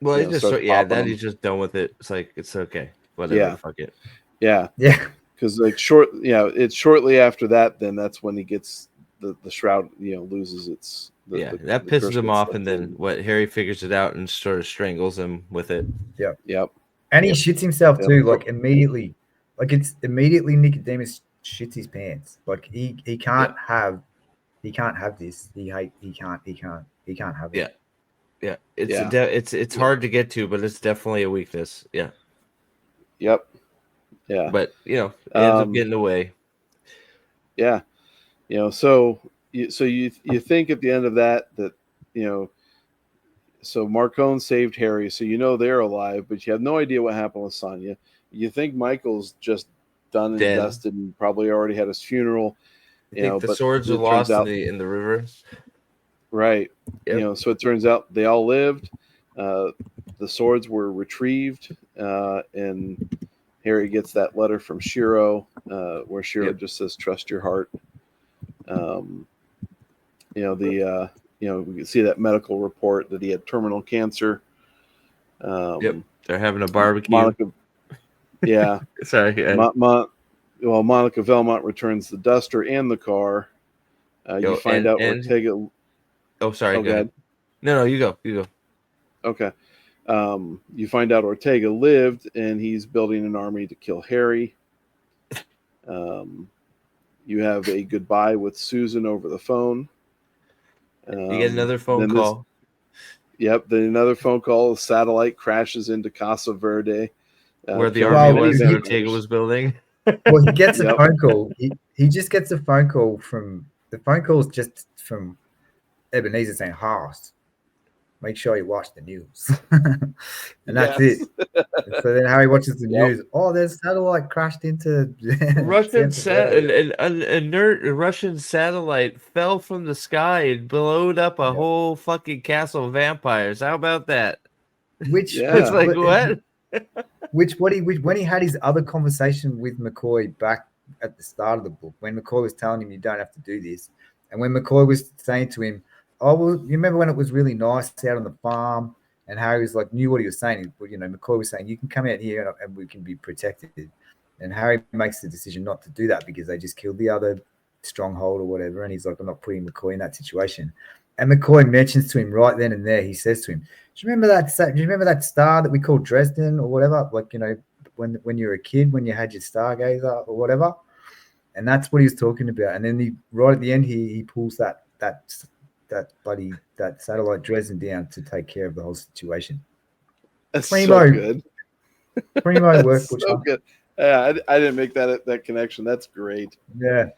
He's just done with it. It's like, it's okay. Whatever, fuck it. Yeah. Yeah. Because it's shortly after that, then that's when he gets the shroud, loses its. That pisses him off, and then Harry figures it out and sort of strangles him with it. Yep. And he shits himself too, like immediately. Like it's immediately Nicodemus shits his pants. Like he can't have this. He can't have it. Yeah. It's hard to get to, but it's definitely a weakness. Yeah. Yep. Yeah. But it ends up getting away. Yeah. So you think at the end of that so Marcone saved Harry, so they're alive, but you have no idea what happened with Sonya. You think Michael's just done and Dead. dusted and probably already had his funeral. I think the but swords are it turns lost out, in the river. right. Yep. So it turns out they all lived. The swords were retrieved, and Harry gets that letter from Shiro, where Shiro just says, "Trust your heart." We can see that medical report that he had terminal cancer. Yep, they're having a barbecue. Monica, yeah. Sorry. Monica Belmont returns the duster and the car. You find out Ortega. Oh, sorry. Go ahead. No, you go. You go. Okay. You find out Ortega lived, and he's building an army to kill Harry. You have a goodbye with Susan over the phone. You get another phone call. Then another phone call. A satellite crashes into Casa Verde, where the army was that Ortega was building. Well, he gets a phone call. He just gets a phone call from Ebenezer saying, "Haas, make sure you watch the news," and that's it. So then Harry watches the news. Oh, there's satellite crashed into an inert Russian satellite fell from the sky and blowed up a whole fucking castle of vampires. How about that? It's like what? When he had his other conversation with McCoy back at the start of the book, when McCoy was telling him you don't have to do this, and when McCoy was saying to him, "Oh, well, you remember when it was really nice out on the farm?" And Harry was like, knew what he was saying. McCoy was saying, "You can come out here and we can be protected." And Harry makes the decision not to do that because they just killed the other stronghold or whatever. And he's like, "I'm not putting McCoy in that situation." And McCoy mentions to him right then and there. He says to him, "Do you remember that star that we called Dresden or whatever? Like, when you were a kid, when you had your stargazer or whatever." And that's what he was talking about. And then right at the end, he pulls that satellite Dresden down to take care of the whole situation. That's so good. Primo work. So good. Yeah, I didn't make that connection. That's great. Yeah,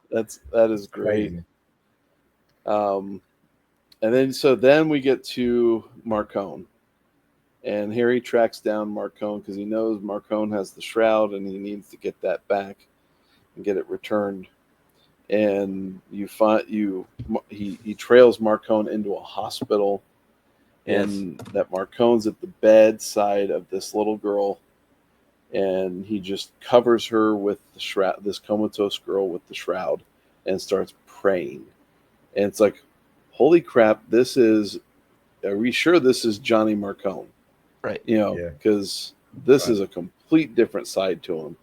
that is great. And then we get to Marcone, and Harry tracks down Marcone because he knows Marcone has the shroud and he needs to get that back and get it returned. And he trails Marcone into a hospital, and that Marcone's at the bedside of this little girl, and he just covers her with the shroud, this comatose girl with the shroud, and starts praying. And it's like, holy crap, are we sure this is Johnny Marcone? Right. Because this is a complete different side to him.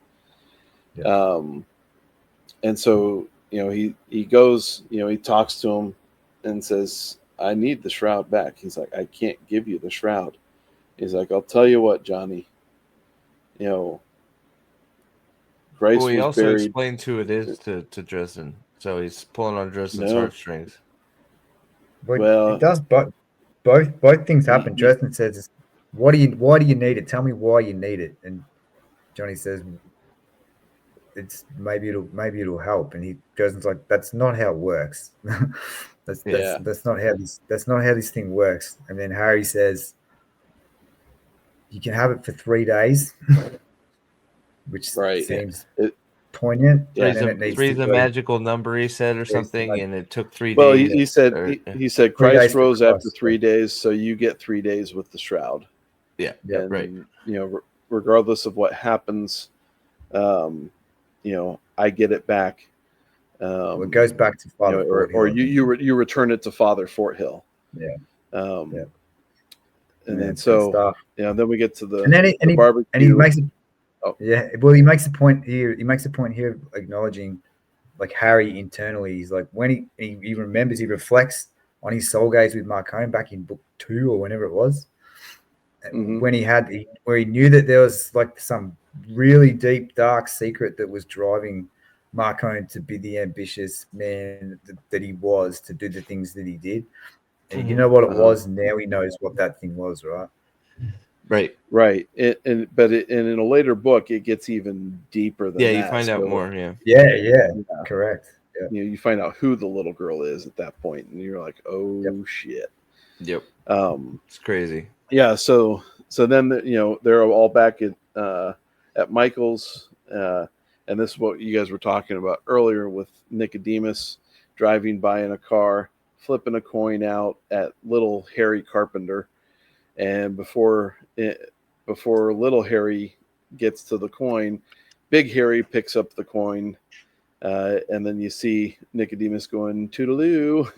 Yeah. And so, he goes, he talks to him and says, "I need the shroud back." He's like, "I can't give you the shroud." He's like, "I'll tell you what, Johnny, Grace he was also buried." explains who it is to Dresden. So he's pulling on Dresden's heartstrings. Well, it does, but both things happen. Dresden says, why do you need it? Tell me why you need it. And Johnny says, "It's maybe it'll help." And Dresden's like, "That's not how it works. that's not how this thing works." And then Harry says, "You can have it for 3 days," which seems poignant. Yeah, three's a magical number, he said, or something, and it took 3 days. Well, he said Christ rose after 3 days, so you get 3 days with the shroud. Yeah, and, right. Regardless of what happens, I get it back. It goes back to Father Fort Hill, or you return it to Father Fort Hill. Yeah. And then then we get to the barbecue, and he makes it. Oh. Yeah, well, he makes a point here. He makes a point here of acknowledging, like, Harry internally. He's like, when he remembers, he reflects on his soul gaze with Marcone back in book 2 or whenever it was, when where he knew that there was like some really deep, dark secret that was driving Marcone to be the ambitious man that he was, to do the things that he did. And you know what it was. Now he knows what that thing was, right? Right. Right. And in a later book, it gets even deeper than Yeah, that. you find out more. Yeah. Yeah, correct. Yeah. You find out who the little girl is at that point, and you're like, oh shit. Yep. Um, It's crazy. yeah. So then they're all back at Michael's, and this is what you guys were talking about earlier with Nicodemus driving by in a car, flipping a coin out at little Harry Carpenter, and before little Harry gets to the coin, big Harry picks up the coin, and then you see Nicodemus going toodaloo,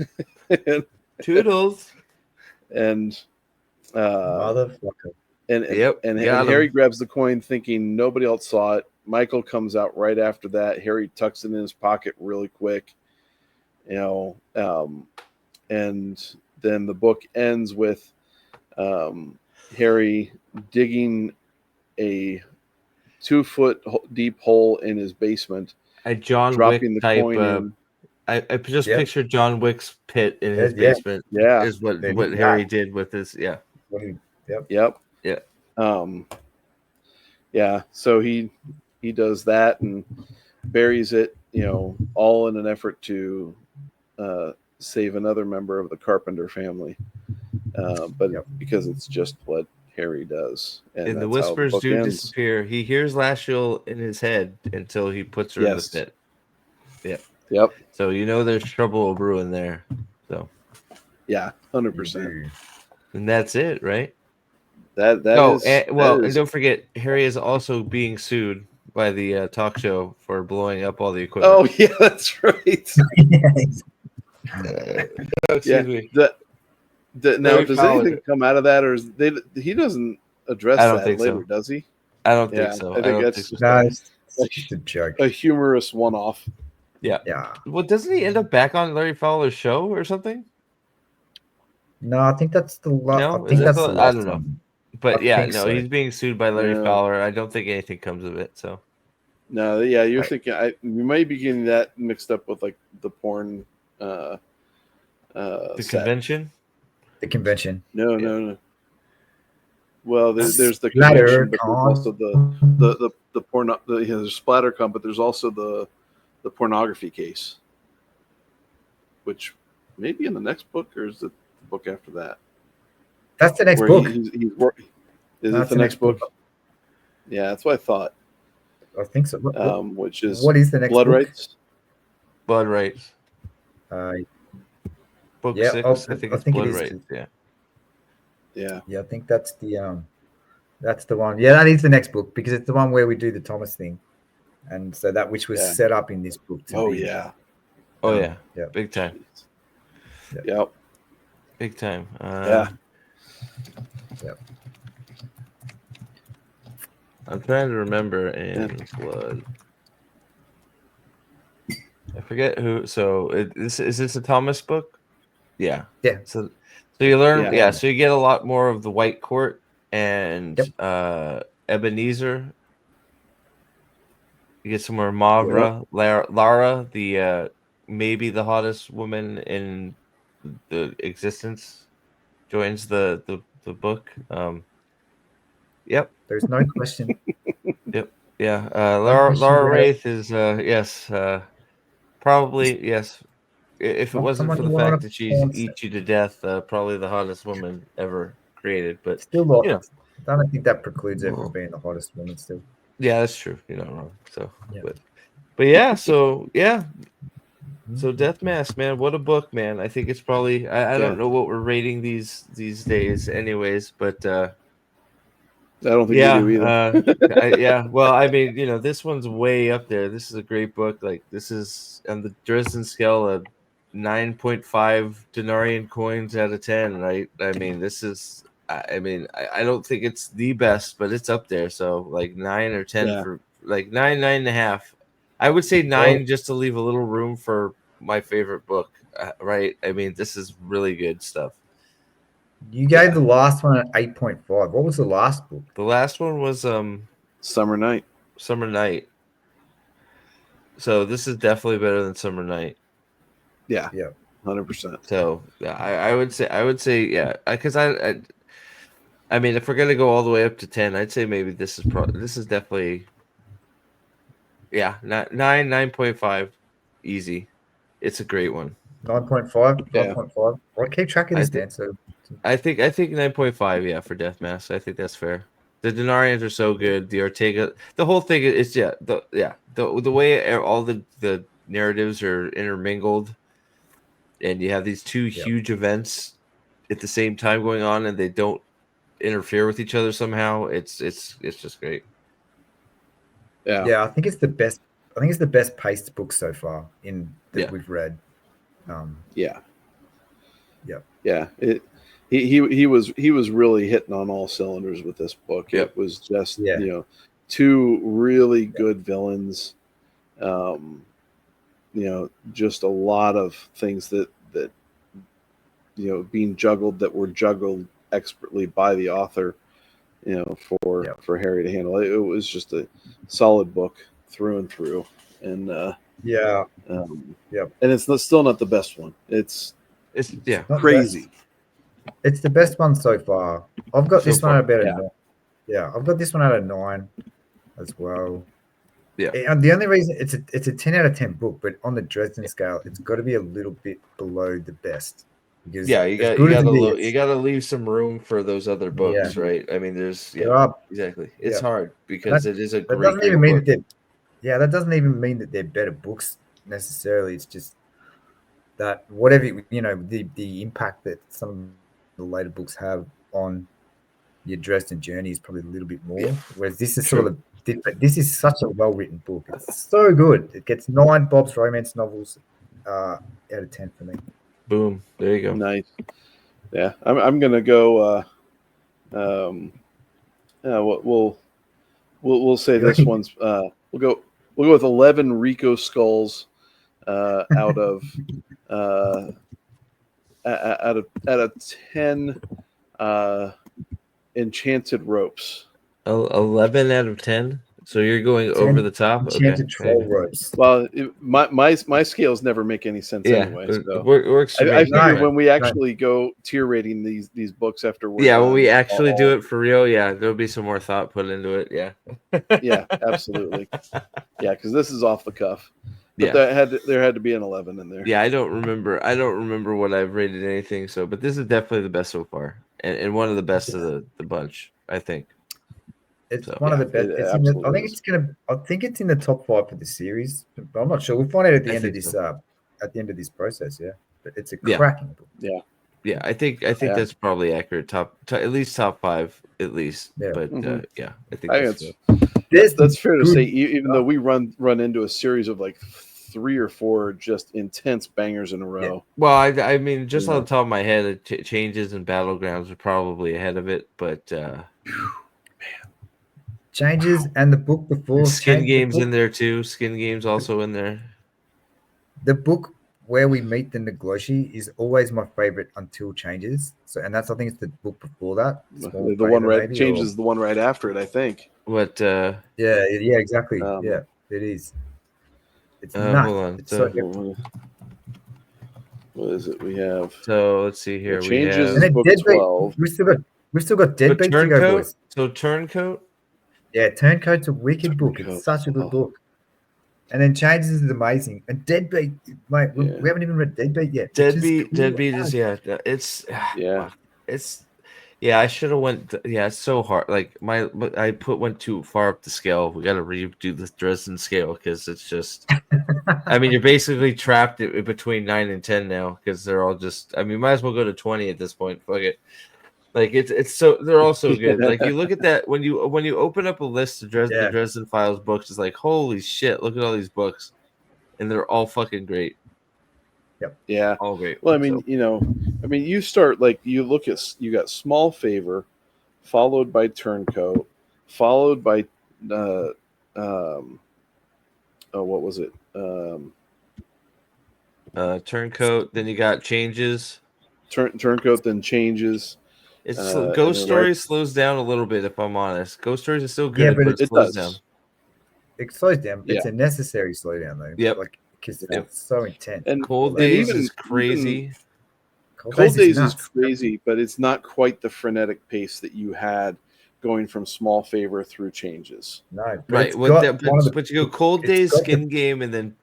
Toodles. and Motherfucker. and Yep, and got Harry him. grabs the coin, thinking nobody else saw it. Michael comes out right after that. Harry tucks it in his pocket really quick, and then the book ends with Harry digging a 2-foot deep hole in his basement, A John dropping Wick the type. coin in. I just Yep. pictured John Wick's pit in his Yeah. basement. Yeah. Is what Then what he Harry died. did with his. Yeah. Yep. Yep. Yeah. Yeah. So he does that and buries it, all in an effort to save another member of the Carpenter family. But because it's just what Harry does, and the that's how the whispers book do ends. disappear. He hears Lashiel in his head until he puts her in the Yes. pit. Yeah. Yep. So there's trouble brewing there. So Yeah. 100%. and that's it, right? That and is don't forget, Harry is also being sued by the talk show for blowing up all the equipment. Oh yeah, that's right. Excuse me. Now, Larry does Fowler. anything come out of that, or he doesn't address I don't that think later, so. does he? I don't Yeah, think so. I think don't that's think so. No, it's just a joke. a humorous one-off. Yeah. Yeah. Well, doesn't he end up back on Larry Fowler's show or something? No, I think that's the last. No? I think that's the I last don't know. one. But I yeah, think no, so. he's being sued by Larry Yeah. Fowler. I don't think anything comes of it. So No, yeah, you're Right. thinking we might be getting that mixed up with like the porn. the Set. convention. The convention. No. Well, there's the Splatter convention, but there's also the porn. There's splatter con, but there's also the pornography case, which may be in the next book, or is it the book after that? That's the next Where book. He's working. Is That's it the next book? Yeah, that's what I thought. I think so. Which is what is the next Blood book? Rights. Blood Rights. Book yeah, 6. oh, I think I it's think it Blood is Rights. too. Yeah. Yeah. Yeah, I think that's the one. Yeah, that is the next book because it's the one where we do the Thomas thing, and so that which was Yeah. set up in this book. Oh yeah. Oh yeah. Yeah. Big time. Yep. Big time. Yeah. Yep. I'm trying to remember in Blood. I forget who. So is this a Thomas book? Yeah. Yeah. So you learn. Yeah. So you get a lot more of the White Court and Yep. Ebenezer. You get some more Mavra, Lara, the maybe the hottest woman in the existence, joins the book. Yep. There's no question. Yep. Yeah. No question Laura about it. Wraith is yes. Probably yes. If it Not wasn't someone for you the wanna fact that she porn eats you to death, probably the hottest woman ever created. But Still not. you know, I don't think that precludes her from being the hottest woman. Still. yeah, that's true. You're not wrong. So, Yeah. but yeah. So yeah. So Death Mask, man, what a book, man. I think it's probably I don't know what we're rating these days, anyways, but I don't think yeah, we do either. yeah. Well, I mean, this one's way up there. This is a great book. Like this is on the Dresden scale a 9.5 denarian coins out of 10. Right? I mean, this is. I mean, I don't think it's the best, but it's up there. So like 9 or 10 for like 9.5. I would say 9 just to leave a little room for my favorite book. Right? I mean, this is really good stuff. You gave the last one an 8.5. What was the last book? The last one was Summer Night. Summer Night. So this is definitely better than Summer Night. Yeah. Yeah. 100%. So yeah, I would say yeah, because I mean, if we're gonna go all the way up to 10, I'd say maybe this is definitely, yeah, 9.5, easy. It's a great one. 9.5, Yeah. 9.5. Well, keep track of I this, thi- Dan. So I think 9.5, yeah, for Death Mask. I think that's fair. The Denarians are so good. The Ortega, the whole thing is the way all the narratives are intermingled, and you have these two huge events at the same time going on, and they don't interfere with each other somehow. It's just great. yeah, I think it's the best. I think it's the best paced book so far in that Yeah. we've read. Yeah. Yep. Yeah. He was really hitting on all cylinders with this book. Yep. It was just Yeah. two really good villains. Just a lot of things that being juggled that were juggled expertly by the author. For Harry to handle. It was just a solid book through and through, and Yeah. and Yep. still not the best one. It's Yeah. Not crazy. It's the best one so far. I've got So this one far, at about yeah. a 9. Yeah, I've got this one at a 9 as well. Yeah. And the only reason it's a 10 out of 10 book, but on the Dresden scale, it's got to be a little bit below the best. Because Yeah, as good as it you is, gotta leave some room for those other books, right? I mean, there are, exactly. It's yeah. hard because That, it is a that great doesn't even mean book. that that doesn't even mean that they're better books necessarily. It's just that whatever the impact that some of the later books have on your Dresden journey is probably a little bit more. Yeah. Whereas this is True. sort of different. This is such a well written book. It's so good. It gets 9 Bob's romance novels out of 10 for me. Boom. There you go. Nice. Yeah, I'm gonna go. We'll say this one's. We'll go with 11 Rico skulls out of out of 10 enchanted ropes. 11 out of 10. So you're going 10 over the top. enchanted Okay. troll ropes. Well, my scales never make any sense Yeah. anyway. So Works for me. I figure No, when we actually go tier rating these books after we're Yeah, when done, we actually do it for real, yeah, there'll be some more thought put into it. Yeah. Yeah, absolutely. Yeah, because this is off the cuff. But Yeah. there had to be an 11 in there. Yeah, I don't remember what I've rated anything. So, but this is definitely the best so far, and one of the best of the bunch, I think. It's So, one of the best. it It's I think absolutely it's I think it's in the top 5 for the series. But I'm not sure. We'll find out at the I end of think this so. at the end of this process. Yeah, but it's a Yeah. cracking book. Yeah, I think that's probably accurate. At least top 5, at least. Yeah. But Mhm. yeah, I think I that's think good. that's fair to good say. Even though stuff. we run into a series of like 3 or 4 just intense bangers in a row. Well, I mean, just Yeah. on the top of my head, Changes and Battlegrounds are probably ahead of it, but Changes and the book before Skin Games the in there too. Skin Games also in there. the book where we meet the Negloshi is always my favorite until Changes. So, and that's I think it's the book before that. The one right changes the one right after it, I think. What? Yeah, exactly. Yeah, it is. It's nuts. Hold on. It's so what is it? We have So let's see here. We Changes have is book 12. We've still got Deadbeat to go, boys. So Turncoat. Yeah, Turncoat's a wicked book. It's such a good book. And then Changes is amazing. And Deadbeat, mate, we haven't even read Deadbeat yet. Deadbeat is it's it's I should have went. It's so hard. Like I went too far up the scale. We got to redo the Dresden scale because it's just. I mean, you're basically trapped between 9 and 10 now because they're all just. I mean, might as well go to 20 at this point. Fuck it. Like it's so they're all so good. Like you look at that when you open up a list of the Dresden Files books, it's like holy shit! Look at all these books, and they're all fucking great. Yep. Yeah. All great. Well, I mean, you start like you look at you got Small Favor, followed by Turncoat, followed by what was it? Turncoat. Then you got Changes. Turncoat, then Changes. It's Ghost Stories slows down a little bit, if I'm honest. Ghost Stories is still good, but it slows down. It slows down. Yeah. It's a necessary slowdown though. Yep. Like because it's so intense. And Cold Days is crazy. Cold Days is nuts. crazy, but it's not quite the frenetic pace that you had going from small favor through changes. No, but Right. it's With got that, one of the, but you go Cold it's Days, got the- Skin Game, and then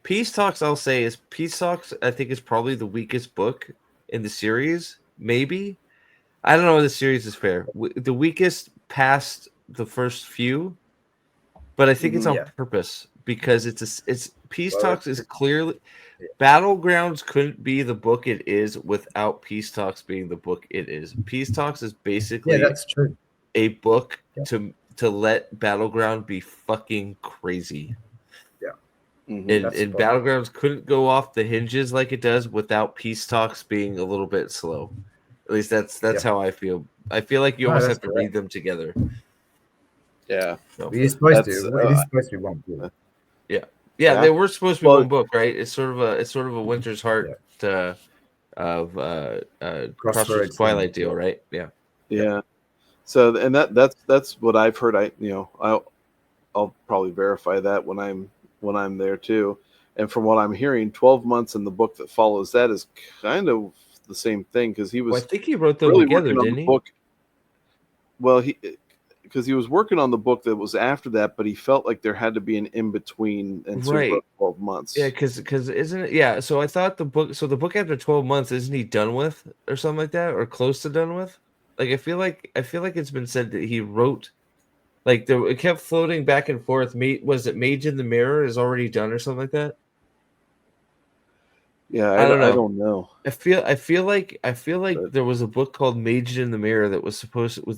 Peace Talks. I'll say is Peace Talks. I think is probably the weakest book in the series. Maybe I don't know if the series is fair. The weakest past the first few, but I think it's on Yeah. purpose because it's Peace Well, Talks is clearly yeah. Battlegrounds couldn't be the book it is without Peace Talks being the book it is. Peace Talks is Yeah, basically that's true. a book Yeah. to let Battleground be fucking crazy. Yeah. Mhm. And Battlegrounds couldn't go off the hinges like it does without Peace Talks being a little bit slow. At least that's Yeah. how I feel. I feel like you No, almost that's have to read them together. Yeah. So, It is supposed That's, to. It is supposed to be one book. yeah, Yeah. they were supposed to be Well, one book, right? It's sort of a Winter's Heart of Crossroads Twilight and- deal, right? Yeah. yeah. So, and that's what I've heard. I'll probably verify that when I'm there too. And from what I'm hearing, 12 months in the book that follows that is kind of the same thing because he was Well, I think he wrote them really together, working on didn't the he? book. Well, because he was working on the book that was after that, but he felt like there had to be an in between, and so he Right. wrote 12 months. Yeah, because isn't it? Yeah, so I thought the book after 12 months isn't he done with or something like that or close to done with? Like I feel like it's been said that he wrote like it kept floating back and forth. Was it Mage in the Mirror is already done or something like that? Yeah, I don't know. I don't know. I feel like But- there was a book called Mage in the Mirror that was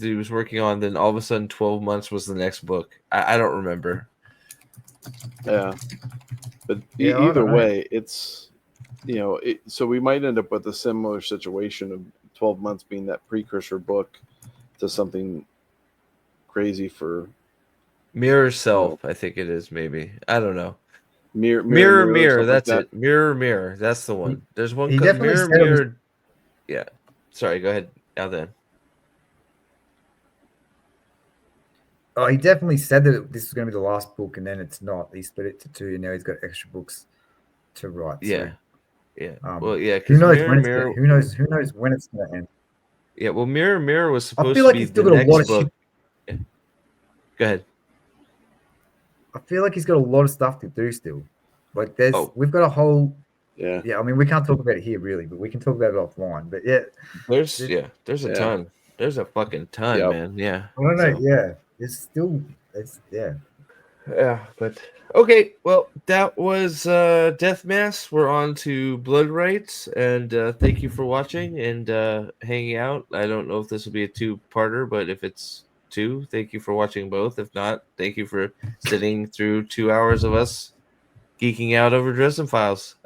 he was working on. Then all of a sudden, 12 months was the next book. I don't remember. Yeah, but Yeah, I either don't know. way, it's so we might end up with a similar situation of 12 months being that precursor book to something crazy for Mirror Self, I think it is. Maybe I don't know. mirror, Mirror, something that's like that. it. Mirror, that's the one. There's one he called definitely Mirror, said it was- Mirror. Yeah. Sorry, go ahead. Now then. Oh, he definitely said that this was going to be the last book, and then it's not. He split it to two, and now he's got extra books to write. Yeah. So, Yeah. Well, yeah, who because knows Mirror, when it's Mirror. who knows when it's going to end. Yeah, well, Mirror was I supposed feel to like be he's still the got a lot next of book. shit. Yeah. Go ahead. I feel like he's got a lot of stuff to do still. Like we've got a whole. Yeah, Yeah, I mean, we can't talk about it here really, but we can talk about it offline. But yeah, There's a Yeah. ton. There's a fucking ton, Yep. man. Yeah. I don't know. So- Yeah, yeah. Yeah, but okay. Well, that was Death Mass. We're on to Blood Rites, and thank you for watching and hanging out. I don't know if this will be a two-parter, but if it's two, thank you for watching both. If not, thank you for sitting through 2 hours of us geeking out over Dresden Files.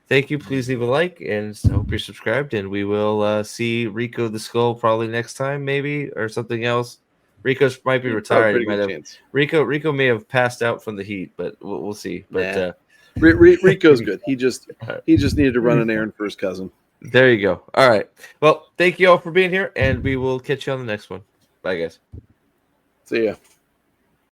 Thank you. Please leave a like, and I hope you're subscribed. And we will see Rico the Skull probably next time, maybe, or something else. Rico might be retired. He Pretty might good have chance. Rico may have passed out from the heat, but we'll see. But Nah. Rico's good. He just needed to run an errand for his cousin. there you go. All right. Well, thank you all for being here, and we will catch you on the next one. Bye, guys. See ya.